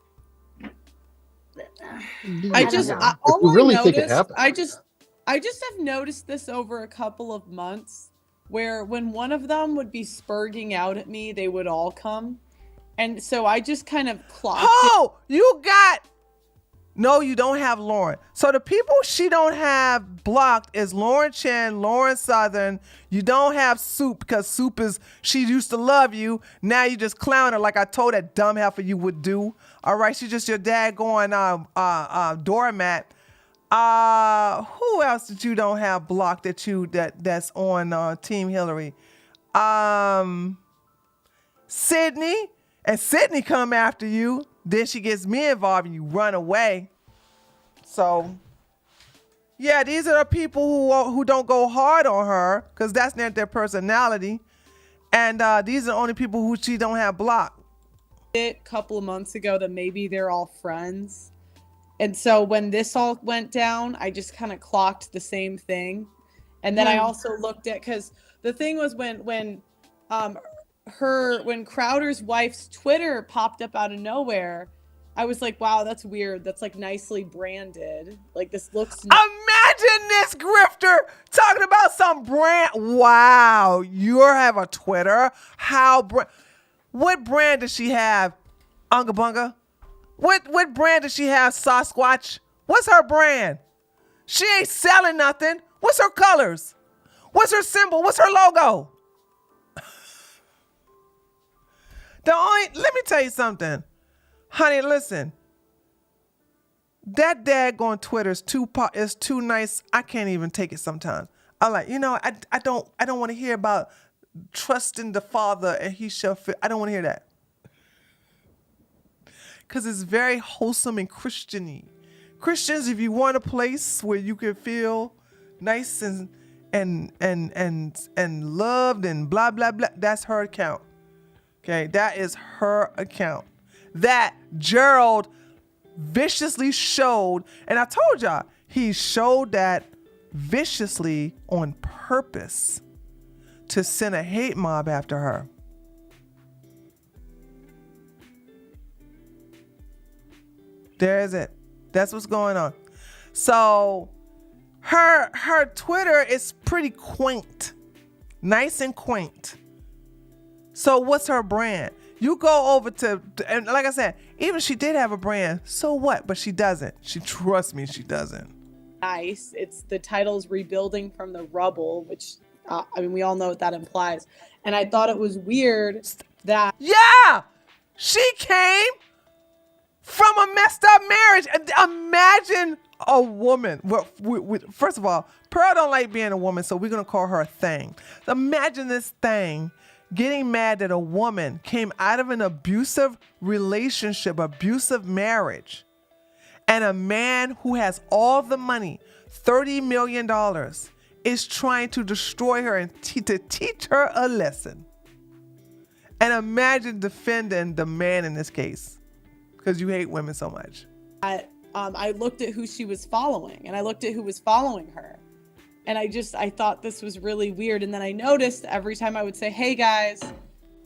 I just all I noticed. I just have noticed this over a couple of months where when one of them would be spurging out at me, they would all come. And so I just kind of clocked Oh, you got... No, you don't have Lauren. So the people she don't have blocked is Lauren Chen, Lauren Southern. You don't have Soup because Soup is, she used to love you. Now you just clown her like I told that dumb heifer you would do. All right, she's just your daggone doormat. Who else did you don't have blocked that's on Team Hillary? Sydney. And Sydney come after you. Then she gets me involved and you run away. So, yeah, these are the people who don't go hard on her because that's not their personality. And these are the only people who she don't have blocked. A couple of months ago that maybe they're all friends. And so when this all went down, I just kind of clocked the same thing. And then I also looked at, because the thing was when Crowder's wife's Twitter popped up out of nowhere, I was like, wow, that's weird. That's like nicely branded. Like this looks. Imagine this grifter talking about some brand. Wow, you have a Twitter. What brand does she have? Unga Bunga? What brand does she have? Sasquatch? What's her brand? She ain't selling nothing. What's her colors? What's her symbol? What's her logo? Let me tell you something. Honey, listen. That daggone Twitter is too nice. I can't even take it sometimes. I'm like, I don't want to hear about trusting the Father and he shall fit. I don't want to hear that. Because it's very wholesome and Christian-y. Christians, if you want a place where you can feel nice and loved and blah, blah, blah, that's her account. Okay, that is her account. That Gerald viciously showed, and I told y'all, he showed that viciously on purpose to send a hate mob after her. There's it. That's what's going on. So her Twitter is pretty quaint, nice and quaint. So what's her brand? You go over to, and like I said, even if she did have a brand, so what? But she doesn't. Trust me, she doesn't. Nice. The title's Rebuilding from the Rubble, which, we all know what that implies. And I thought it was weird that... Yeah! She came from a messed up marriage. Imagine a woman. Well, first of all, Pearl don't like being a woman, so we're going to call her a thing. Imagine this thing getting mad that a woman came out of an abusive relationship, abusive marriage, and a man who has all the money, $30 million, is trying to destroy her and to teach her a lesson. And imagine defending the man in this case because you hate women so much. I looked at who she was following, and I looked at who was following her. And I thought this was really weird. And then I noticed every time I would say, hey guys,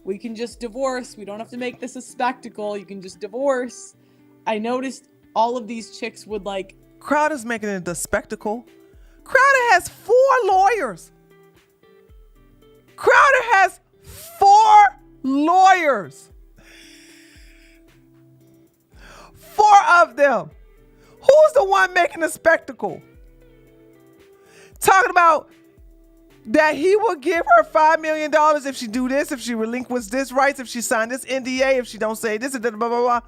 we can just divorce. We don't have to make this a spectacle. You can just divorce. I noticed all of these chicks would like... Crowder's making it a spectacle. Crowder has 4 lawyers. Crowder has 4 lawyers. 4 of them. Who's the one making the spectacle? Talking about that he will give her $5 million if she do this, if she relinquish this rights, if she sign this NDA, if she don't say this, and blah, blah,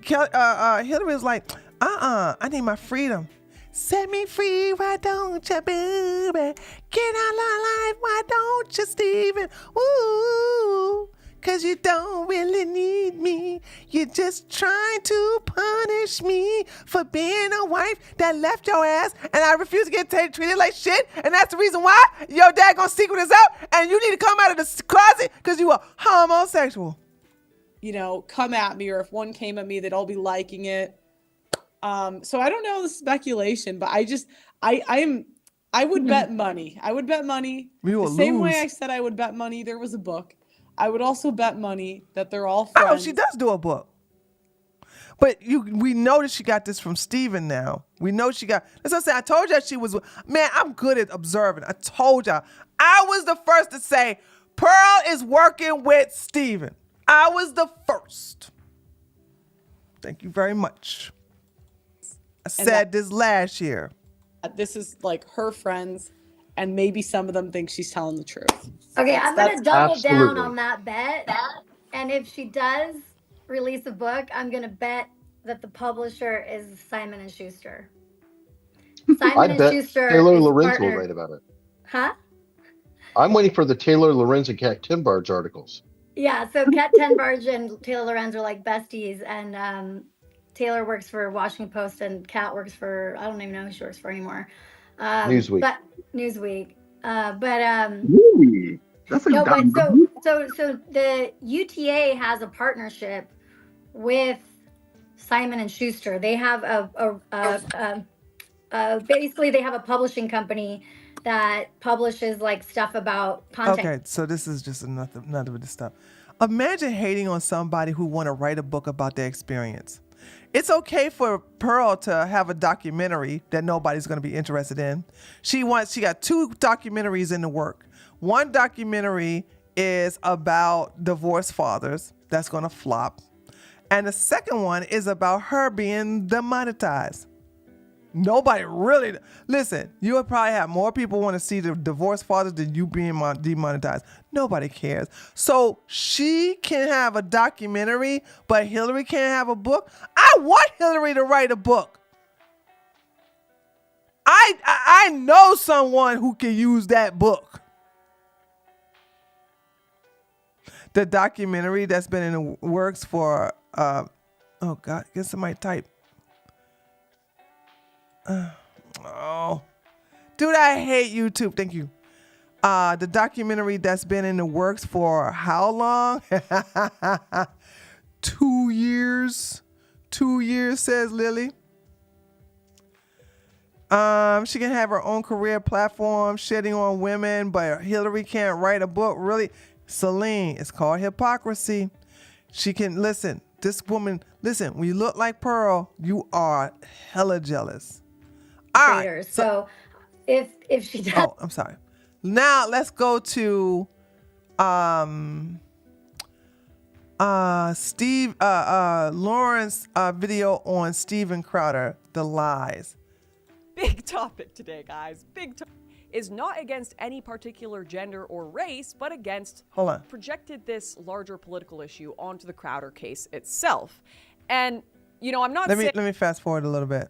blah. Hillary was like, I need my freedom. Set me free, why don't you, baby? Get out of life, why don't you, Steven? Ooh, 'cause you don't really need me. You're just trying to punish me for being a wife that left your ass, and I refuse to get treated like shit, and that's the reason why your daggone secret is out, and you need to come out of the closet because you are homosexual. Come at me, or if one came at me, they'd all be liking it. So I don't know the speculation, but I would bet money. I would bet money. The same way I said I would bet money there was a book. I would also bet money that they're all friends. Oh, she does do a book. But we know that she got this from Steven now. We know she got, as I said, I told y'all she was, man, I'm good at observing. I told y'all. I was the first to say, Pearl is working with Steven. I was the first. Thank you very much. I said this last year. This is like her friends, and maybe some of them think she's telling the truth. Okay, I'm going to double down Absolutely. on that bet. And if she does release a book, I'm going to bet that the publisher is Simon and Schuster. I Simon and bet Schuster Taylor is Lorenz will partnered. write about it. Huh? I'm waiting for the Taylor Lorenz and Kat Timbarge articles. Yeah, so Kat Tenbarge and Taylor Lorenz are like besties, and Taylor works for Washington Post, and Kat works for, I don't even know who she works for anymore. Newsweek. But Newsweek. Ooh, that's a No, but dumb. so the UTA has a partnership with Simon and Schuster. They have basically they have a publishing company that publishes like stuff about content. Okay, so this is just another of this stuff. Imagine hating on somebody who want to write a book about their experience. It's okay for Pearl to have a documentary that nobody's going to be interested in. She got 2 documentaries in the work. One documentary is about divorced fathers. That's going to flop. And the second one is about her being demonetized. Nobody really, listen, you would probably have more people want to see the divorced fathers than you being demonetized. Nobody cares. So she can have a documentary, but Hillary can't have a book. I want Hillary to write a book. I know someone who can use that book. The documentary that's been in the works for, oh God, get somebody type. Oh, dude, I hate YouTube. Thank you. The documentary that's been in the works for how long? 2 years. 2 years, says Lily. She can have her own career platform, shedding on women, but Hillary can't write a book. Really, Celine, it's called hypocrisy. She can listen. This woman, listen. When you look like Pearl, you are hella jealous. All right. So if she does, oh, I'm sorry. Now let's go to Lauren's video on Steven Crowder, the lies. Big topic today, guys. Big topic. Is not against any particular gender or race, but against projected this larger political issue onto the Crowder case itself. And you know, I'm not Let me fast forward a little bit.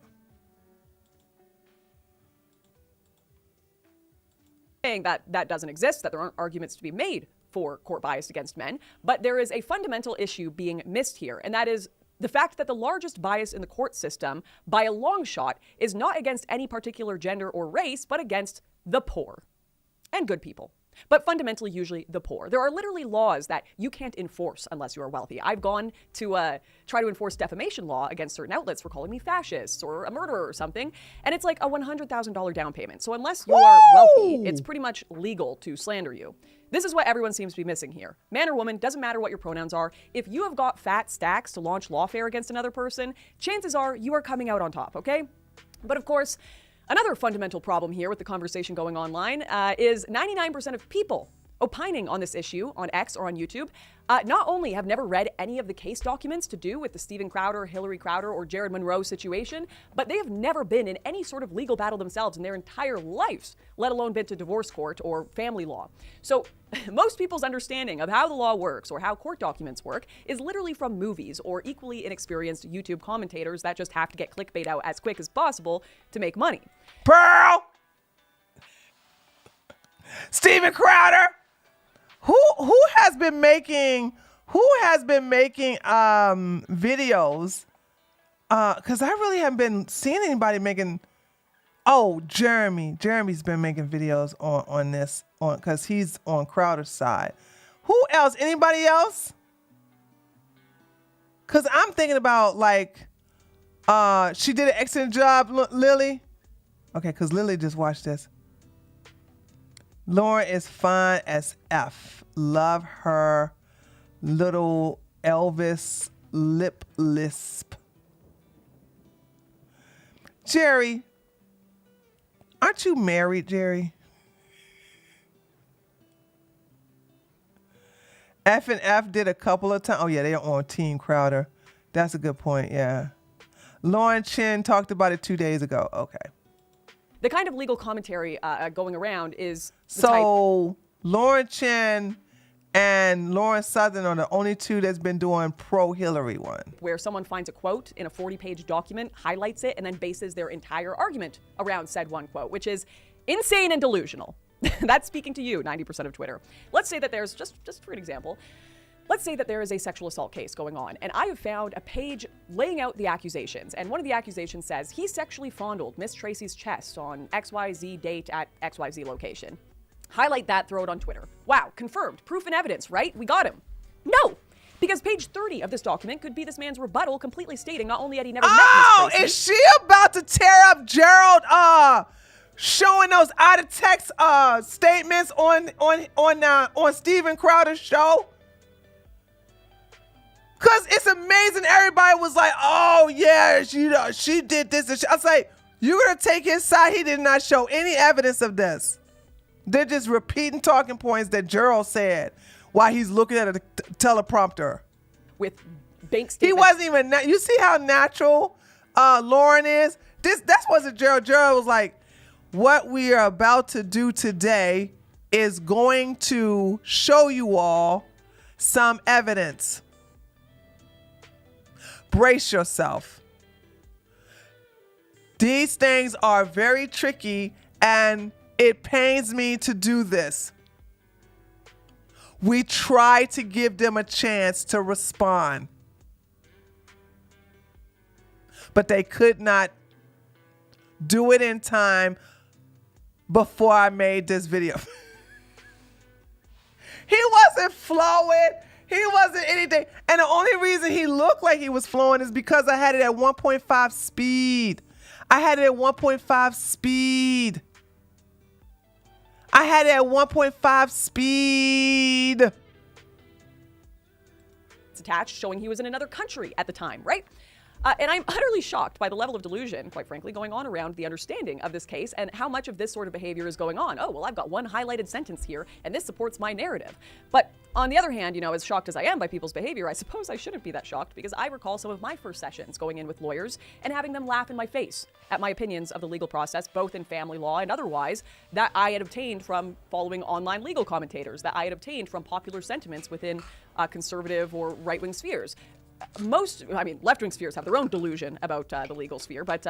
Saying that that doesn't exist, that there aren't arguments to be made for court bias against men, but there is a fundamental issue being missed here, and that is the fact that the largest bias in the court system, by a long shot, is not against any particular gender or race, but against the poor and good people. But fundamentally, usually the poor. There are literally laws that you can't enforce unless you are wealthy. I've gone to try to enforce defamation law against certain outlets for calling me fascist or a murderer or something, and it's like a $100,000 down payment. So unless you are wealthy, it's pretty much legal to slander you. This is what everyone seems to be missing here. Man or woman, doesn't matter what your pronouns are. If you have got fat stacks to launch lawfare against another person, chances are you are coming out on top, okay? But of course, another fundamental problem here with the conversation going online is 99% of people opining on this issue on X or on YouTube not only have never read any of the case documents to do with the Steven Crowder, Hillary Crowder, or Jared Monroe situation, but they have never been in any sort of legal battle themselves in their entire lives, let alone been to divorce court or family law. So most people's understanding of how the law works or how court documents work is literally from movies or equally inexperienced YouTube commentators that just have to get clickbait out as quick as possible to make money. Pearl! Steven Crowder! Who has been making videos? Because I really haven't been seeing anybody making. Oh, Jeremy's been making videos on this because he's on Crowder's side. Who else? Anybody else? Because I'm thinking about like, she did an excellent job, Lily. Okay, because Lily just watched this. Lauren is fine as F. Love her little Elvis lip lisp. Jerry, aren't you married, Jerry? F and F did a couple of times. Oh, yeah, they're on Team Crowder. That's a good point, yeah. Lauren Chin talked about it 2 days ago. Okay. The kind of legal commentary going around is so Lauren Chin and Lauren Southern are the only two that's been doing pro-Hillary one. Where someone finds a quote in a 40-page document, highlights it, and then bases their entire argument around said one quote, which is insane and delusional. That's speaking to you, 90% of Twitter. Let's say that there's, just for an example, let's say that there is a sexual assault case going on, and I have found a page laying out the accusations, and one of the accusations says, he sexually fondled Miss Tracy's chest on XYZ date at XYZ location. Highlight that, throw it on Twitter. Wow, confirmed, proof and evidence, right? We got him. No, because page 30 of this document could be this man's rebuttal completely stating not only had he never met Miss Tracy. Is she about to tear up Gerald, showing those out of text statements on Steven Crowder's show? Cause it's amazing. Everybody was like, "Oh yeah, she did this." And I was like, "You're gonna take his side?" He did not show any evidence of this. They're just repeating talking points that Gerald said while he's looking at a teleprompter. With bank statements. He wasn't even. You see how natural Lauren is. That wasn't Gerald. Gerald was like, "What we are about to do today is going to show you all some evidence. Brace yourself. These things are very tricky, and it pains me to do this. We try to give them a chance to respond, but they could not do it in time before I made this video." He wasn't flowing. He wasn't anything. And the only reason he looked like he was flowing is because I had it at 1.5 speed. I had it at 1.5 speed. I had it at 1.5 speed. It's attached, showing he was in another country at the time, right? And I'm utterly shocked by the level of delusion, quite frankly, going on around the understanding of this case and how much of this sort of behavior is going on. Oh, well, I've got one highlighted sentence here, and this supports my narrative. But on the other hand, as shocked as I am by people's behavior, I suppose I shouldn't be that shocked, because I recall some of my first sessions going in with lawyers and having them laugh in my face at my opinions of the legal process, both in family law and otherwise, that I had obtained from following online legal commentators, that I had obtained from popular sentiments within conservative or right-wing spheres. Left-wing spheres have their own delusion about the legal sphere, but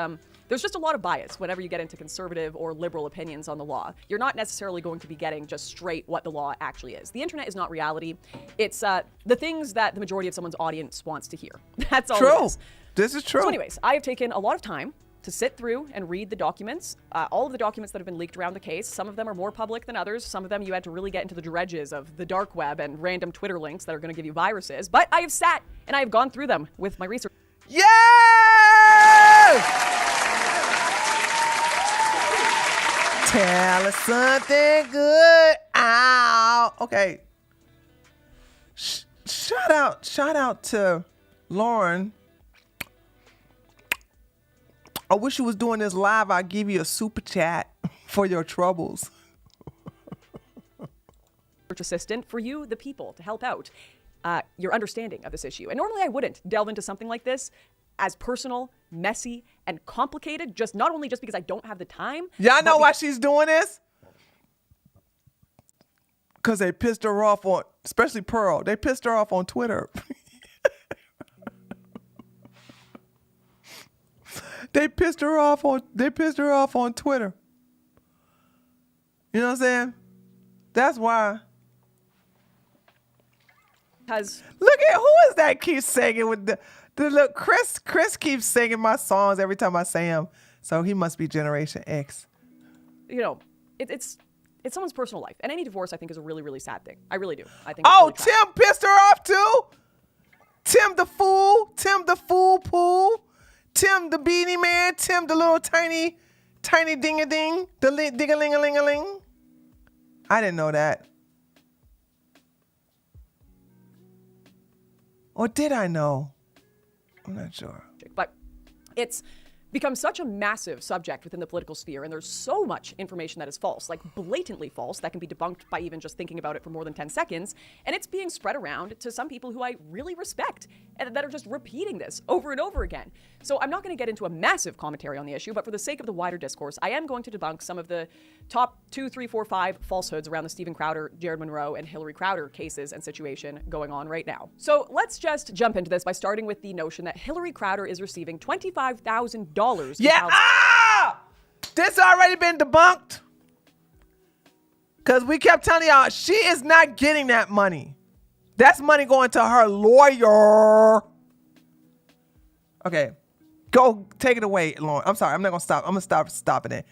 there's just a lot of bias whenever you get into conservative or liberal opinions on the law. You're not necessarily going to be getting just straight what the law actually is. The internet is not reality. It's the things that the majority of someone's audience wants to hear. That's all it is. This is true. So anyways, I have taken a lot of time to sit through and read the documents, all of the documents that have been leaked around the case. Some of them are more public than others. Some of them you had to really get into the dredges of the dark web and random Twitter links that are going to give you viruses. But I have sat and I have gone through them with my research. Yeah! Tell us something good. Ow. Okay. Shout out to Lauren. I wish you was doing this live. I'd give you a super chat for your troubles. Assistant for you, the people, to help out your understanding of this issue. And normally I wouldn't delve into something like this as personal, messy, and complicated, not only because I don't have the time. Y'all know why she's doing this? Because they pissed her off especially Pearl. They pissed her off on Twitter. They pissed her off on Twitter. You know what I'm saying? That's why. Because look at who is that keeps singing with the look. Chris keeps singing my songs every time I say him. So he must be Generation X. It's someone's personal life. And any divorce, I think, is a really, really sad thing. I really do. I think. Oh, really Tim pissed her off too? Tim the fool pool. Tim the beanie man, Tim the little tiny ding-a-ding, the ding-a-ling-a-ling-a-ling. I didn't know that. Or did I know? I'm not sure. But it's become such a massive subject within the political sphere, and there's so much information that is false, like blatantly false, that can be debunked by even just thinking about it for more than 10 seconds, and it's being spread around to some people who I really respect and that are just repeating this over and over again. So I'm not going to get into a massive commentary on the issue, but for the sake of the wider discourse, I am going to debunk some of the top 2, 3, 4, 5 falsehoods around the Stephen Crowder, Jared Monroe, and Hillary Crowder cases and situation going on right now. So let's just jump into this by starting with the notion that Hillary Crowder is receiving $25,000. Yeah, this already been debunked. Because we kept telling y'all, she is not getting that money. That's money going to her lawyer. Okay, go take it away, Lauren. I'm sorry, I'm not gonna stop. I'm gonna stopping it.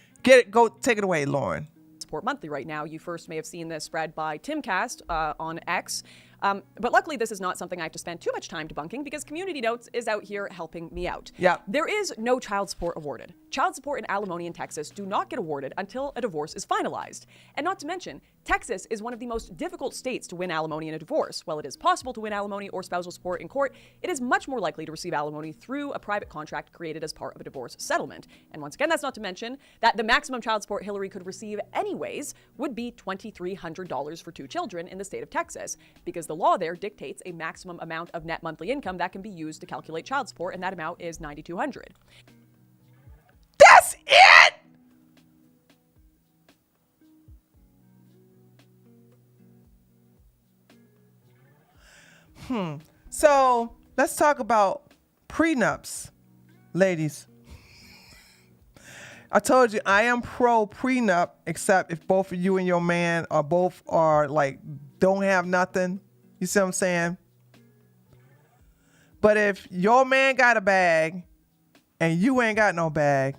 Go take it away, Lauren. Support monthly right now. You first may have seen this spread by Timcast on X. But luckily, this is not something I have to spend too much time debunking because Community Notes is out here helping me out. Yeah. There is no child support awarded. Child support and alimony in Texas do not get awarded until a divorce is finalized. And not to mention, Texas is one of the most difficult states to win alimony in a divorce. While it is possible to win alimony or spousal support in court, it is much more likely to receive alimony through a private contract created as part of a divorce settlement. And once again, that's not to mention that the maximum child support Hillary could receive anyways would be $2,300 for 2 children in the state of Texas, because the law there dictates a maximum amount of net monthly income that can be used to calculate child support, and that amount is $9,200. That's it! So let's talk about prenups, ladies. I told you I am pro prenup, except if both of you and your man are both like don't have nothing. You see what I'm saying? But if your man got a bag and you ain't got no bag,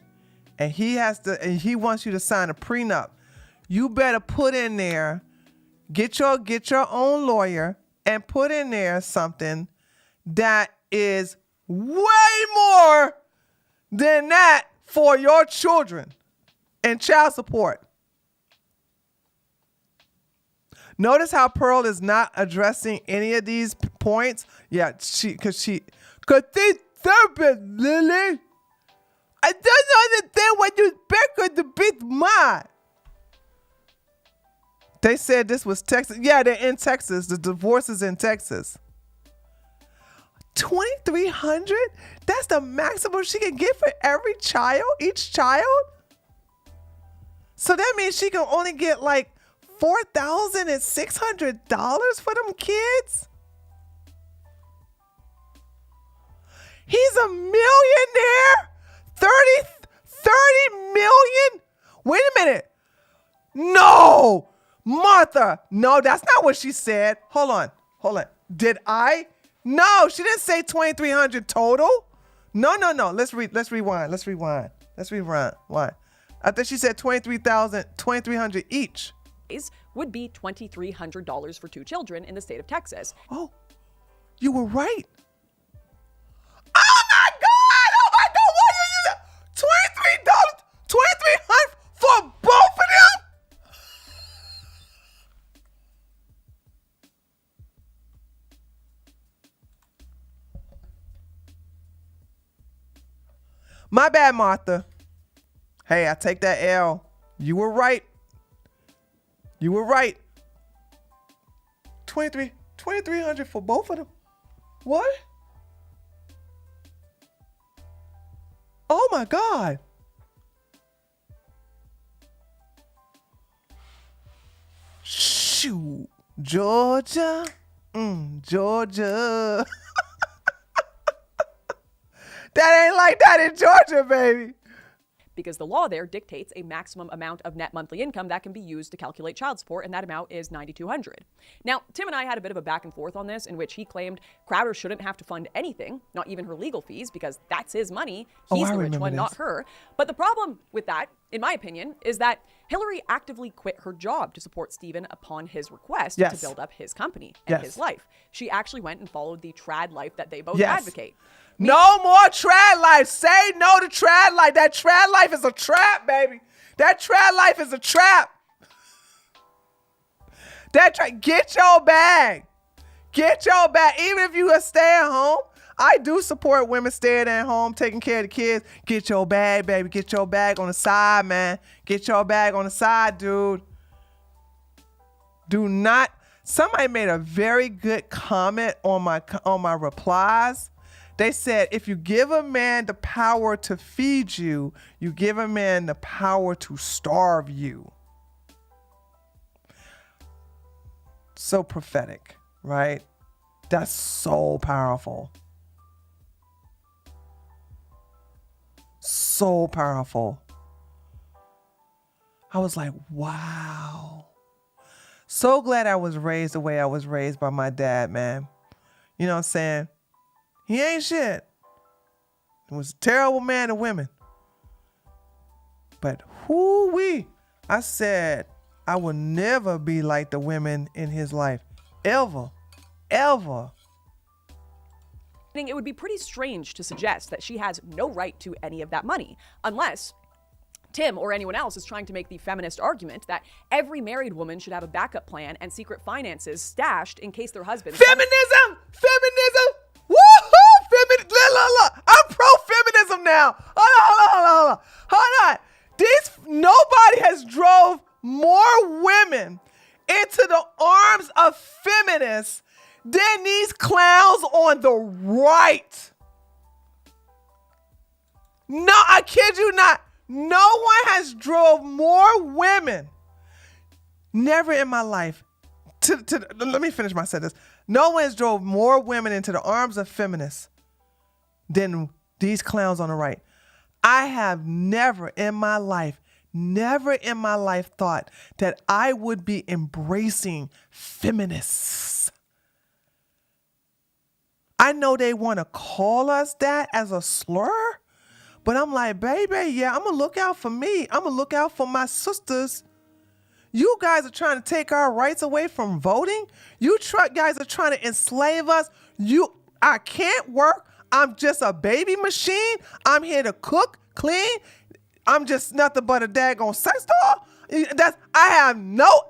and he wants you to sign a prenup, you better put in there, get your own lawyer and put in there something that is way more than that for your children and child support. Notice how Pearl is not addressing any of these points. Yeah, cause they stupid, Lily. I don't understand what you expect to be mine. They said this was Texas. Yeah, they're in Texas. The divorce is in Texas. $2,300? That's the maximum she can get for every child, each child? So that means she can only get like $4,600 for them kids? He's a millionaire? 30 million? Wait a minute. No, Martha. No, that's not what she said. Hold on. Did I? No, she didn't say 2,300 total. No. Let's rewind. Why? I think she said 2,300 each. Would be $2,300 for 2 children in the state of Texas. Oh, you were right. Oh my God! What are you? $2,300 for both of them? My bad, Martha. Hey, I take that L. You were right. 2,300 for both of them. What? Oh my God. Shoot. Georgia. Georgia. That ain't like that in Georgia, baby. Because the law there dictates a maximum amount of net monthly income that can be used to calculate child support, and that amount is $9,200. Now, Tim and I had a bit of a back and forth on this, in which he claimed Crowder shouldn't have to fund anything, not even her legal fees, because that's his money. He's the rich one, not her. But the problem with that, in my opinion, is that Hillary actively quit her job to support Stephen upon his request to build up his company and his life. She actually went and followed the trad life that they both advocate. No more trad life. Say no to trad life. That trad life is a trap, baby. That trad life is a trap. Get your bag. Get your bag. Even if you stay at home, I do support women staying at home, taking care of the kids. Get your bag, baby. Get your bag on the side, man. Get your bag on the side, dude. Do not. Somebody made a very good comment on my replies. They said, if you give a man the power to feed you, you give a man the power to starve you. So prophetic, right? That's so powerful. So powerful. I was like, wow. So glad I was raised the way I was raised by my dad, man. You know what I'm saying? He ain't shit. He was a terrible man to women. But whoo-wee, I said I will never be like the women in his life. Ever. Ever. It would be pretty strange to suggest that she has no right to any of that money, unless Tim or anyone else is trying to make the feminist argument that every married woman should have a backup plan and secret finances stashed in case their husband... Feminism! Woohoo! Look. I'm pro-feminism now. Hold on. Nobody has drove more women into the arms of feminists than these clowns on the right. No, I kid you not. No one has drove more women. Never in my life. Let me finish my sentence. No one has drove more women into the arms of feminists than these clowns on the right. I have never in my life thought that I would be embracing feminists. I know they want to call us that as a slur, but I'm like, baby, yeah, I'm going to look out for me. I'm going to look out for my sisters. You guys are trying to take our rights away from voting. You guys are trying to enslave us. I can't work. I'm just a baby machine. I'm here to cook, clean. I'm just nothing but a daggone sex doll. I have no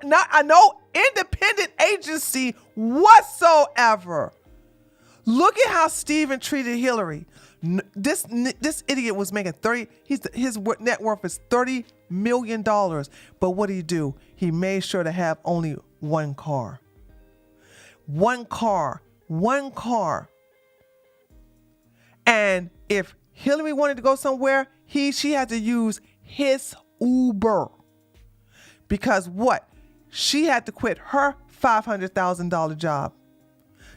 independent agency whatsoever. Look at how Stephen treated Hillary. This idiot was making his net worth is $30 million. But what did he do? He made sure to have only one car. One car. And if Hillary wanted to go somewhere, she had to use his Uber. Because what? She had to quit her $500,000 job.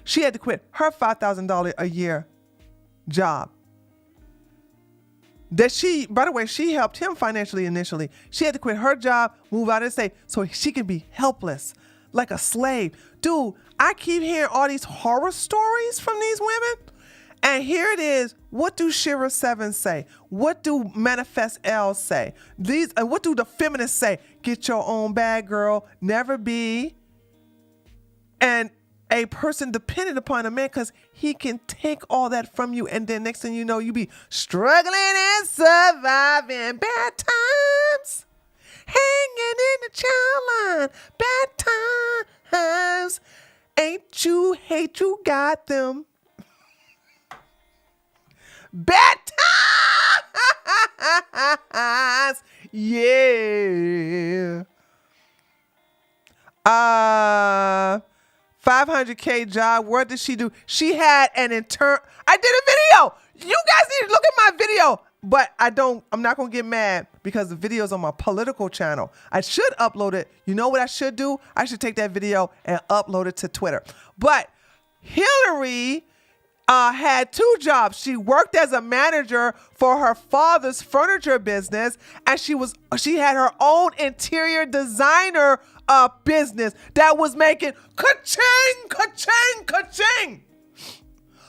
She had to quit her $5,000 a year job. By the way, she helped him financially initially. She had to quit her job, move out of the state so she could be helpless, like a slave. Dude, I keep hearing all these horror stories from these women. And here it is. What do Shira 7 say? What do Manifest L say? What do the feminists say? Get your own bag, girl. Never be a person dependent upon a man, because he can take all that from you, and then next thing you know, you be struggling and surviving bad times, hanging in the child line, bad times. Ain't you hate you got them? Bad times. Yeah. 500K job. What did she do? She had an intern. I did a video. You guys need to look at my video. But I'm not going to get mad because the video's on my political channel. I should upload it. You know what I should do? I should take that video and upload it to Twitter. But Hillary had 2 jobs. She worked as a manager for her father's furniture business, and she had her own interior designer business that was making ka-ching, ka-ching, ka-ching.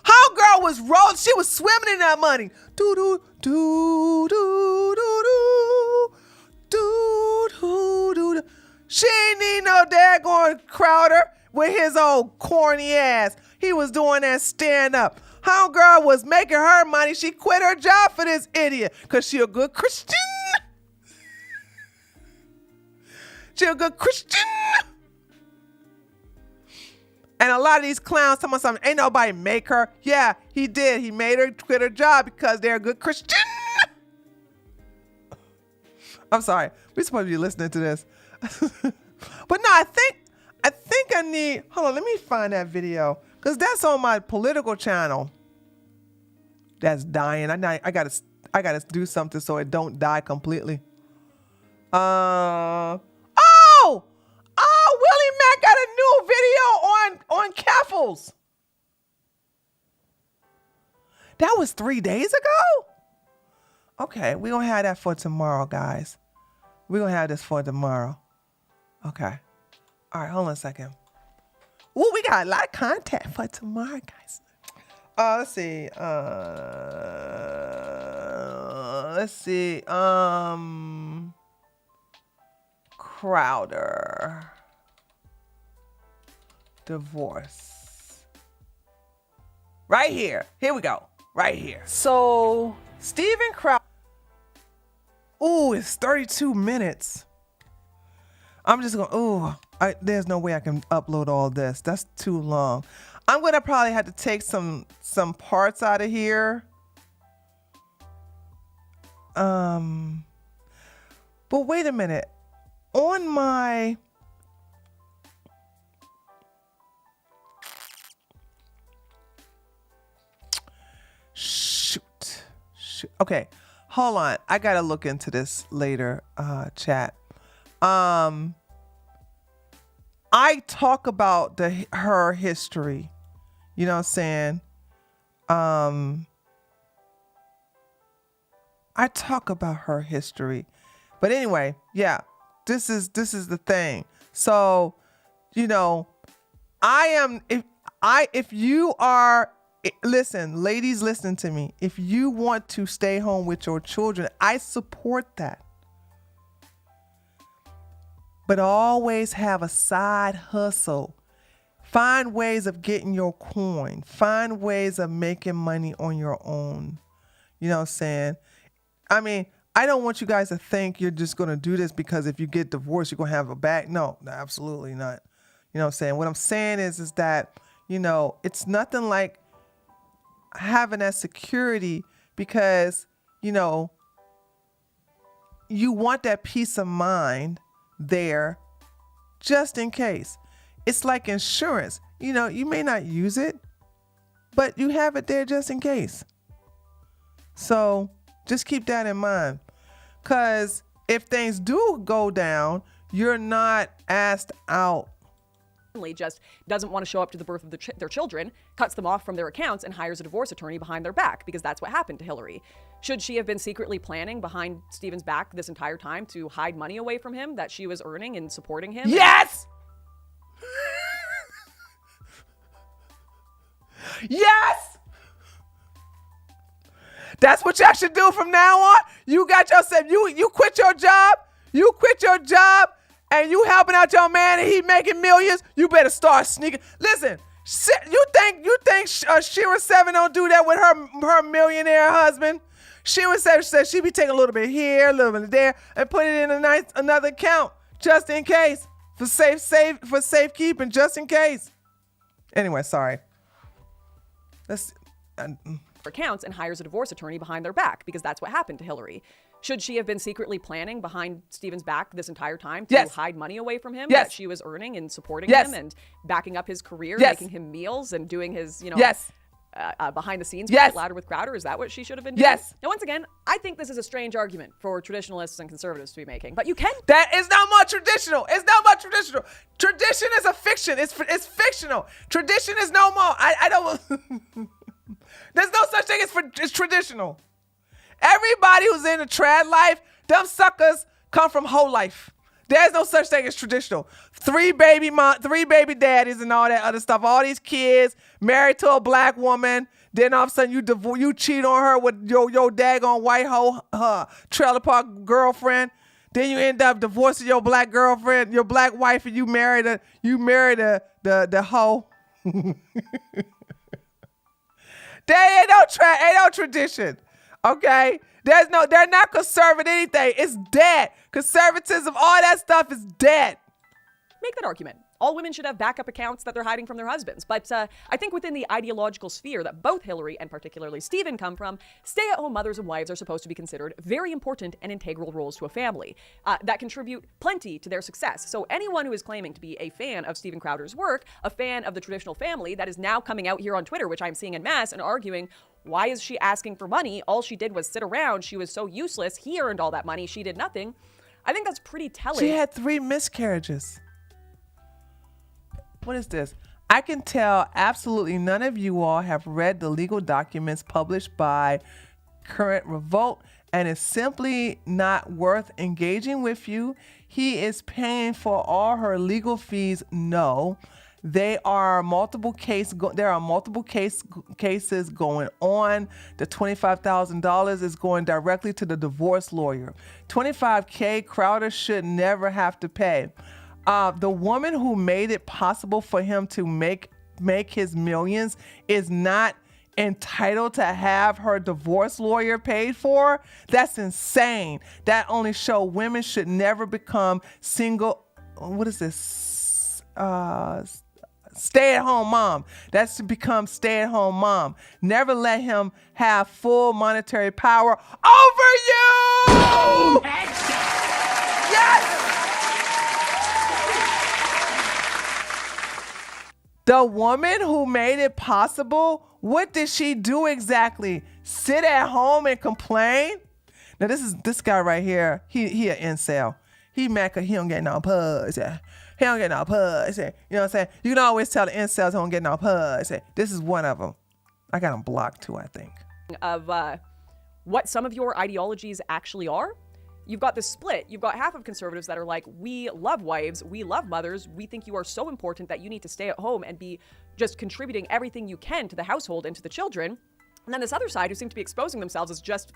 Homegirl was rolling. She was swimming in that money. Do-do, do-do-do-do, do-do-do-do. She ain't need no daggone Crowder with his old corny ass. He was doing that stand up. Homegirl was making her money. She quit her job for this idiot because she a good Christian. She a good Christian. And a lot of these clowns tell me something, ain't nobody make her. Yeah, he did. He made her quit her job because they're a good Christian. I'm sorry. We're supposed to be listening to this. But no, I think I need, hold on, let me find that video. Because that's on my political channel. That's dying. I gotta do something so it don't die completely. Oh, Willie Mack got a new video on Caffles. That was 3 days ago? Okay, we're gonna have that for tomorrow, guys. We're gonna have this for tomorrow. Okay. All right, hold on a second. Ooh, we got a lot of content for tomorrow, guys. Let's see. Crowder. Divorce. Right here. Here we go. Right here. So, Steven Crowder. Ooh, it's 32 minutes. I'm just going, there's no way I can upload all this. That's too long. I'm going to probably have to take some parts out of here. But wait a minute. On my... Shoot. Okay, hold on. I got to look into this later, chat. I talk about her history. You know what I'm saying? I talk about her history. But anyway, yeah, this is the thing. So, you know, if you are, listen, ladies, listen to me. If you want to stay home with your children, I support that. But always have a side hustle. Find ways of getting your coin. Find ways of making money on your own. You know what I'm saying? I mean, I don't want you guys to think you're just going to do this because if you get divorced, you're going to have a bag. No, absolutely not. You know what I'm saying? What I'm saying is that, you know, it's nothing like having that security because, you know, you want that peace of mind there just in case. It's like insurance. You know, you may not use it, but you have it there just in case. So just keep that in mind. Because if things do go down, you're not asked out. Just doesn't want to show up to the birth of their children, cuts them off from their accounts, and hires a divorce attorney behind their back, because that's what happened to Hillary. Should she have been secretly planning behind Stephen's back this entire time to hide money away from him that she was earning and supporting him? Yes! Yes! That's what y'all should do from now on. You got yourself, you quit your job, and you helping out your man and he making millions, you better start sneaking. Listen, you think Shira 7 don't do that with her millionaire husband? Shira 7 says she be taking a little bit here, a little bit there, and put it in another account just in case for safekeeping, just in case. Anyway, sorry. Accounts and hires a divorce attorney behind their back, because that's what happened to Hillary. Should she have been secretly planning behind Stephen's back this entire time to hide money away from him that she was earning and supporting him and backing up his career, making him meals and doing his, behind the scenes louder with Crowder? Is that what she should have been doing? Yes. Now, once again, I think this is a strange argument for traditionalists and conservatives to be making, but you can. That is not more traditional. It's not more traditional. Tradition is a fiction. It's fictional. Tradition is no more. I don't. There's no such thing as traditional. Everybody who's in a trad life, them suckers come from whole life. There's no such thing as traditional. 3 baby daddies and all that other stuff. All these kids married to a black woman. Then all of a sudden you cheat on her with your daggone white hoe trailer park girlfriend. Then you end up divorcing your black girlfriend, your black wife, and you marry the hoe. There ain't no tradition. Okay? They're not conserving anything. It's dead. Conservatism, all that stuff is dead. Make that argument. All women should have backup accounts that they're hiding from their husbands. But I think within the ideological sphere that both Hillary and particularly Stephen come from, stay-at-home mothers and wives are supposed to be considered very important and integral roles to a family that contribute plenty to their success. So anyone who is claiming to be a fan of Steven Crowder's work, a fan of the traditional family, that is now coming out here on Twitter, which I'm seeing en masse, and arguing, why is she asking for money? All she did was sit around. She was so useless. He earned all that money. She did nothing. I think that's pretty telling. She had 3 miscarriages. What is this? I can tell absolutely none of you all have read the legal documents published by Current Revolt, and it's simply not worth engaging with you. He is paying for all her legal fees. No. There are multiple cases going on. The $25,000 is going directly to the divorce lawyer. $25K Crowder should never have to pay. The woman who made it possible for him to make his millions is not entitled to have her divorce lawyer paid for. That's insane. That only shows women should never become single. What is this? Stay-at-home mom. That's to become stay-at-home mom. Never let him have full monetary power over you. Yes. The woman who made it possible, what did she do exactly? Sit at home and complain? Now this guy right here, he an incel. He mad 'cause he don't get no pussy. He don't get no pussy. You know what I'm saying? You can always tell the incels don't get no pussy. This is one of them. I got him blocked too, I think. Of what some of your ideologies actually are. You've got this split. You've got half of conservatives that are like, we love wives, we love mothers, we think you are so important that you need to stay at home and be just contributing everything you can to the household and to the children. And then this other side who seem to be exposing themselves as just,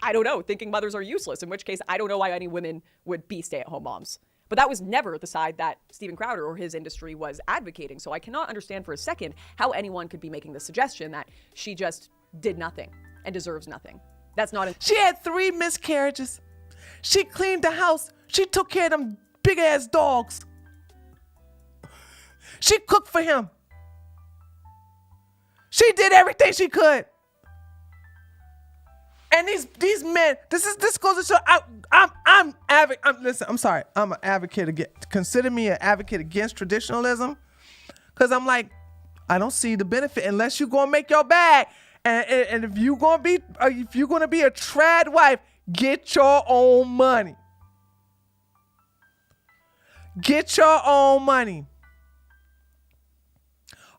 I don't know, thinking mothers are useless, in which case I don't know why any women would be stay-at-home moms. But that was never the side that Steven Crowder or his industry was advocating. So I cannot understand for a second how anyone could be making the suggestion that she just did nothing and deserves nothing. That's not. She had 3 miscarriages. She cleaned the house. She took care of them big ass dogs. She cooked for him. She did everything she could. And these men, this goes to show I'm sorry. I'm an advocate consider me an advocate against traditionalism. Cause I'm like, I don't see the benefit unless you're gonna make your bag. And if you're gonna be a trad wife, get your own money. Get your own money.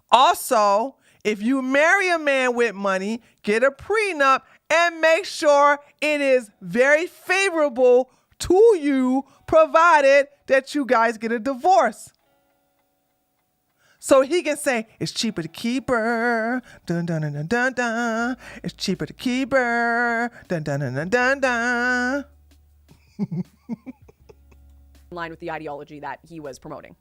Also, if you marry a man with money, get a prenup and make sure it is very favorable to you, provided that you guys get a divorce. So he can say, it's cheaper to keep her. Dun, dun, dun, dun, dun, dun. It's cheaper to keep her. Dun, dun, dun, dun, dun, dun. In line with the ideology that he was promoting.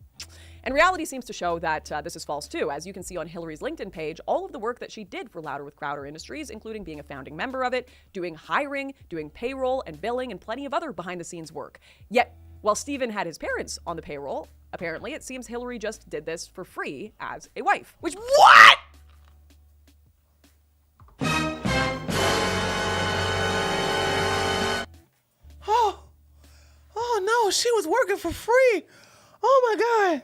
And reality seems to show that this is false too. As you can see on Hillary's LinkedIn page, all of the work that she did for Louder with Crowder Industries, including being a founding member of it, doing hiring, doing payroll and billing, and plenty of other behind-the-scenes work. Yet, while Steven had his parents on the payroll, apparently it seems Hillary just did this for free as a wife. Which, what? Oh no, she was working for free. Oh my God.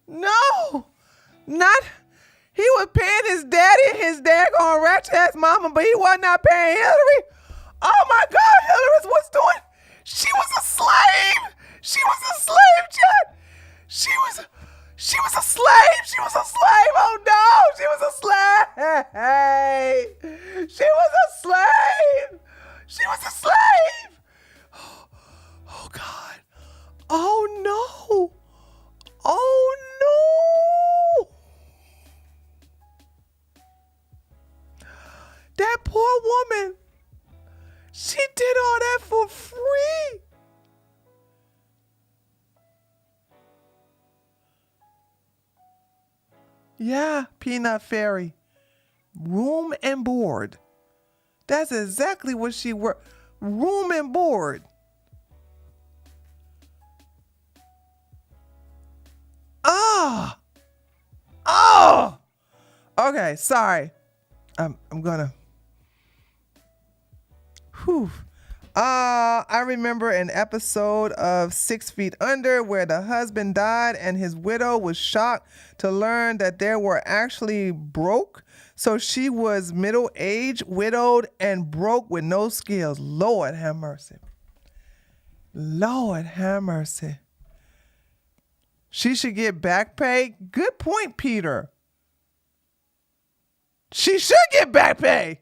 No. Not, he was paying his daddy and his daggone ratchet ass mama, but he was not paying Hillary. Oh my God, Hillary was doing, she was a slave. She was a slave, Chad. She was a slave. She was a slave. Oh no, she was a slave. She was a slave. She was a slave. Oh God. Oh no. Oh no. That poor woman. She did all that for free. Yeah, Peanut Fairy. Room and board. That's exactly what she worked. Room and board. Oh. Okay, sorry. I'm gonna. Whew. I remember an episode of 6 Feet Under where the husband died and his widow was shocked to learn that they were actually broke. So she was middle-aged, widowed, and broke with no skills. Lord have mercy. Lord have mercy. She should get back pay. Good point, Peter. She should get back pay.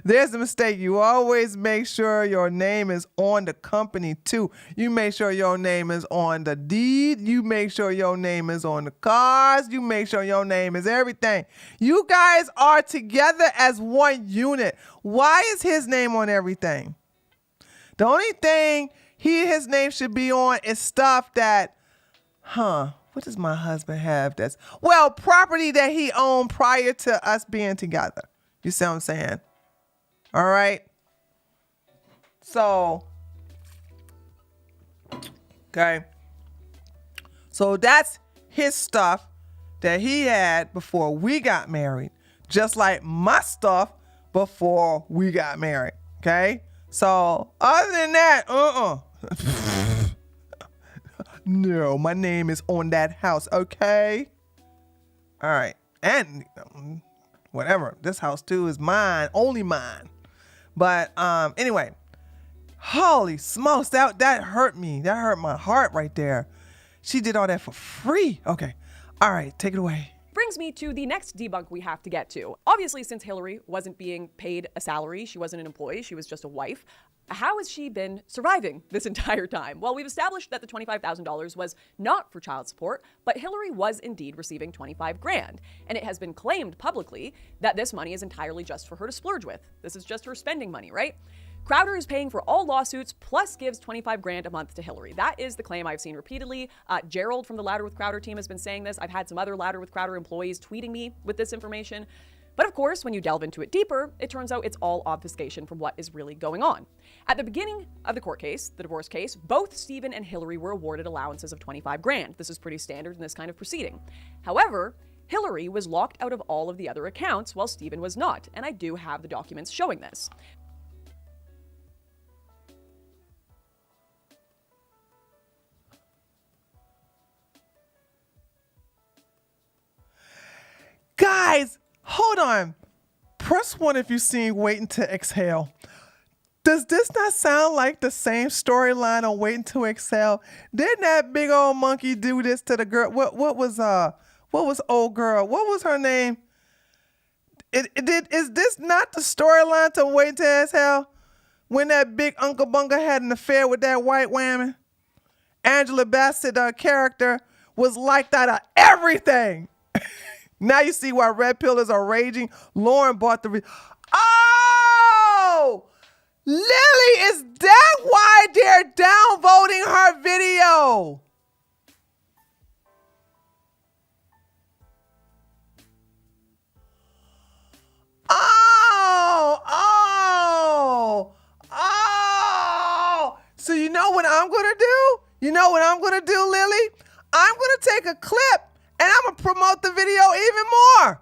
There's a mistake. You always make sure your name is on the company too. You make sure your name is on the deed. You make sure your name is on the cars. You make sure your name is everything. You guys are together as one unit. Why is his name on everything? The only thing his name should be on is stuff that, what does my husband have that's, well, property that he owned prior to us being together. You see what I'm saying? All right. So, okay. So that's his stuff that he had before we got married, just like my stuff before we got married. Okay. So other than that, no, my name is on that house. Okay. All right. And whatever, this house too is mine, only mine. But anyway, holy smokes, that hurt me. That hurt my heart right there. She did all that for free. Okay. All right, take it away. Brings me to the next debunk we have to get to. Obviously, since Hillary wasn't being paid a salary, she wasn't an employee, she was just a wife, how has she been surviving this entire time? Well, we've established that the $25,000 was not for child support, but Hillary was indeed receiving $25,000. And it has been claimed publicly that this money is entirely just for her to splurge with. This is just her spending money, right? Crowder is paying for all lawsuits, plus gives $25,000 a month to Hillary. That is the claim I've seen repeatedly. Gerald from the Louder with Crowder team has been saying this. I've had some other Louder with Crowder employees tweeting me with this information. But of course, when you delve into it deeper, it turns out it's all obfuscation from what is really going on. At the beginning of the court case, the divorce case, both Stephen and Hillary were awarded allowances of $25,000. This is pretty standard in this kind of proceeding. However, Hillary was locked out of all of the other accounts while Stephen was not, and I do have the documents showing this. Guys, hold on. Press 1 if you've seen Waiting to Exhale. Does this not sound like the same storyline on Waiting to Exhale? Didn't that big old monkey do this to the girl? What was old girl? What was her name? Is this not the storyline to Waiting to Exhale? When that big Uncle Bunga had an affair with that white woman? Angela Bassett, character, was like that of everything. Now you see why red pillers are raging. Lauren bought the... Oh! Lily, is that why they're downvoting her video? Oh! So you know what I'm going to do? You know what I'm going to do, Lily? I'm going to take a clip and I'm going to promote the video even more.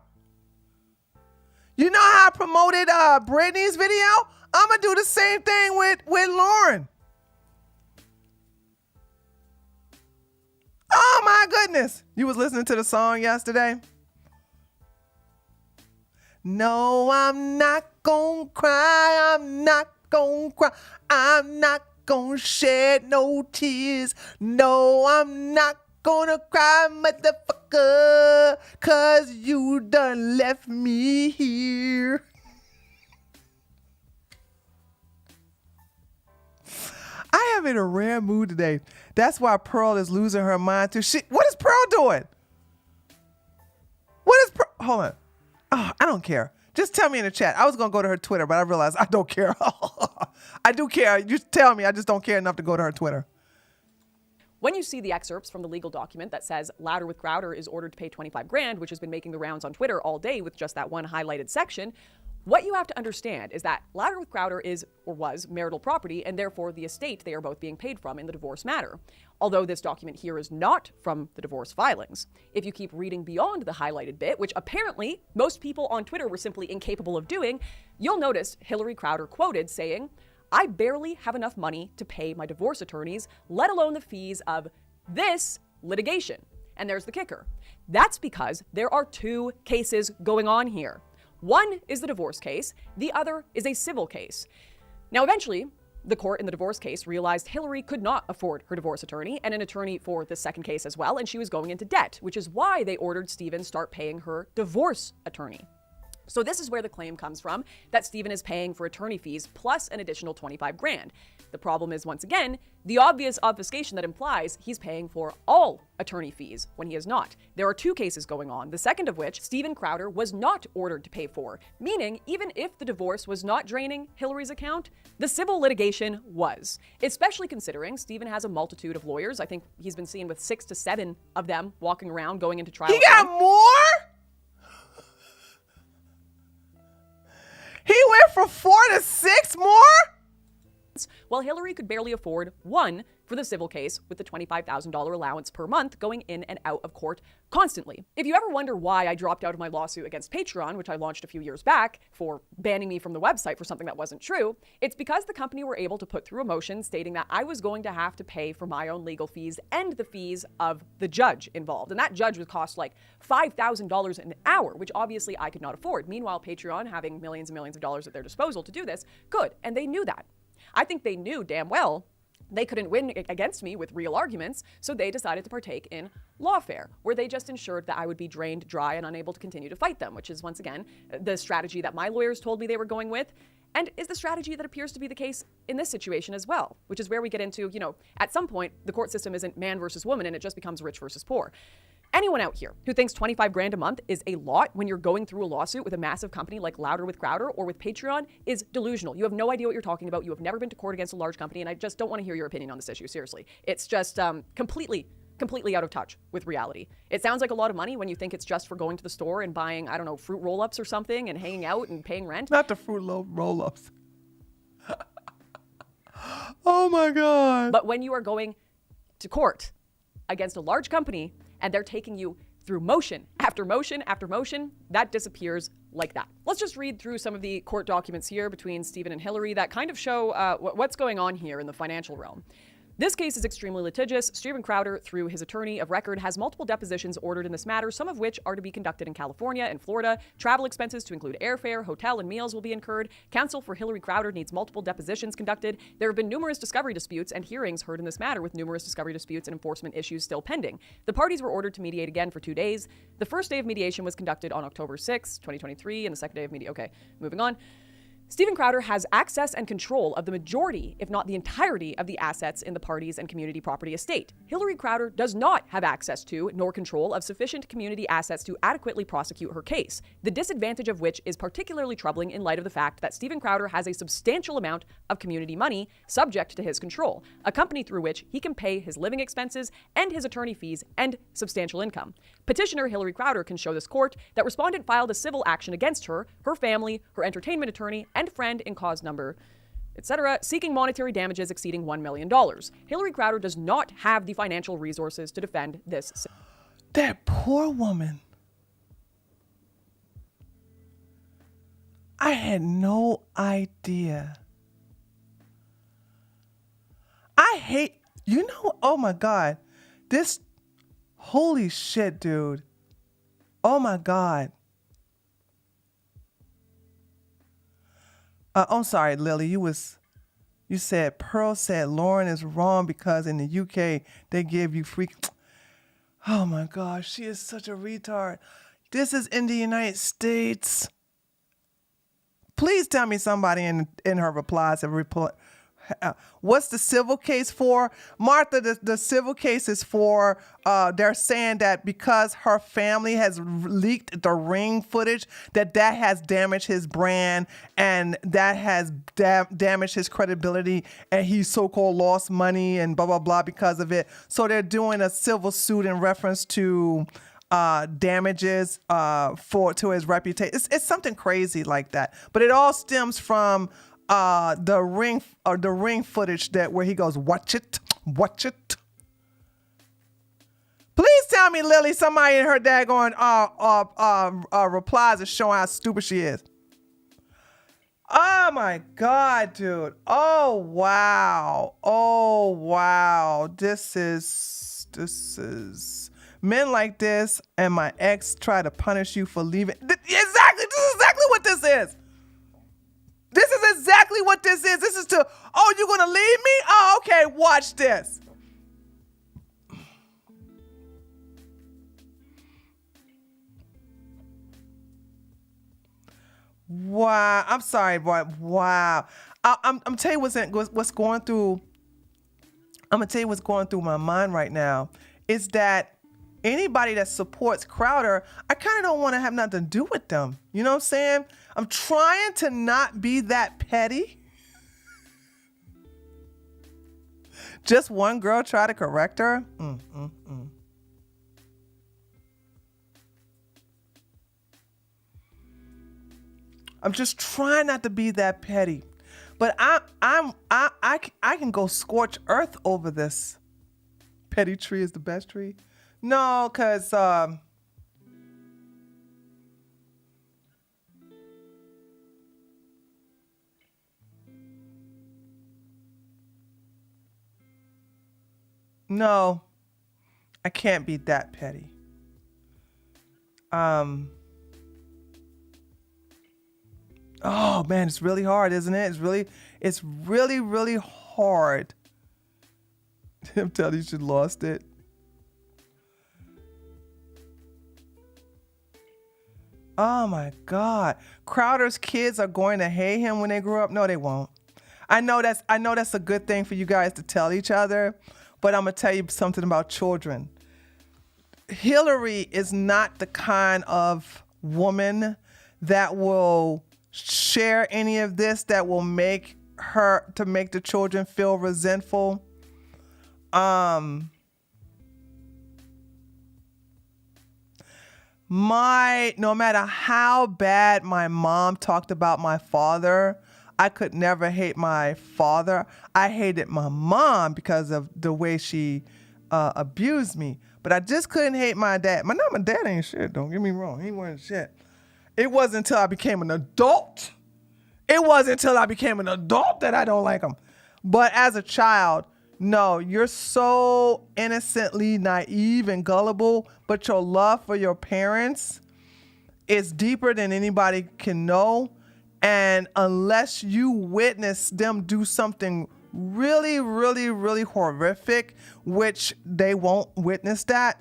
You know how I promoted Britney's video? I'm going to do the same thing with Lauren. Oh my goodness. You was listening to the song yesterday? No, I'm not gonna cry. I'm not gonna cry. I'm not gonna shed no tears. No, I'm not gonna cry, motherfucker, 'cause you done left me here. I am in a rare mood today. That's why Pearl is losing her mind too. What is Pearl doing? What is Pearl? Hold on. Oh, I don't care. Just tell me in the chat. I was going to go to her Twitter, but I realized I don't care. I do care. You tell me. I just don't care enough to go to her Twitter. When you see the excerpts from the legal document that says Louder with Crowder is ordered to pay $25,000, which has been making the rounds on Twitter all day with just that one highlighted section, What you have to understand is that Louder with Crowder is, or was, marital property, and therefore the estate they are both being paid from in the divorce matter. Although this document here is not from the divorce filings. If you keep reading beyond the highlighted bit, which apparently most people on Twitter were simply incapable of doing, you'll notice Hillary Crowder quoted saying, "I barely have enough money to pay my divorce attorneys, let alone the fees of this litigation." And there's the kicker. That's because there are two cases going on here. One is the divorce case, the other is a civil case. Now, eventually, the court in the divorce case realized Hillary could not afford her divorce attorney and an attorney for the second case as well, and she was going into debt, which is why they ordered Stephen start paying her divorce attorney. So this is where the claim comes from, that Stephen is paying for attorney fees plus an additional 25 grand. The problem is, once again, the obvious obfuscation that implies he's paying for all attorney fees when he is not. There are two cases going on, the second of which Stephen Crowder was not ordered to pay for, meaning even if the divorce was not draining Hillary's account, the civil litigation was. Especially considering Stephen has a multitude of lawyers. I think he's been seen with 6 to 7 of them walking around going into trial. He got more? He went from 4 to 6 more? While Hillary could barely afford one for the civil case with the $25,000 allowance per month going in and out of court constantly. If you ever wonder why I dropped out of my lawsuit against Patreon, which I launched a few years back for banning me from the website for something that wasn't true, it's because the company were able to put through a motion stating that I was going to have to pay for my own legal fees and the fees of the judge involved. And that judge would cost like $5,000 an hour, which obviously I could not afford. Meanwhile, Patreon, having millions and millions of dollars at their disposal to do this, could, and they knew that. I think they knew damn well they couldn't win against me with real arguments, so they decided to partake in lawfare, where they just ensured that I would be drained dry and unable to continue to fight them, which is, once again, the strategy that my lawyers told me they were going with, and is the strategy that appears to be the case in this situation as well, which is where we get into, at some point, the court system isn't man versus woman, and it just becomes rich versus poor. Anyone out here who thinks 25 grand a month is a lot when you're going through a lawsuit with a massive company like Louder with Crowder or with Patreon is delusional. You have no idea what you're talking about. You have never been to court against a large company, and I just don't want to hear your opinion on this issue, seriously. It's just completely out of touch with reality. It sounds like a lot of money when you think it's just for going to the store and buying, I don't know, fruit roll-ups or something and hanging out and paying rent. Not the fruit roll-ups. Oh my God. But when you are going to court against a large company and they're taking you through motion after motion after motion, that disappears like that. Let's just read through some of the court documents here between Stephen and Hillary that kind of show what's going on here in the financial realm. This case is extremely litigious. Stephen Crowder, through his attorney of record, has multiple depositions ordered in this matter, some of which are to be conducted in California and Florida. Travel expenses to include airfare, hotel, and meals will be incurred. Counsel for Hillary Crowder needs multiple depositions conducted. There have been numerous discovery disputes and hearings heard in this matter, with numerous discovery disputes and enforcement issues still pending. The parties were ordered to mediate again for 2 days. The first day of mediation was conducted on October 6, 2023, and the second day of mediation. Okay, moving on. Stephen Crowder has access and control of the majority, if not the entirety, of the assets in the parties and community property estate. Hillary Crowder does not have access to, nor control of sufficient community assets to adequately prosecute her case, the disadvantage of which is particularly troubling in light of the fact that Stephen Crowder has a substantial amount of community money subject to his control, a company through which he can pay his living expenses and his attorney fees and substantial income. Petitioner Hillary Crowder can show this court that respondent filed a civil action against her, her family, her entertainment attorney, and friend in cause number, etc., seeking monetary damages exceeding $1 million. Hillary Crowder does not have the financial resources to defend this. That poor woman. I had no idea. Oh my God. Holy shit, dude. Oh my God. I'm sorry, Lily. You said Pearl said Lauren is wrong because in the UK they give you free. Oh my gosh, she is such a retard. This is in the United States. Please tell me somebody in her replies have what's the civil case for? Martha, the civil case is for, they're saying that because her family has leaked the ring footage, that has damaged his brand and that has damaged his credibility, and he so-called lost money and blah, blah, blah because of it. So they're doing a civil suit in reference to damages to his reputation. It's something crazy like that. But it all stems from the ring footage where he goes, watch it. Please tell me, Lily, somebody in her daggone replies is showing how stupid she is. Oh my God, dude. Oh wow. This is men like this and my ex try to punish you for leaving. Exactly. This is exactly what this is. This is exactly what this is. This is you're gonna leave me? Oh, okay, watch this. Wow, I'm sorry, boy. Wow, I'm tell you what's going through. I'm gonna tell you what's going through my mind right now is that anybody that supports Crowder, I kind of don't want to have nothing to do with them. You know what I'm saying? I'm trying to not be that petty. Just one girl try to correct her. I'm just trying not to be that petty, but I can go scorch earth over this. Petty tree is the best tree. No, cause no, I can't be that petty. Oh man, it's really hard, isn't it? It's really hard. I'm telling you, she lost it. Oh my God. Crowder's kids are going to hate him when they grow up. No, they won't. I know that's a good thing for you guys to tell each other, but I'm gonna tell you something about children. Hillary is not the kind of woman that will share any of this that will make the children feel resentful. No matter how bad my mom talked about my father, I could never hate my father. I hated my mom because of the way she abused me, but I just couldn't hate my dad. My dad ain't shit, don't get me wrong. He wasn't shit. It wasn't until I became an adult. That I don't like him. But as a child, no, you're so innocently naive and gullible, but your love for your parents is deeper than anybody can know. And unless you witness them do something really horrific, which they won't witness that,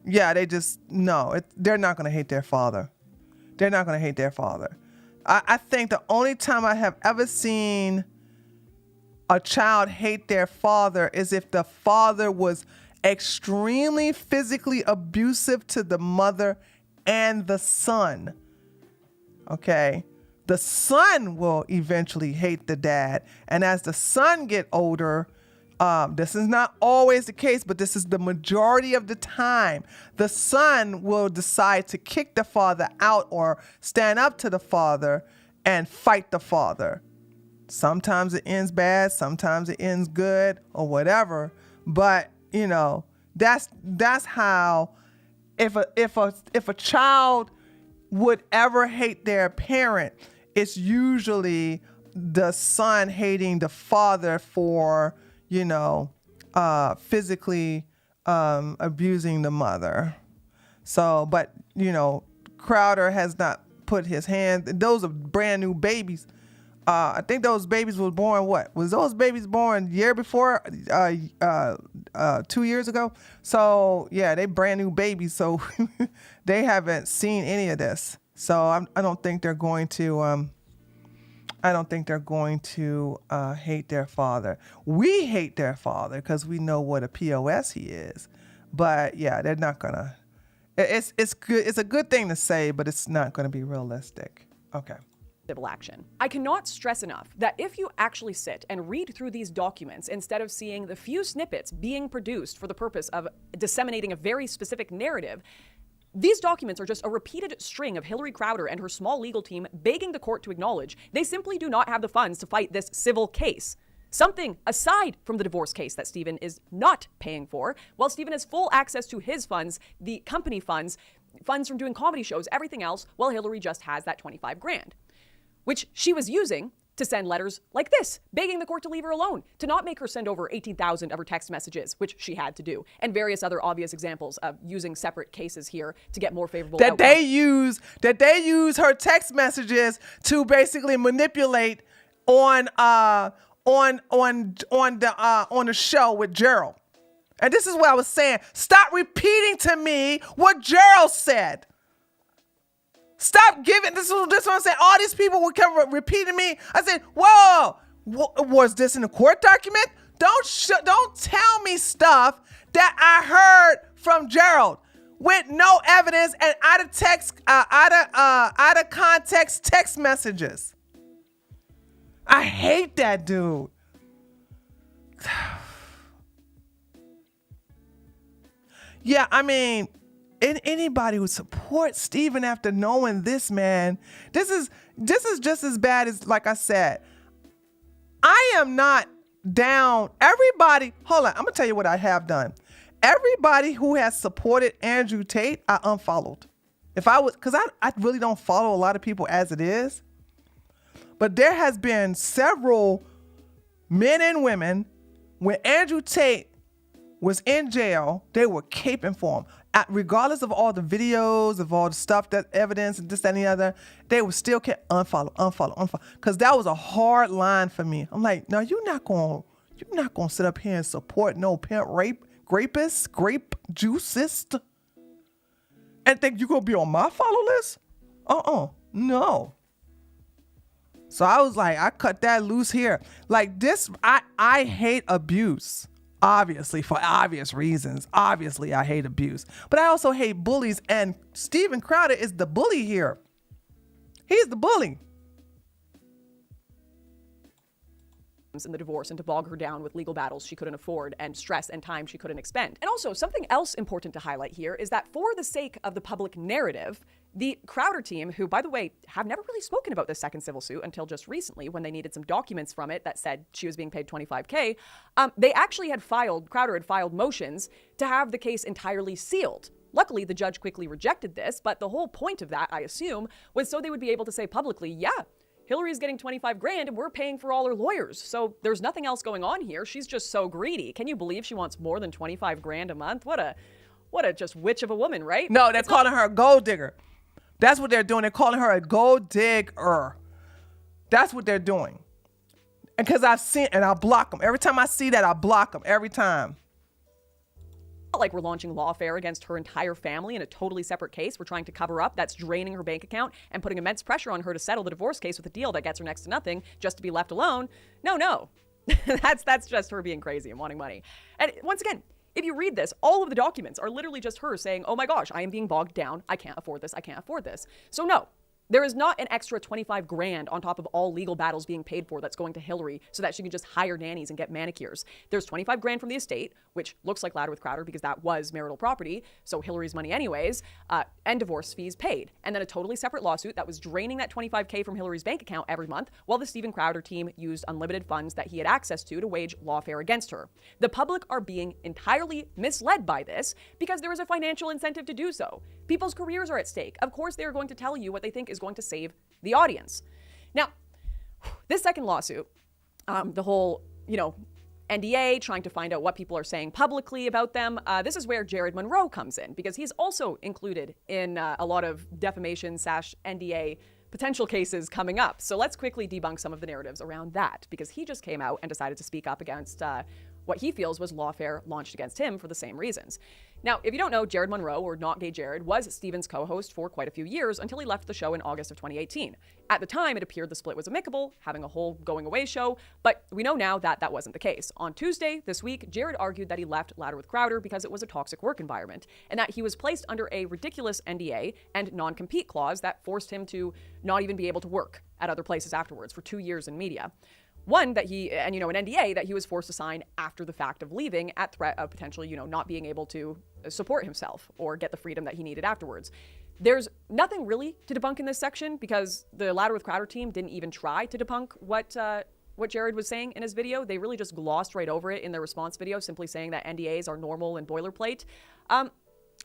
Yeah, they just, no, they're not going to hate their father. I think the only time I have ever seen a child hate their father is if the father was extremely physically abusive to the mother and the son. Okay? The son will eventually hate the dad. And as the son get older, this is not always the case, but this is the majority of the time. The son will decide to kick the father out or stand up to the father and fight the father. Sometimes it ends bad, sometimes it ends good or whatever. But, that's how if a child would ever hate their parent, it's usually the son hating the father for physically abusing the mother. So, but, Crowder has not put his hand. Those are brand new babies. I think those babies was born, was those babies born year before, 2 years ago? So, yeah, they brand new babies. So they haven't seen any of this. So I don't think they're going to, hate their father. We hate their father because we know what a POS he is. But yeah, they're not gonna. It's good. It's a good thing to say, but it's not gonna be realistic. Okay. civil action. I cannot stress enough that if you actually sit and read through these documents instead of seeing the few snippets being produced for the purpose of disseminating a very specific narrative, these documents are just a repeated string of Hillary Crowder and her small legal team begging the court to acknowledge they simply do not have the funds to fight this civil case. Something aside from the divorce case that Stephen is not paying for, while Stephen has full access to his funds, the company funds from doing comedy shows, everything else, while Hillary just has that 25 grand. Which she was using to send letters like this, begging the court to leave her alone, to not make her send over 18,000 of her text messages, which she had to do, and various other obvious examples of using separate cases here to get more favorable outcomes. That they use her text messages to basically manipulate on the show with Gerald. And this is what I was saying. Stop repeating to me what Gerald said. Stop giving, this is what I'm saying. All these people would come repeating me. I said, whoa, was this in a court document? Don't tell me stuff that I heard from Gerald with no evidence and out of context text messages. I hate that dude. Yeah, I mean, anybody who supports Stephen after knowing this, man, this is just as bad as, like I said, I am not down. Everybody, hold on, I'm gonna tell you what I have done. Everybody who has supported Andrew Tate, I unfollowed. Because I really don't follow a lot of people as it is. But there has been several men and women, when Andrew Tate was in jail, they were caping for him. Regardless of all the videos, of all the stuff, that evidence and this, that, and the other, they would still unfollow. Because that was a hard line for me. I'm like, no, you're not gonna sit up here and support no pimp grape juicist and think you're gonna be on my follow list? No. So I was like, I cut that loose here. Like this, I hate abuse. Obviously, for obvious reasons. Obviously, I hate abuse. But I also hate bullies, and Stephen Crowder is the bully here. He's the bully. In the divorce and to bog her down with legal battles she couldn't afford and stress and time she couldn't expend. And also, something else important to highlight here is that for the sake of the public narrative, the Crowder team, who, by the way, have never really spoken about this second civil suit until just recently when they needed some documents from it that said she was being paid $25K, they actually Crowder had filed motions to have the case entirely sealed. Luckily, the judge quickly rejected this, but the whole point of that, I assume, was so they would be able to say publicly, yeah, Hillary's getting 25 grand and we're paying for all her lawyers. So there's nothing else going on here. She's just so greedy. Can you believe she wants more than 25 grand a month? What a just witch of a woman, right? No, they're calling her a gold digger. That's what they're doing. They're calling her a gold digger. That's what they're doing. And because I've seen, and I'll block them. Every time I see that, I block them every time. Like we're launching lawfare against her entire family in a totally separate case we're trying to cover up that's draining her bank account and putting immense pressure on her to settle the divorce case with a deal that gets her next to nothing just to be left alone. No. that's just her being crazy and wanting money. And once again, if you read this, all of the documents are literally just her saying, oh my gosh, I am being bogged down. I can't afford this. So no, there is not an extra 25 grand on top of all legal battles being paid for that's going to Hillary so that she can just hire nannies and get manicures. There's 25 grand from the estate, which looks like louder with Crowder because that was marital property, so Hillary's money anyways, and divorce fees paid. And then a totally separate lawsuit that was draining that 25K from Hillary's bank account every month while the Stephen Crowder team used unlimited funds that he had access to wage lawfare against her. The public are being entirely misled by this because there is a financial incentive to do so. People's careers are at stake. Of course, they are going to tell you what they think is going to save the audience. Now, this second lawsuit, the whole, NDA, trying to find out what people are saying publicly about them, this is where Jared Monroe comes in because he's also included in a lot of defamation/NDA potential cases coming up. So let's quickly debunk some of the narratives around that because he just came out and decided to speak up against what he feels was lawfare launched against him for the same reasons. Now, if you don't know, Jared Monroe, or Not Gay Jared, was Steven's co-host for quite a few years until he left the show in August of 2018. At the time, it appeared the split was amicable, having a whole going-away show, but we know now that that wasn't the case. On Tuesday this week, Jared argued that he left Louder with Crowder because it was a toxic work environment, and that he was placed under a ridiculous NDA and non-compete clause that forced him to not even be able to work at other places afterwards for 2 years in media. One that an NDA that he was forced to sign after the fact of leaving at threat of potentially, not being able to support himself or get the freedom that he needed afterwards. There's nothing really to debunk in this section because the Louder with Crowder team didn't even try to debunk what Jared was saying in his video. They really just glossed right over it in their response video, simply saying that NDAs are normal and boilerplate.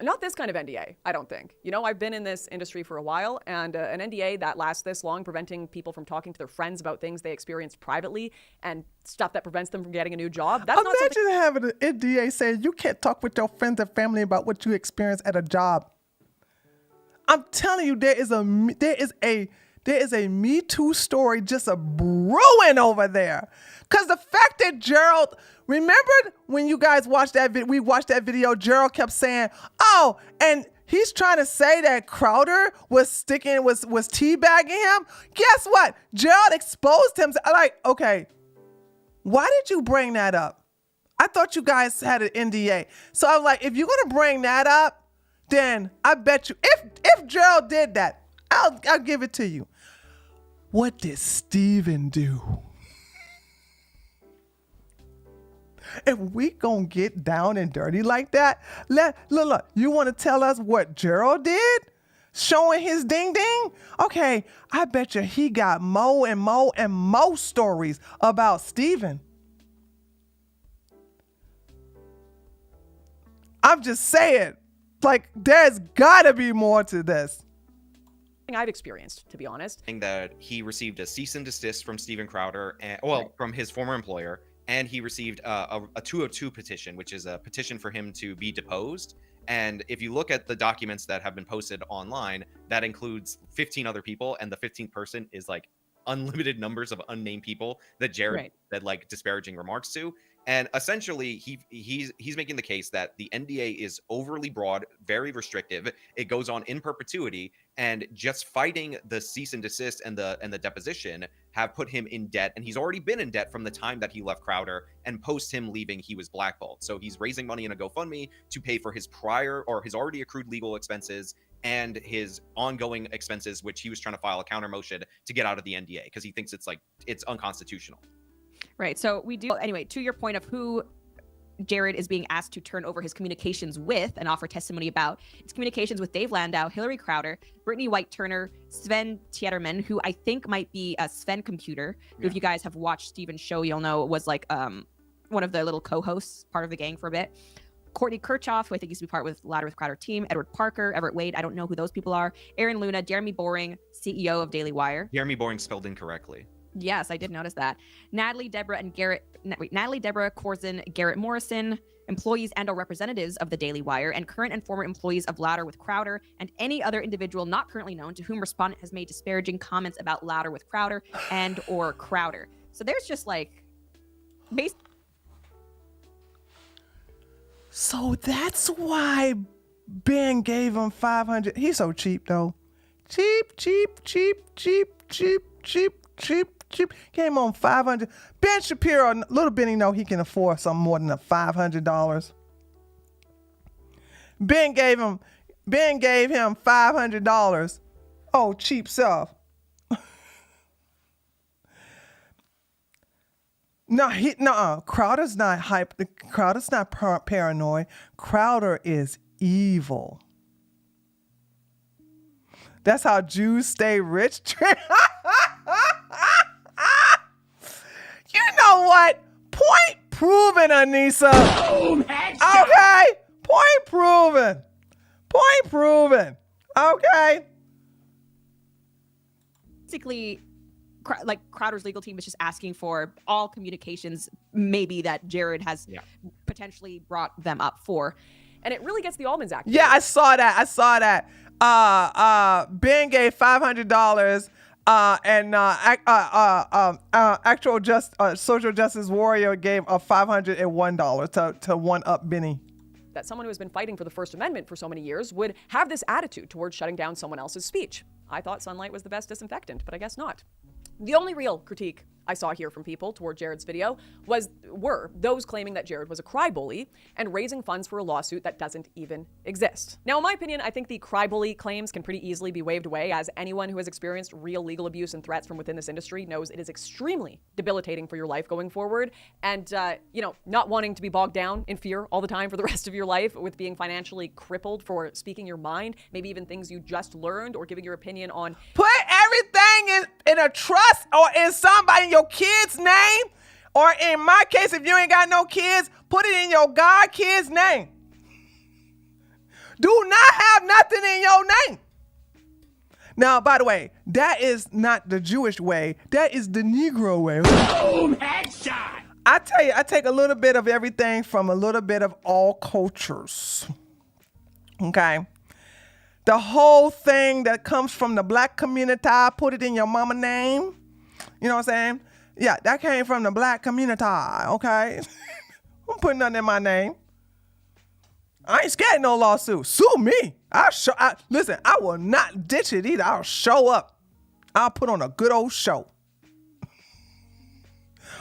Not this kind of NDA, I don't think. I've been in this industry for a while, and an NDA that lasts this long, preventing people from talking to their friends about things they experienced privately and stuff that prevents them from getting a new job. That's not something. Imagine having an NDA saying you can't talk with your friends and family about what you experienced at a job. I'm telling you, there is a Me Too story just a brewing over there. Because the fact that Gerald, remember when you guys watched that we watched that video, Gerald kept saying, oh, and he's trying to say that Crowder was teabagging him. Guess what? Gerald exposed him. Like, okay, why did you bring that up? I thought you guys had an NDA. So I was like, if you're going to bring that up, then I bet you, if Gerald did that, I'll give it to you. What did Steven do? If we gonna get down and dirty like that, look, you want to tell us what Gerald did? Showing his ding ding? Okay, I bet you he got more and more and more stories about Steven. I'm just saying, like, there's gotta be more to this. I've experienced, to be honest. That he received a cease and desist from Steven Crowder, from his former employer, and he received a 202 petition, which is a petition for him to be deposed. And if you look at the documents that have been posted online, that includes 15 other people, and the 15th person is like unlimited numbers of unnamed people that Jared said like disparaging remarks to. And essentially, he's making the case that the NDA is overly broad, very restrictive. It goes on in perpetuity, and just fighting the cease and desist and the deposition have put him in debt. And he's already been in debt from the time that he left Crowder, and post him leaving, he was blackballed. So he's raising money in a GoFundMe to pay for his his already accrued legal expenses and his ongoing expenses, which he was trying to file a counter motion to get out of the NDA because he thinks it's unconstitutional. Right. So we do. Anyway, to your point of who Jared is being asked to turn over his communications with and offer testimony about, it's communications with Dave Landau, Hillary Crowder, Brittany White Turner, Sven Tietterman, who I think might be a Sven Computer, who, if you guys have watched Steven's show, you'll know was like one of the little co-hosts, part of the gang for a bit. Courtney Kirchhoff, who I think used to be part with Louder with Crowder team, Edward Parker, Everett Wade, I don't know who those people are, Aaron Luna, Jeremy Boring, CEO of Daily Wire. Jeremy Boring spelled incorrectly. Yes, I did notice that. Natalie Deborah, Corzin, Garrett Morrison, employees and or representatives of the Daily Wire, and current and former employees of Louder with Crowder, and any other individual not currently known to whom respondent has made disparaging comments about Louder with Crowder and or Crowder. So there's just like So that's why Ben gave him $500. He's so cheap though. Cheap. Came on $500. Ben Shapiro, little Benny know he can afford something more than $500. Ben gave him $500. Oh, cheap self. No, Crowder's not hype. Crowder's not paranoid. Crowder is evil. That's how Jews stay rich. You know what? Point proven, Anissa. Okay? Point proven. Okay? basically like Crowder's legal team is just asking for all communications maybe that Jared has potentially brought them up for. And it really gets the Almonds Act. Yeah, I saw that. Ben gave $500 and actual social justice warrior gave $501 to one up Benny. that someone who has been fighting for the First Amendment for so many years would have this attitude towards shutting down someone else's speech. I thought sunlight was the best disinfectant, but I guess not. The only real critique I saw here from people toward Jared's video were those claiming that Jared was a crybaby and raising funds for a lawsuit that doesn't even exist. Now, in my opinion, I think the crybaby claims can pretty easily be waved away, as anyone who has experienced real legal abuse and threats from within this industry knows it is extremely debilitating for your life going forward. And, not wanting to be bogged down in fear all the time for the rest of your life with being financially crippled for speaking your mind, maybe even things you just learned or giving your opinion on. Put everything in a trust or in somebody, your kid's name, or in my case, if you ain't got no kids, put it in your God kid's name. Do not have nothing in your name. Now, by the way, that is not the Jewish way. That is the Negro way. Boom, headshot. I tell you, I take a little bit of everything from a little bit of all cultures. Okay. The whole thing that comes from the black community, put it in your mama name. You know what I'm saying? Yeah, that came from the black community, okay? I'm putting nothing in my name. I ain't scared of no lawsuit. Sue me. Listen, I will not ditch it either. I'll show up. I'll put on a good old show.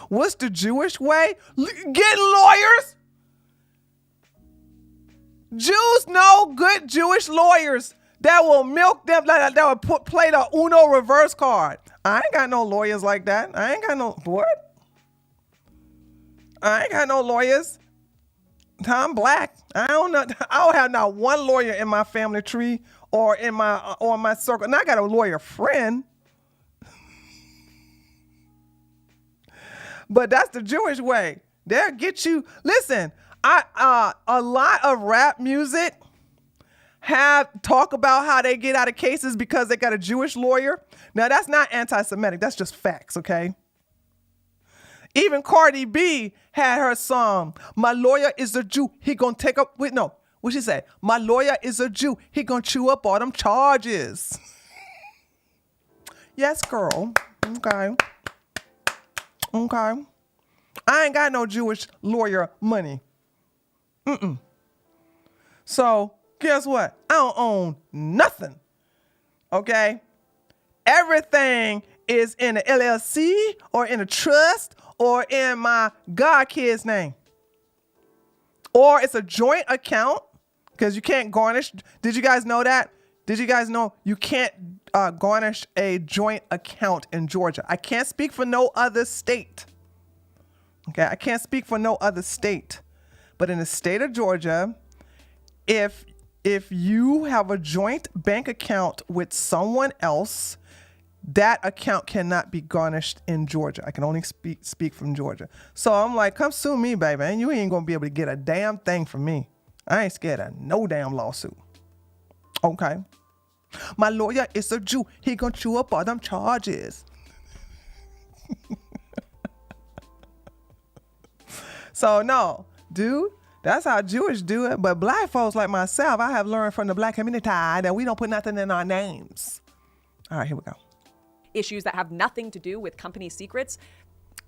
What's the Jewish way? Get lawyers. Jews know good Jewish lawyers that will milk them, that will play the Uno reverse card. I ain't got no lawyers like that. I ain't got no, what? I ain't got no lawyers. I'm black. I don't have not one lawyer in my family tree or in my circle. And I got a lawyer friend. But that's the Jewish way. They'll get you. Listen, a lot of rap music talk about how they get out of cases because they got a Jewish lawyer. Now, that's not anti-Semitic. That's just facts, okay? Even Cardi B had her song, "My lawyer is a Jew. He gonna take up," what she say? "My lawyer is a Jew. He gonna chew up all them charges." Yes, girl. Okay. Okay. I ain't got no Jewish lawyer money. So, guess what? I don't own nothing. Okay? Everything is in an LLC or in a trust or in my God kid's name. Or it's a joint account because you can't garnish. Did you guys know that? Did you guys know you can't garnish a joint account in Georgia? I can't speak for no other state. Okay, I can't speak for no other state. But in the state of Georgia, if you have a joint bank account with someone else, that account cannot be garnished in Georgia. I can only speak from Georgia. So I'm like, come sue me, baby, and you ain't gonna be able to get a damn thing from me. I ain't scared of no damn lawsuit. Okay. My lawyer is a Jew. He gonna chew up all them charges. So no, dude, that's how Jewish do it. But black folks like myself, I have learned from the black community that we don't put nothing in our names. All right, here we go. Issues that have nothing to do with company secrets.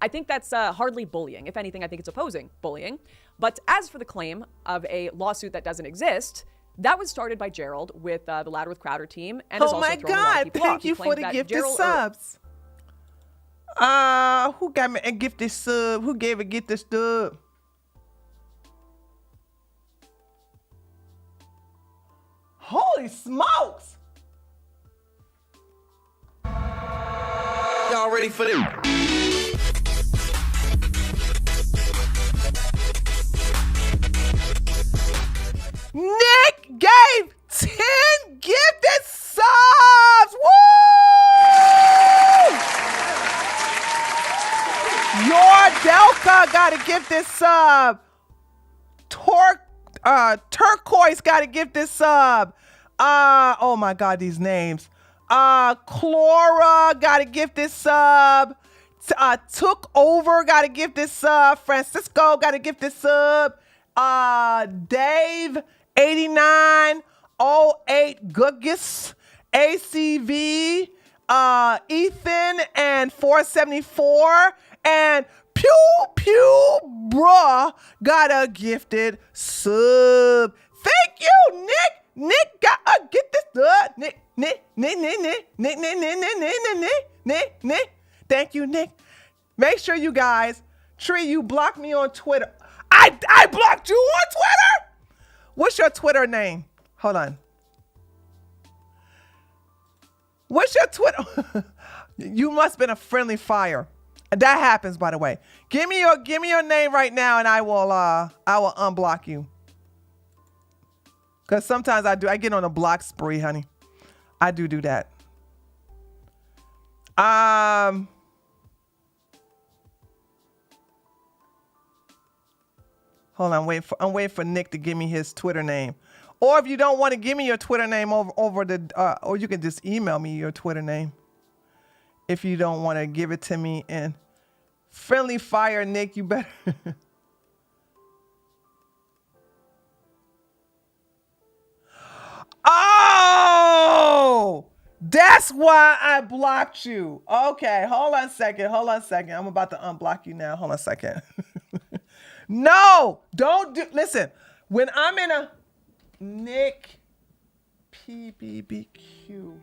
I think that's hardly bullying. If anything, I think it's opposing bullying. But as for the claim of a lawsuit that doesn't exist, that was started by Gerald with the Louder with Crowder team. And oh my God, thank you for the gifted subs. Who got me a gifted sub? Who gave a gifted sub? Holy smokes! Y'all ready for them? Nick gave 10 gifted subs! Woo! Your Delka got a gifted sub. Turquoise got a gifted sub. Oh my God, these names. Clora got a gifted sub. Took Over got a gifted sub. Francisco got a gifted sub. Dave 8908 Guggis, ACV, Ethan and 474 and Pew Pew Bruh got a gifted sub. Thank you, Nick. Nick got a get this Nick. Thank you, Nick. Make sure you guys, Tree, you blocked me on Twitter. I blocked you on Twitter. What's your Twitter name? Hold on. What's your Twitter? You must have been a friendly fire. That happens, by the way. Give me your name right now, and I will unblock you. Cause sometimes I get on a block spree, honey. I do that. Hold on, I'm waiting for Nick to give me his Twitter name. Or if you don't want to give me your Twitter name over the, or you can just email me your Twitter name. If you don't want to give it to me in friendly fire, Nick, you better. Oh, that's why I blocked you. Okay, hold on a second. I'm about to unblock you now. Hold on a second. No, don't do, listen, when I'm in a Nick PBBQ,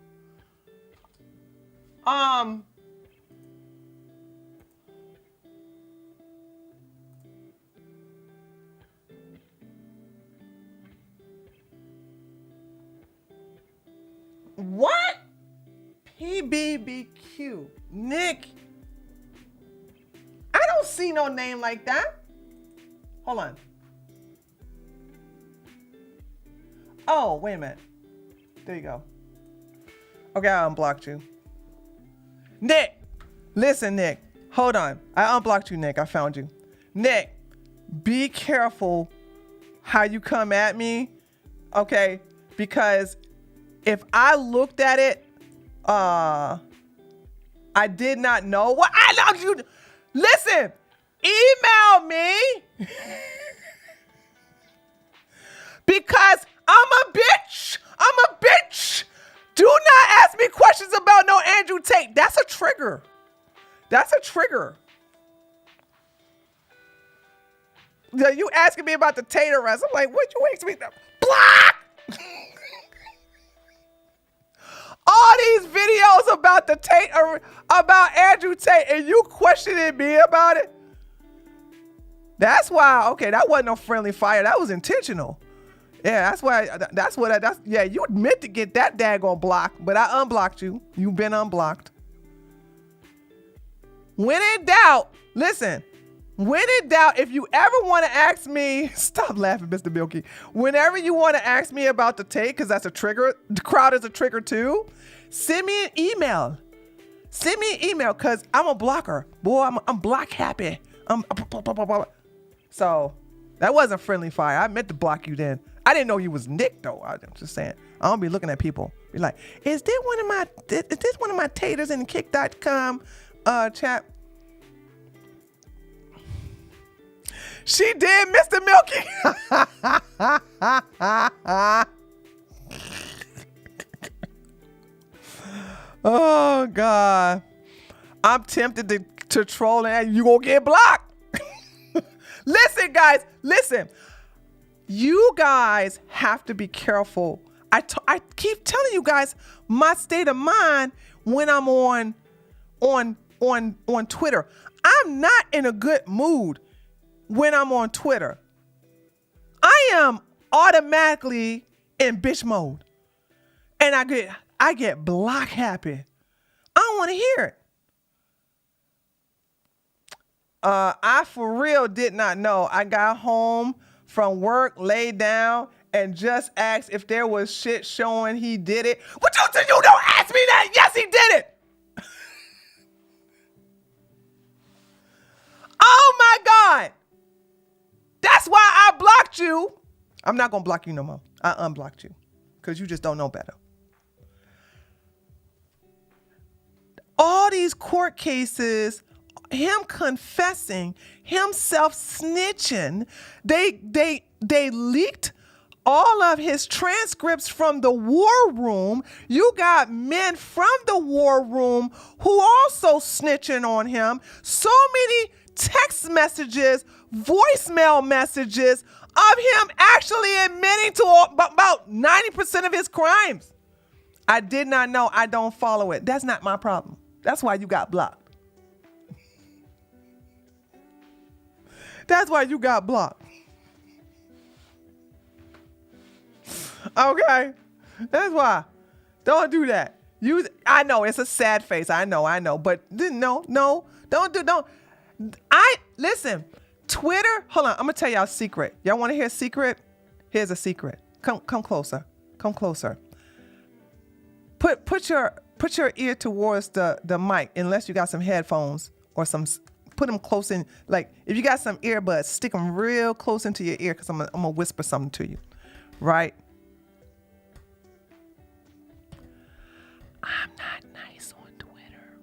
what? PBBQ, Nick, I don't see no name like that. Hold on. Oh, wait a minute. There you go. Okay, I unblocked you. Nick, listen, Nick. Hold on. I unblocked you, Nick. I found you. Nick, be careful how you come at me, okay? Because if I looked at it, I did not know. What I love you. Listen, email me. Because I'm a bitch. Do not ask me questions about no Andrew Tate. That's a trigger. You asking me about the Tate arrest. I'm like, what you ask me? Block! All these videos about the Tate, about Andrew Tate, and you questioning me about it? That's why, okay, that wasn't no friendly fire. That was intentional. Yeah, yeah, you meant to get that daggone block, but I unblocked you. You've been unblocked. When in doubt, listen, when in doubt, if you ever want to ask me, stop laughing, Mr. Milky. Whenever you want to ask me about the Tate, because that's a trigger, the crowd is a trigger too, send me an email. Because I'm a blocker. Boy, I'm block happy. So that wasn't friendly fire. I meant to block you then. I didn't know you was Nick though. I'm just saying. I don't be looking at people. Be like, is this one of my taters in the kick.com chat? She did, Mr. Milky. Oh God. I'm tempted to troll and you gonna get blocked. Listen, guys, listen. You guys have to be careful. I keep telling you guys my state of mind when I'm on Twitter. I'm not in a good mood when I'm on Twitter. I am automatically in bitch mode. And I get block happy. I don't want to hear it. I for real did not know. I got home from work, laid down, and just asked if there was shit showing he did it. What you don't ask me that? Yes, he did it. Oh my God. That's why I blocked you. I'm not gonna block you no more. I unblocked you because you just don't know better. All these court cases, him confessing, him self-snitching, they leaked all of his transcripts from the war room. You got men from the war room who also snitching on him. So many text messages, voicemail messages of him actually admitting to about 90% of his crimes. I did not know. I don't follow it. That's not my problem. That's why you got blocked. That's why you got blocked. Okay? That's why. Don't do that. I know it's a sad face. I know. But no. Listen, Twitter, hold on. I'm going to tell y'all a secret. Y'all want to hear a secret? Here's a secret. Come closer. Come closer. Put your ear towards the mic, unless you got some headphones or put them close in. Like, if you got some earbuds, stick them real close into your ear, because I'm going to whisper something to you. Right? I'm not nice on Twitter.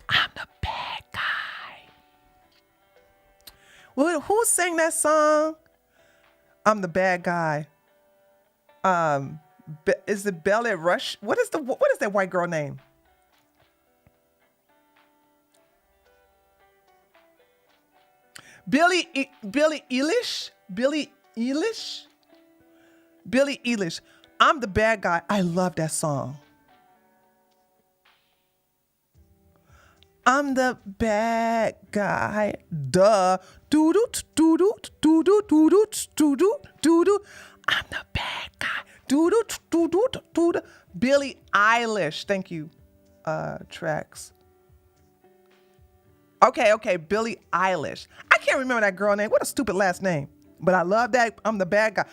I'm the bad guy. Well, who sang that song? I'm the bad guy. Is it Bella Rush? What is that white girl name? Billie Eilish? Billie Eilish. I'm the bad guy. I love that song. I'm the bad guy. Duh. Doo-doo, doo-doo, doo-doo, doo-doo, doo-doo, doo-doo. I'm the bad guy. Doo-doo, doo-doo, doo-doo. Billie Eilish. Thank you, Tracks. Okay, Billie Eilish. I can't remember that girl name. What a stupid last name. But I love that. I'm the bad guy.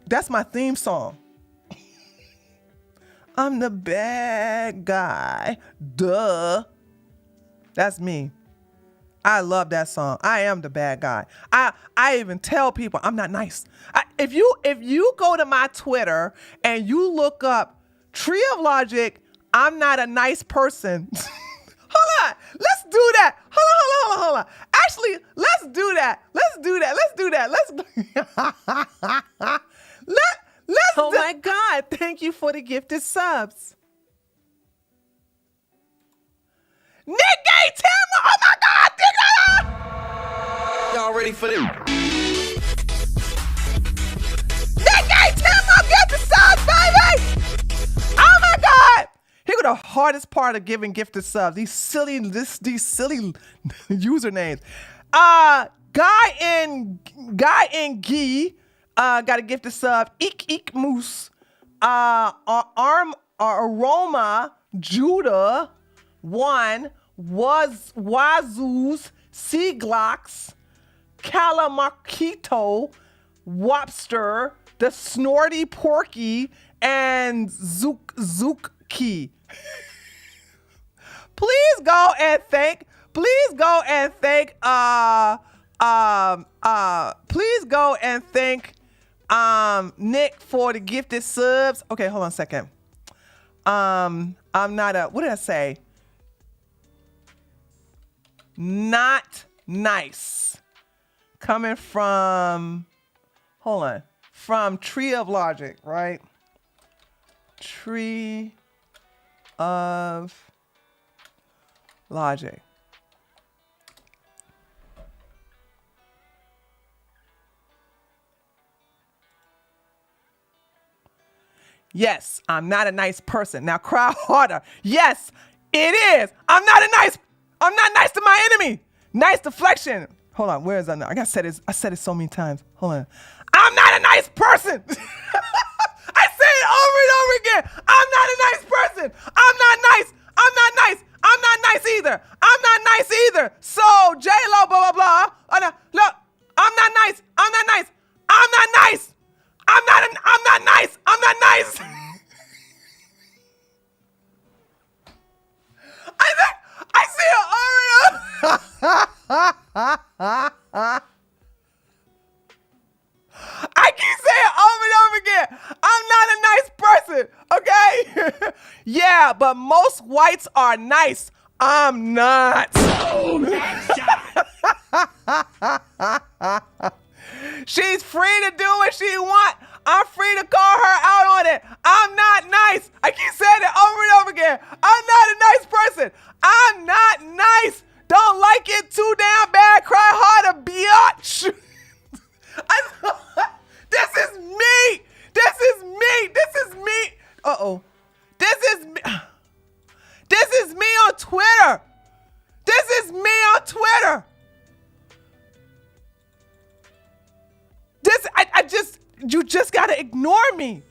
That's my theme song. I'm the bad guy. Duh. That's me. I love that song. I am the bad guy. I even tell people I'm not nice. If you go to my Twitter and you look up Tree of Logic, I'm not a nice person. Hold on. Let's do that. Hold on. Actually, let's do that. Oh my God. Thank you for the gifted subs. Nick Gay Timmer. Oh my God. Y'all ready for them? Nick Gay Timmer. Gifted subs, baby. Oh my God. Here go the hardest part of giving gifted subs. These silly usernames. Guy and Gee got a gifted sub. Eek Moose. Aroma Judah 1. Wazoos Seaglocks Calamarquito Wobster The Snorty Porky and Zook-Key. Please go and thank Nick for the gifted subs. Okay, hold on a second. I'm not what did I say? Not nice. Coming from, hold on, from Tree of Logic, right? Tree of Logic. Yes, I'm not a nice person. Now cry harder. Yes, it is. I'm not nice to my enemy. Nice deflection. Hold on, where is that now? I said it so many times. Hold on. I'm not a nice person. I say it over and over again. I'm not a nice person. I'm not nice. I'm not nice either. So J-Lo, blah, blah, blah. Oh, no, look, I'm not nice. I'm not nice. I see it over. I keep saying over and over again, I'm not a nice person, okay? Yeah, but most whites are nice. I'm not. She's free to do what she wants. I'm free to call her out on it. I'm not nice. I keep saying it over and over again. I'm not a nice person. I'm not nice. Don't like it too damn bad. Cry harder, biatch. This is me. This is me. This is me. Uh-oh. This is me. This is me on Twitter. This is me on Twitter. You just gotta ignore me.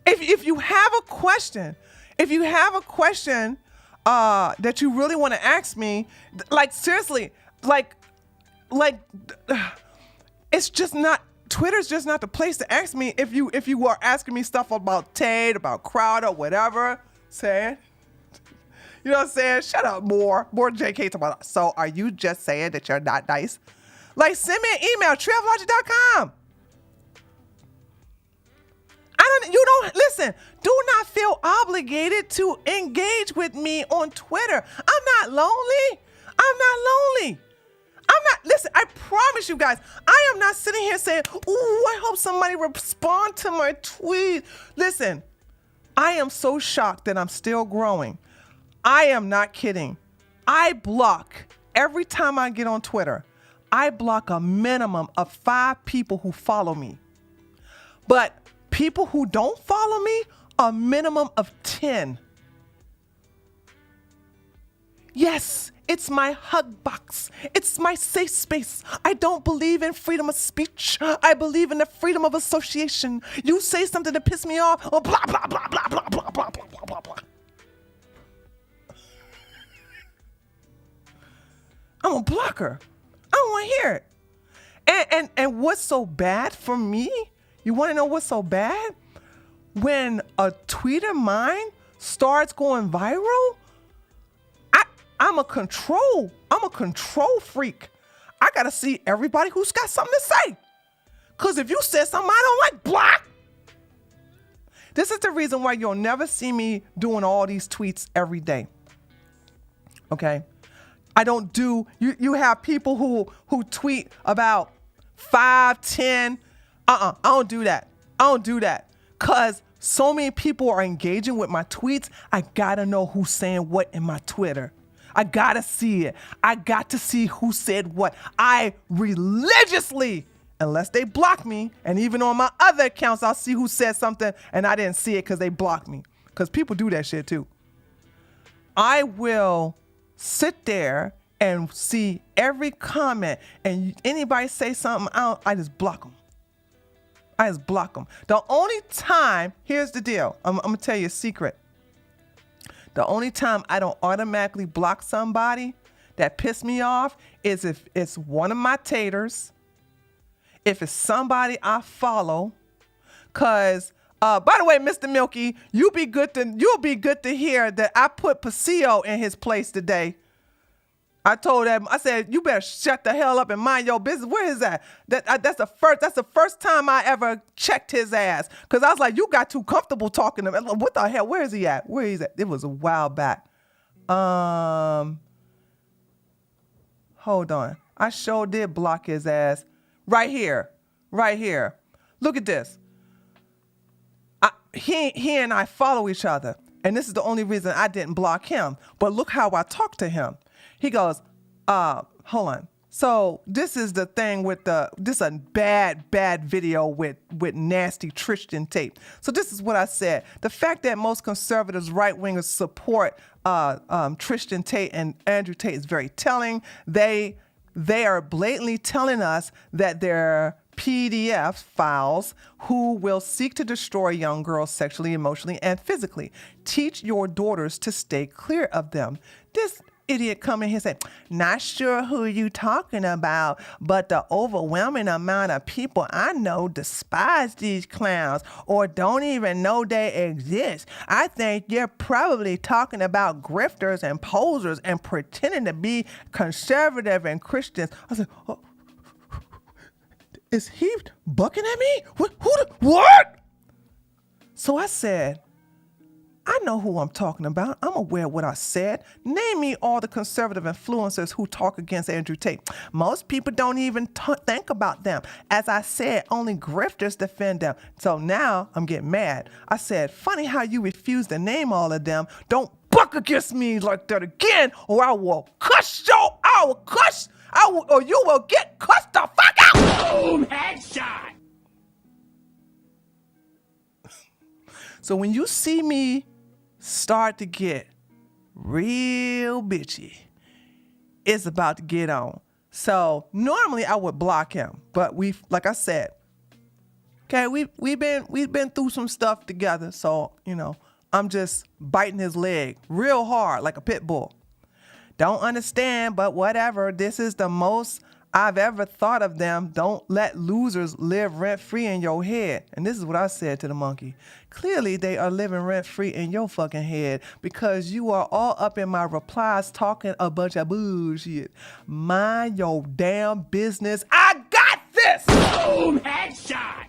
If you have a question, that you really want to ask me, like seriously, like it's just not, Twitter's just not the place to ask me. If you are asking me stuff about Tate, about Crowder, whatever, saying, you know what I'm saying? Shut up, more JK talking about. So are you just saying that you're not nice? Like, send me an email, treeoflogic.com. Listen, do not feel obligated to engage with me on Twitter. I'm not lonely. Listen, I promise you guys, I am not sitting here saying, ooh, I hope somebody respond to my tweet. Listen, I am so shocked that I'm still growing. I am not kidding. I block, every time I get on Twitter, I block a minimum of 5 people who follow me. But people who don't follow me, a minimum of 10. Yes, it's my hug box. It's my safe space. I don't believe in freedom of speech. I believe in the freedom of association. You say something to piss me off, or blah, blah, blah, blah, blah, blah, blah, blah, blah, blah, blah. I'm a blocker. I don't want to hear it. And what's so bad for me? You want to know what's so bad? When a tweet of mine starts going viral, I'm a control freak. I gotta see everybody who's got something to say. Cause if you said something I don't like, block. This is the reason why you'll never see me doing all these tweets every day. Okay? I don't do, you have people who tweet about 5, 10. I don't do that. Cause so many people are engaging with my tweets. I gotta know who's saying what in my Twitter. I gotta see it. I got to see who said what. I religiously, unless they block me, and even on my other accounts, I'll see who said something and I didn't see it because they blocked me. Because people do that shit too. I will sit there and see every comment, and anybody say something, I just block them. The only time, here's the deal. I'm gonna tell you a secret. The only time I don't automatically block somebody that pissed me off is if it's one of my taters, if it's somebody I follow. Cause by the way, Mr. Milky, you'll be good to hear that I put Paseo in his place today. I told him, I said, you better shut the hell up and mind your business. Where is that? That's the first time I ever checked his ass. Cause I was like, you got too comfortable talking to him. What the hell? Where is he at? Where is at? It was a while back. Hold on. I sure did block his ass. Right here. Look at this. He and I follow each other. And this is the only reason I didn't block him. But look how I talk to him. He goes, hold on. So this is the thing with this is a bad video with nasty Tristan Tate. So this is what I said. The fact that most conservatives, right-wingers support Tristan Tate and Andrew Tate is very telling. They are blatantly telling us that they're PDF files who will seek to destroy young girls sexually, emotionally, and physically. Teach your daughters to stay clear of them. This idiot come in here and say, not sure who you talking about, but the overwhelming amount of people I know despise these clowns or don't even know they exist. I think you're probably talking about grifters and posers and pretending to be conservative and Christians. I said, oh, is he bucking at me? What? So I said, I know who I'm talking about. I'm aware of what I said. Name me all the conservative influencers who talk against Andrew Tate. Most people don't even think about them. As I said, only grifters defend them. So now I'm getting mad. I said, funny how you refuse to name all of them. Don't buck against me like that again, or I will cuss or you will get cussed the fuck out. Boom, headshot. So when you see me start to get real bitchy, it's about to get on. So normally I would block him, but like I said, okay, we've been through some stuff together. So, I'm just biting his leg real hard like a pit bull. Don't understand, but whatever. This is the most I've ever thought of them. Don't let losers live rent-free in your head. And this is what I said to the monkey. Clearly, they are living rent-free in your fucking head because you are all up in my replies talking a bunch of bullshit. Mind your damn business. I got this! Boom, headshot!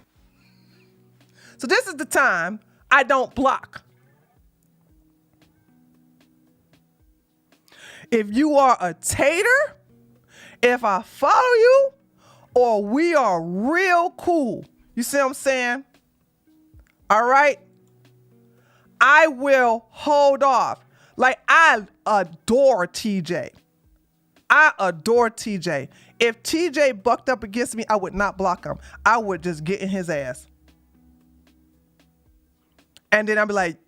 So this is the time I don't block. If you are a tater, if I follow you, or we are real cool, you see what I'm saying? All right? I will hold off. Like, I adore TJ. I adore TJ. If TJ bucked up against me, I would not block him. I would just get in his ass. And then I'd be like,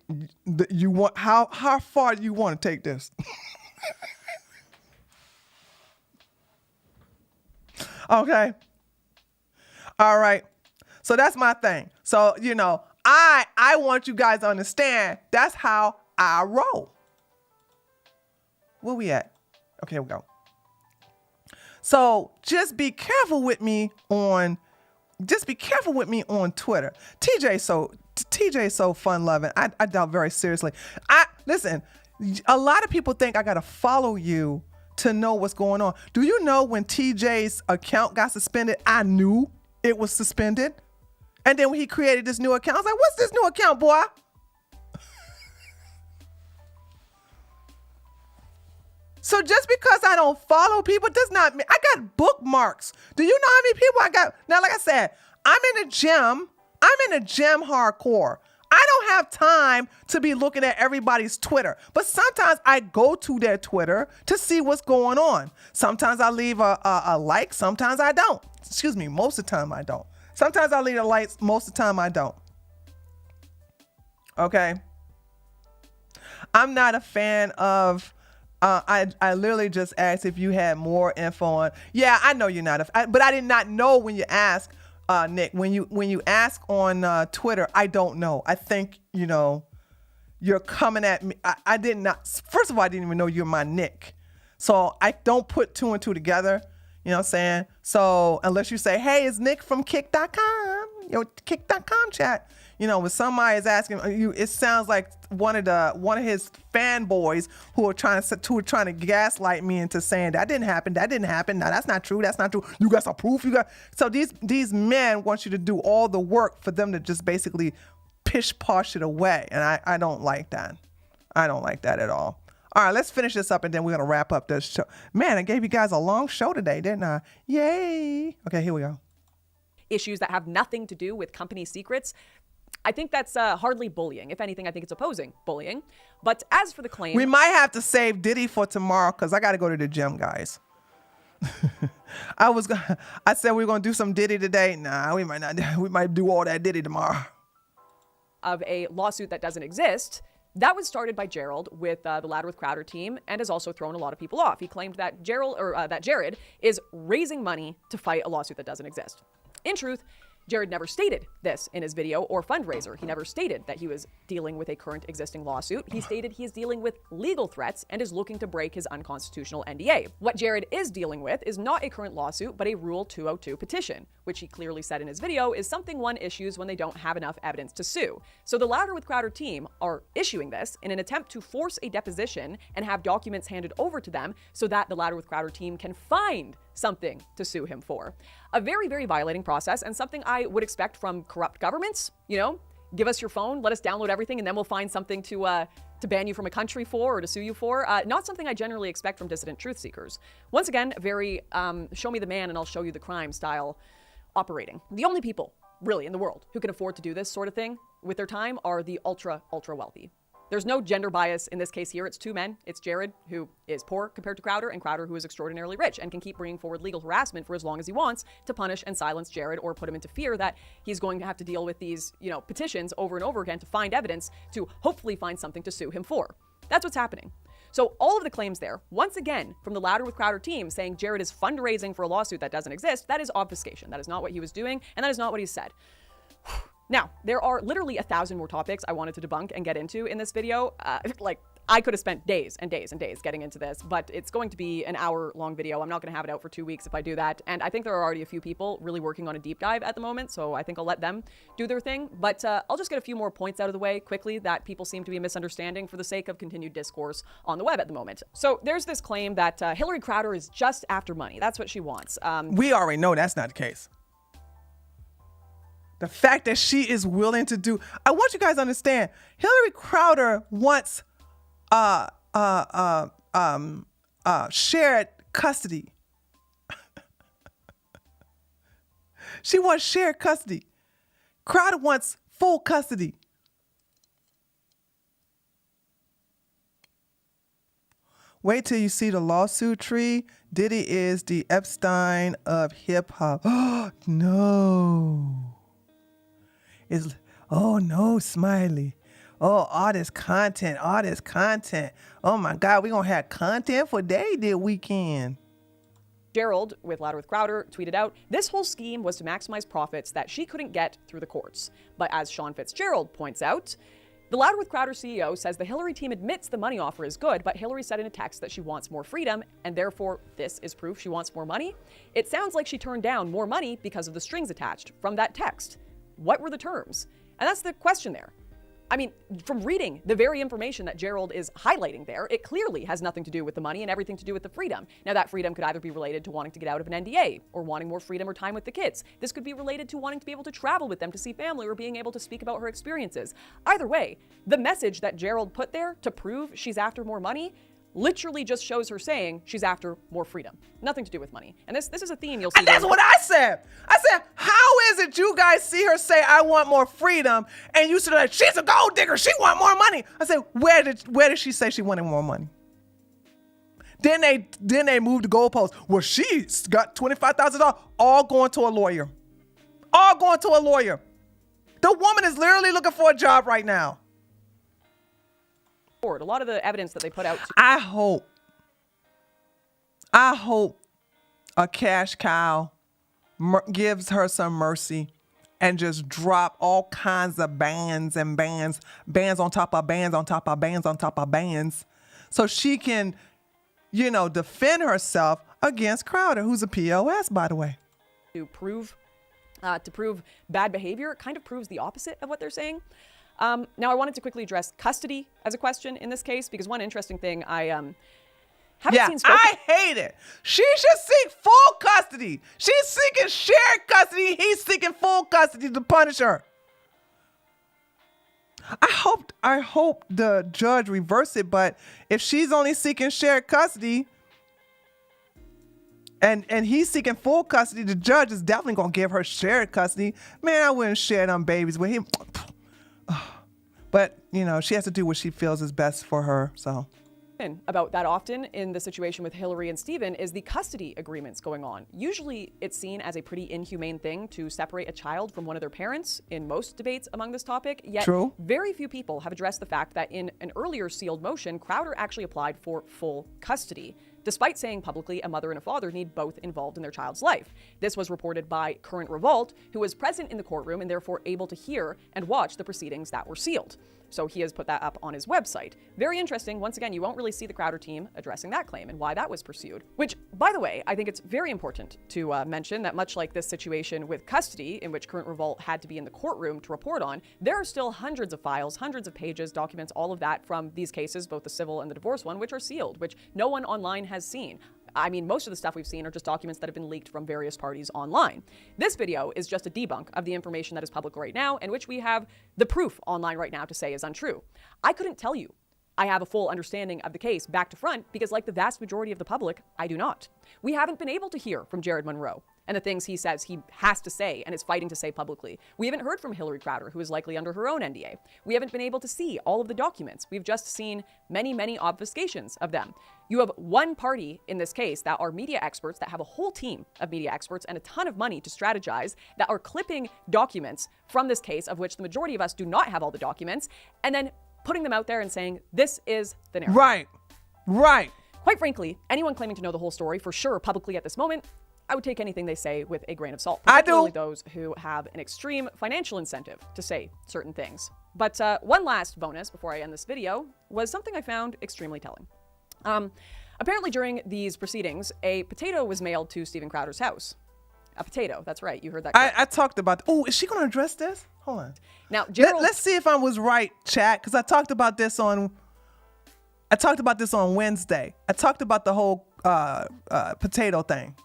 how far do you want to take this? Okay. All right. So that's my thing. So, I want you guys to understand that's how I roll. Where we at? Okay, here we go. So just be careful with me on Twitter. TJ's so fun loving. I doubt very seriously. Listen, a lot of people think I gotta follow you to know what's going on. Do you know when TJ's account got suspended, I knew it was suspended? And then when he created this new account, I was like, what's this new account, boy? So just because I don't follow people does not mean, I got bookmarks. Do you know how many people I got? Now, like I said, I'm in a gym hardcore. I don't have time to be looking at everybody's Twitter, but sometimes I go to their Twitter to see what's going on. Sometimes I leave a like, sometimes I don't. Excuse me, most of the time I don't. Sometimes I leave a like, most of the time I don't. Okay? I'm not a fan of, I literally just asked if you had more info on, yeah, I know you're not, but I did not know when you asked, Nick, when you ask on Twitter, I don't know. I think, you're coming at me. I did not, first of all, I didn't even know you're my Nick. So I don't put two and two together. You know what I'm saying? So unless you say, hey, it's Nick from kick.com, kick.com chat. When somebody is asking you, it sounds like one of his fanboys who are trying to gaslight me into saying that didn't happen. No, that's not true. You got some proof. So these men want you to do all the work for them to just basically pish-posh it away, and I don't like that. I don't like that at all. All right, let's finish this up, and then we're gonna wrap up this show. Man, I gave you guys a long show today, didn't I? Yay! Okay, here we go. Issues that have nothing to do with company secrets. I think that's hardly bullying. If anything, I think it's opposing bullying. But as for the claim... We might have to save Diddy for tomorrow because I got to go to the gym, guys. I said we were going to do some Diddy today. Nah, we might not. We might do all that Diddy tomorrow. Of a lawsuit that doesn't exist, that was started by Gerald with the Louder with Crowder team and has also thrown a lot of people off. He claimed that Jared is raising money to fight a lawsuit that doesn't exist. In truth, Jared never stated this in his video or fundraiser. He never stated that he was dealing with a current existing lawsuit. He stated he is dealing with legal threats and is looking to break his unconstitutional NDA. What Jared is dealing with is not a current lawsuit, but a Rule 202 petition, which he clearly said in his video is something one issues when they don't have enough evidence to sue. So the Louder with Crowder team are issuing this in an attempt to force a deposition and have documents handed over to them so that the Louder with Crowder team can find something to sue him for. A very, very violating process and something I would expect from corrupt governments, give us your phone, let us download everything, and then we'll find something to ban you from a country for or to sue you for. Not something I generally expect from dissident truth seekers. Once again, very show me the man and I'll show you the crime style operating. The only people, really, in the world who can afford to do this sort of thing with their time are the ultra wealthy. There's no gender bias in this case here. It's two men. It's Jared, who is poor compared to Crowder, and Crowder, who is extraordinarily rich and can keep bringing forward legal harassment for as long as he wants to punish and silence Jared or put him into fear that he's going to have to deal with these, petitions over and over again to find evidence to hopefully find something to sue him for. That's what's happening. So all of the claims there, once again, from the Louder with Crowder team saying Jared is fundraising for a lawsuit that doesn't exist, that is obfuscation. That is not what he was doing, and that is not what he said. Now, there are literally 1,000 more topics I wanted to debunk and get into in this video. I could have spent days and days and days getting into this, but it's going to be an hour-long video. I'm not going to have it out for 2 weeks if I do that. And I think there are already a few people really working on a deep dive at the moment, so I think I'll let them do their thing. But I'll just get a few more points out of the way quickly that people seem to be misunderstanding for the sake of continued discourse on the web at the moment. So there's this claim that Hillary Crowder is just after money. That's what she wants. We already know that's not the case. The fact that she is willing to do, I want you guys to understand, Hillary Crowder wants shared custody. She wants shared custody. Crowder wants full custody. Wait till you see the lawsuit tree. Diddy is the Epstein of hip hop. Oh, no. Oh no, Smiley. Oh, all this content. Oh my God, we're gonna have content for day this weekend. Gerald, with Louder with Crowder, tweeted out, this whole scheme was to maximize profits that she couldn't get through the courts. But as Sean Fitzgerald points out, the Louder with Crowder CEO says the Hillary team admits the money offer is good, but Hillary said in a text that she wants more freedom, and therefore this is proof she wants more money. It sounds like she turned down more money because of the strings attached from that text. What were the terms? And that's the question there. I mean, from reading the very information that Gerald is highlighting there, it clearly has nothing to do with the money and everything to do with the freedom. Now, that freedom could either be related to wanting to get out of an NDA or wanting more freedom or time with the kids. This could be related to wanting to be able to travel with them to see family or being able to speak about her experiences. Either way, the message that Gerald put there to prove she's after more money literally just shows her saying she's after more freedom. Nothing to do with money. And this is a theme you'll see. And that's what I said. I said, how is it you guys see her say, I want more freedom, and you said, like, she's a gold digger, she want more money? I said, where did she say she wanted more money? Then they moved the goalpost. Well, she's got $25,000, all going to a lawyer. All going to a lawyer. The woman is literally looking for a job right now. A lot of the evidence that they put out. I hope a cash cow gives her some mercy and just drop all kinds of bans on top of bans on top of bans on top of bans, so she can, defend herself against Crowder, who's a POS, by the way. To prove bad behavior, it kind of proves the opposite of what they're saying. Now, I wanted to quickly address custody as a question in this case, because one interesting thing I haven't seen spoken. I hate it. She should seek full custody. She's seeking shared custody. He's seeking full custody to punish her. I hope the judge reverse it, but if she's only seeking shared custody and he's seeking full custody, the judge is definitely going to give her shared custody. Man, I wouldn't share them babies with him. But, she has to do what she feels is best for her, so. About that often in the situation with Hillary and Stephen is the custody agreements going on. Usually it's seen as a pretty inhumane thing to separate a child from one of their parents in most debates among this topic, yet True. Very few people have addressed the fact that in an earlier sealed motion, Crowder actually applied for full custody, despite saying publicly a mother and a father need both involved in their child's life. This was reported by Current Revolt, who was present in the courtroom and therefore able to hear and watch the proceedings that were sealed. So he has put that up on his website. Very interesting. Once again, you won't really see the Crowder team addressing that claim and why that was pursued. Which, by the way, I think it's very important to mention that much like this situation with custody, in which Current Revolt had to be in the courtroom to report on, there are still hundreds of files, hundreds of pages, documents, all of that from these cases, both the civil and the divorce one, which are sealed, which no one online has seen. I mean, most of the stuff we've seen are just documents that have been leaked from various parties online. This video is just a debunk of the information that is public right now, and which we have the proof online right now to say is untrue. I couldn't tell you I have a full understanding of the case back to front because, like the vast majority of the public, I do not. We haven't been able to hear from Jared Monroe and the things he says he has to say and is fighting to say publicly. We haven't heard from Hillary Crowder, who is likely under her own NDA. We haven't been able to see all of the documents. We've just seen many, many obfuscations of them. You have one party in this case that are media experts, that have a whole team of media experts and a ton of money to strategize, that are clipping documents from this case, of which the majority of us do not have all the documents, and then putting them out there and saying, this is the narrative. Right. Right. Quite frankly, anyone claiming to know the whole story for sure publicly at this moment, I would take anything they say with a grain of salt. Particularly those who have an extreme financial incentive to say certain things. But one last bonus before I end this video was something I found extremely telling. Apparently during these proceedings, a potato was mailed to Steven Crowder's house. A potato, that's right, you heard that correct. I talked about, oh, is she gonna address this? Hold on. Now, Gerald, let's see if I was right, chat, because I talked about this on Wednesday. I talked about the whole potato thing.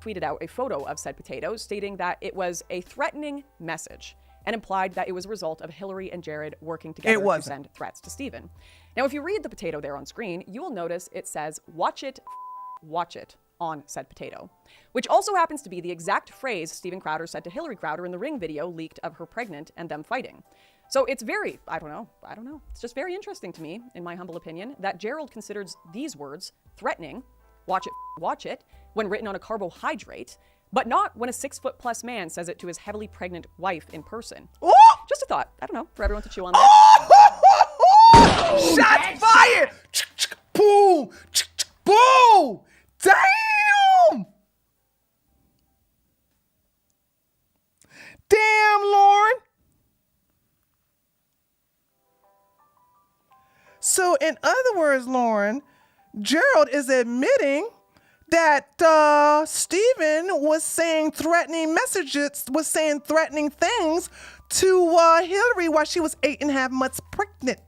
Tweeted out a photo of said potato stating that it was a threatening message and implied that it was a result of Hillary and Jared working together to send threats to Steven. Now, if you read the potato there on screen, you will notice it says, watch it on said potato, which also happens to be the exact phrase Steven Crowder said to Hillary Crowder in the Ring video leaked of her pregnant and them fighting. So it's very, I don't know. It's just very interesting to me, in my humble opinion, that Gerald considers these words threatening, watch it, when written on a carbohydrate, but not when a 6-foot-plus man says it to his heavily pregnant wife in person. Ooh! Just a thought. I don't know, for everyone to chew on that. Shots fired! Boom! Boom! Damn! Damn, Lauren. So, in other words, Lauren, Gerald is admitting that Steven was saying threatening messages, was saying threatening things to Hillary while she was 8.5 months pregnant.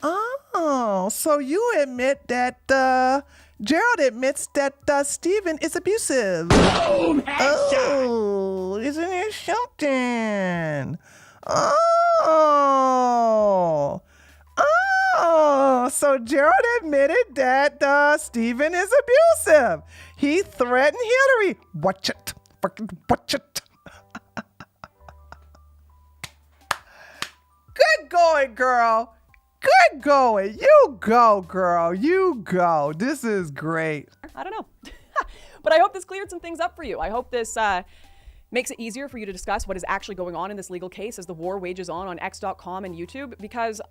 Oh, so you admit that Gerald admits that Steven is abusive. Boom, oh, isn't it something? Oh, so Gerald admitted that Steven is abusive. He threatened Hillary. Watch it. Fucking watch it. Good going, girl. Good going. You go, girl. You go. This is great. I don't know. But I hope this cleared some things up for you. I hope this makes it easier for you to discuss what is actually going on in this legal case as the war wages on X.com and YouTube, because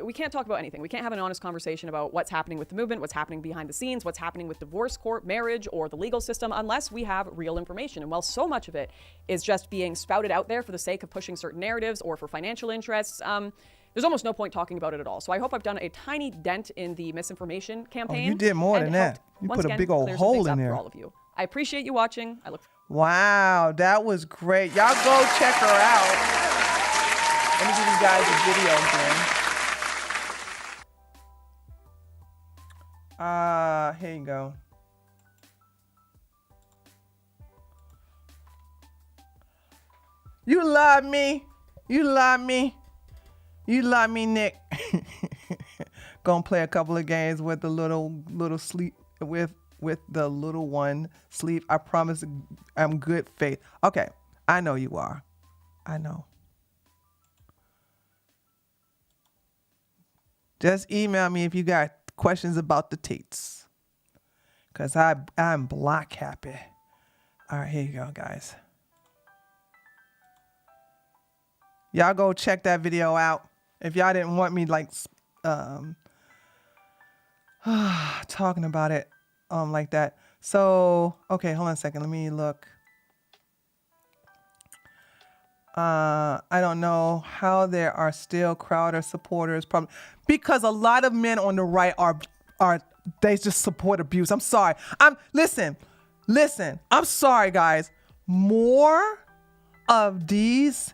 we can't talk about anything. We can't have an honest conversation about what's happening with the movement, what's happening behind the scenes, what's happening with divorce court, marriage, or the legal system, unless we have real information. And while so much of it is just being spouted out there for the sake of pushing certain narratives or for financial interests, there's almost no point talking about it at all. So I hope I've done a tiny dent in the misinformation campaign. Oh, you did more than that. You put a big old hole in there. For all of you. I appreciate you watching. I look. Wow, that was great. Y'all go check her out. Let me give you guys a video again. Here you go. You love me. You love me. You love me, Nick. Gonna play a couple of games with the little sleep with the little one sleep. I promise I'm good faith. Okay, I know you are. I know. Just email me if you got questions about the teats. Cause I'm block happy. All right, here you go, guys. Y'all go check that video out. If y'all didn't want me like talking about it like that. So, okay, hold on a second. Let me look. I don't know how there are still Crowder supporters, probably because a lot of men on the right are they just support abuse. I'm sorry. Listen. I'm sorry, guys. More of these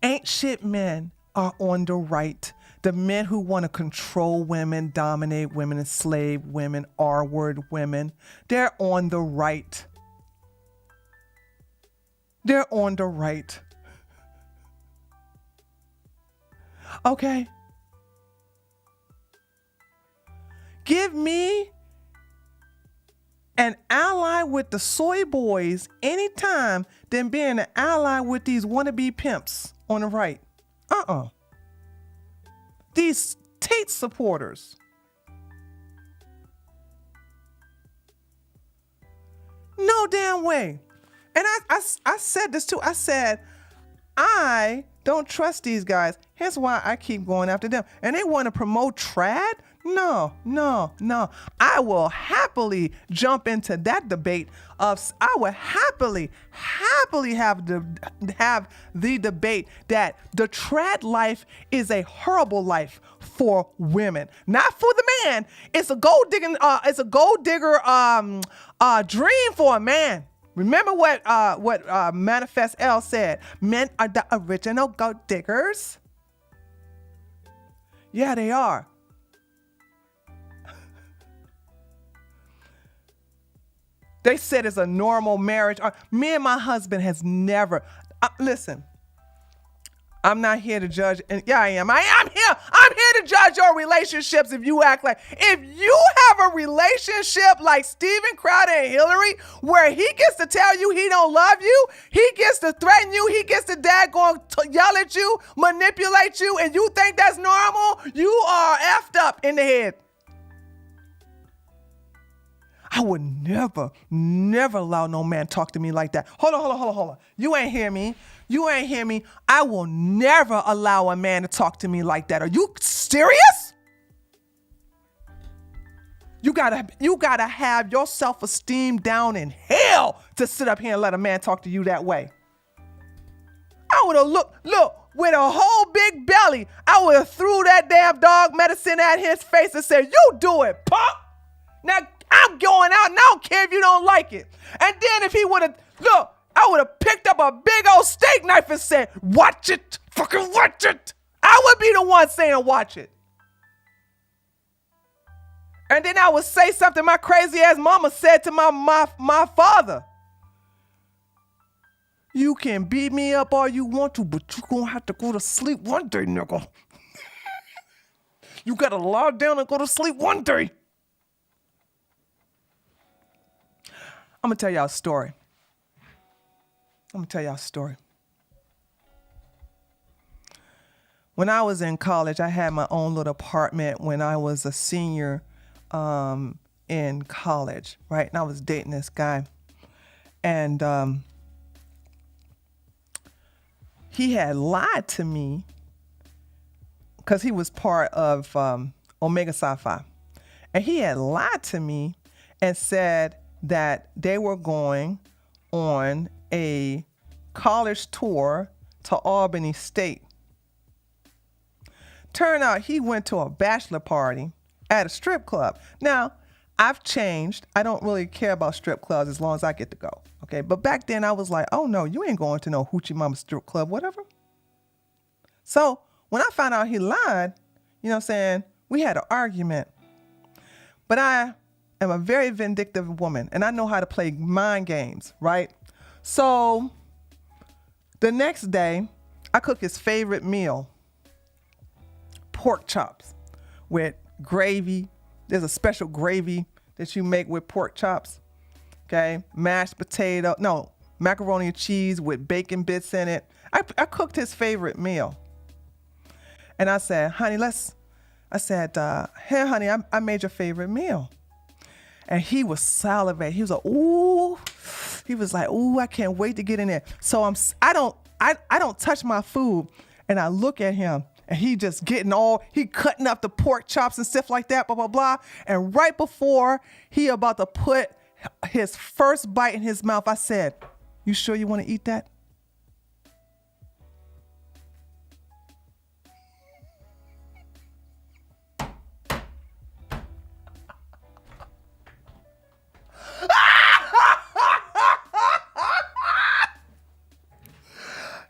ain't shit men are on the right. The men who want to control women, dominate women, enslave women, R-word women, they're on the right. They're on the right. Okay? Give me an ally with the soy boys anytime than being an ally with these wannabe pimps on the right. These Tate supporters. No damn way. And I said this too. I said, I don't trust these guys. Here's why I keep going after them. And they want to promote trad? No. I will happily jump into that debate I would happily have the debate that the trad life is a horrible life for women, not for the man. It's a gold digger dream for a man. Remember what Manifest L said? Men are the original gold diggers. Yeah, they are. They said it's a normal marriage. Me and my husband has never. Listen, I'm not here to judge. And yeah, I am. I'm here to judge your relationships. If you have a relationship like Steven Crowder and Hillary, where he gets to tell you he don't love you, he gets to threaten you, he gets to yell at you, manipulate you, and you think that's normal, you are effed up in the head. I would never allow no man talk to me like that. Hold on. You ain't hear me. I will never allow a man to talk to me like that. Are you serious? You gotta have your self-esteem down in hell to sit up here and let a man talk to you that way. I would have look, with a whole big belly, I would have threw that damn dog medicine at his face and said, "You do it, punk." Now, I'm going out and I don't care if you don't like it. And then if he would have, I would have picked up a big old steak knife and said, "Watch it, fucking watch it." I would be the one saying, "Watch it." And then I would say something my crazy ass mama said to my father. "You can beat me up all you want to, but you gonna have to go to sleep one day, nigga." You gotta lie down and go to sleep one day. I'm gonna tell y'all a story. When I was in college, I had my own little apartment when I was a senior in college, right? And I was dating this guy. And he had lied to me because he was part of Omega Sci-Fi. And he had lied to me and said that they were going on a college tour to Albany State. Turned out he went to a bachelor party at a strip club. Now, I've changed. I don't really care about strip clubs as long as I get to go. Okay, but back then I was like, "Oh no, you ain't going to no hoochie mama strip club, whatever." So when I found out he lied, you know what I'm saying, we had an argument. But I am a very vindictive woman, and I know how to play mind games, right? So the next day, I cook his favorite meal, pork chops with gravy. There's a special gravy that you make with pork chops, okay? Macaroni and cheese with bacon bits in it. I cooked his favorite meal. And I said, "Honey, hey, honey, I made your favorite meal." And he was salivating. He was like, "Ooh." He was like, "Ooh, I can't wait to get in there." So I don't touch my food. And I look at him and he just he cutting up the pork chops and stuff like that, blah, blah, blah. And right before he about to put his first bite in his mouth, I said, "You sure you want to eat that?"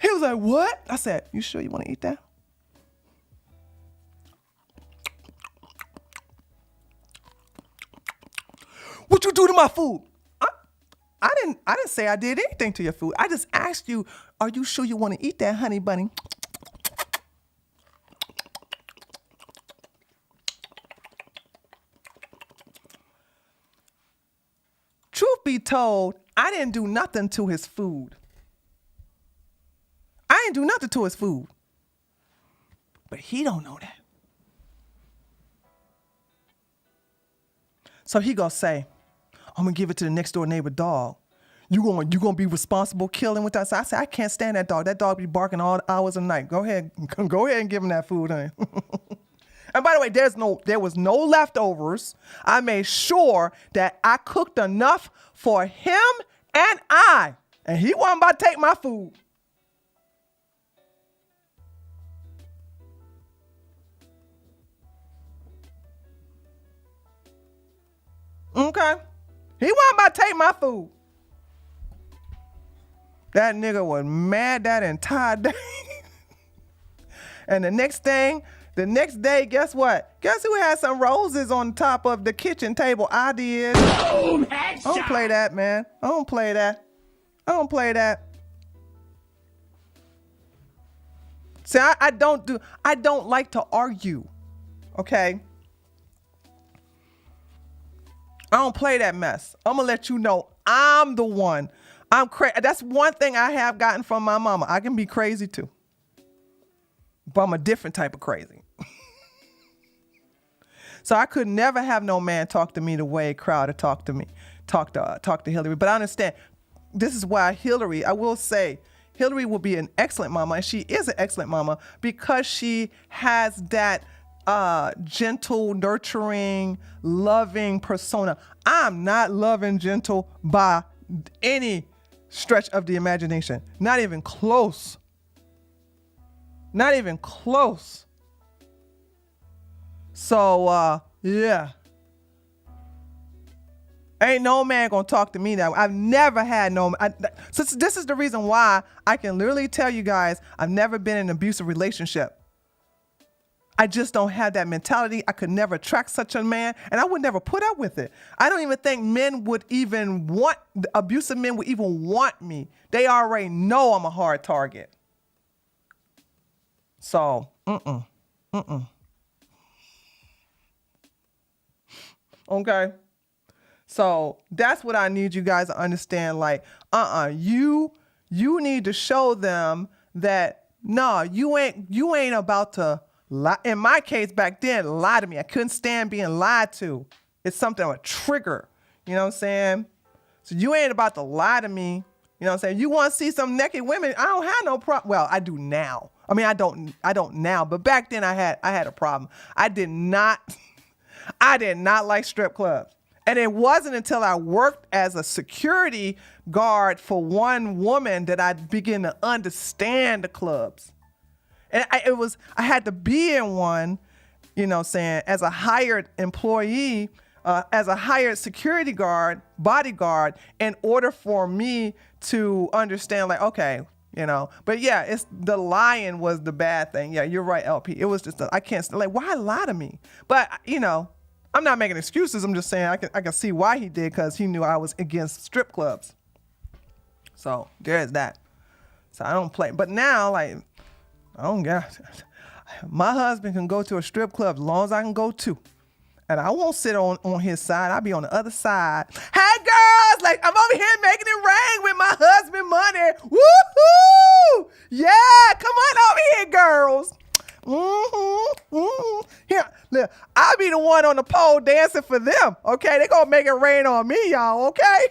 He was like, "What?" I said, "You sure you want to eat that?" What you do to my food? I didn't say I did anything to your food. I just asked you, are you sure you want to eat that, honey bunny? Truth be told, I didn't do nothing to his food. I didn't do nothing to his food. But he don't know that. So he gonna say, I'm gonna give it to the next door neighbor dog. You gonna be responsible killing with that? So I said, I can't stand that dog. That dog be barking all hours of the night. Go ahead and give him that food, honey. And by the way, there was no leftovers. I made sure that I cooked enough for him and he wasn't about to take my food. Okay. He wasn't about to take my food. That nigga was mad that entire day. And the next day, guess what? Guess who had some roses on top of the kitchen table? I did. Boom, headshot. I don't play that, man. I don't play that. See, I don't like to argue. Okay? I don't play that mess. I'm gonna let you know I'm the one. I'm crazy. That's one thing I have gotten from my mama. I can be crazy too. But I'm a different type of crazy. So I could never have no man talk to me the way Crowder talked to me, talk to Hillary. But I understand. This is why Hillary, I will say, Hillary will be an excellent mama, and she is an excellent mama because she has that gentle, nurturing, loving persona. I'm not loving, gentle by any stretch of the imagination. Not even close. Not even close. So, yeah. Ain't no man gonna talk to me that way. I've never had so this is the reason why I can literally tell you guys I've never been in an abusive relationship. I just don't have that mentality. I could never attract such a man, and I would never put up with it. I don't even think abusive men would even want me. They already know I'm a hard target. So, Okay? So that's what I need you guys to understand. Like, you need to show them that, no, you ain't about to lie. In my case back then, lie to me. I couldn't stand being lied to. It's something of a trigger. You know what I'm saying? So you ain't about to lie to me. You know what I'm saying? You want to see some naked women? I don't have no problem. Well, I do now. I mean, I don't now, but back then I had a problem. I did not like strip clubs. And it wasn't until I worked as a security guard for one woman that I began to understand the clubs. And I had to be in one, you know what I'm saying, as a hired employee, as a hired security guard, bodyguard, in order for me to understand, like, okay, you know. But yeah, it's the lying was the bad thing. Yeah, you're right, LP. It was just, I can't, like, why lie to me? But, you know, I'm not making excuses. I'm just saying I can see why he did, because he knew I was against strip clubs. So there's that. So I don't play. But now, like, I don't get. My husband can go to a strip club as long as I can go too. And I won't sit on his side. I'll be on the other side. Hey, girls, like, I'm over here making it rain with my husband money. Woohoo! Yeah, come on over here, girls. Here, look, I'll be the one on the pole dancing for them. Okay, they gonna make it rain on me, y'all. Okay.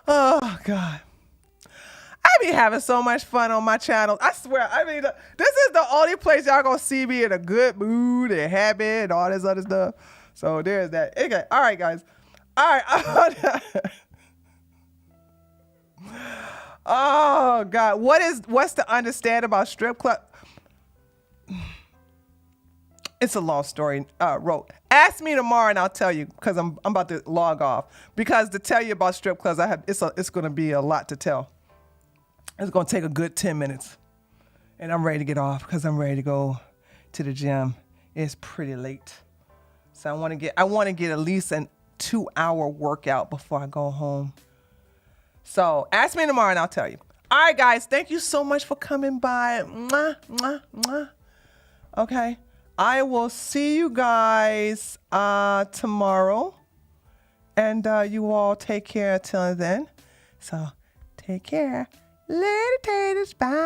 Oh God. I be having so much fun on my channel. I swear. I mean, this is the only place y'all gonna see me in a good mood and happy and all this other stuff. So there's that. Okay. All right, guys. All right. Oh God. What's to understand about strip club? It's a long story. Wrote. Ask me tomorrow and I'll tell you because I'm about to log off. Because to tell you about strip clubs, it's going to be a lot to tell. It's going to take a good 10 minutes. And I'm ready to get off because I'm ready to go to the gym. It's pretty late. So I want to get at least a 2-hour workout before I go home. So ask me tomorrow and I'll tell you. All right, guys. Thank you so much for coming by. Mwah, mwah, mwah. Okay. I will see you guys tomorrow. And you all take care till then. So take care. Later, taters. Bye.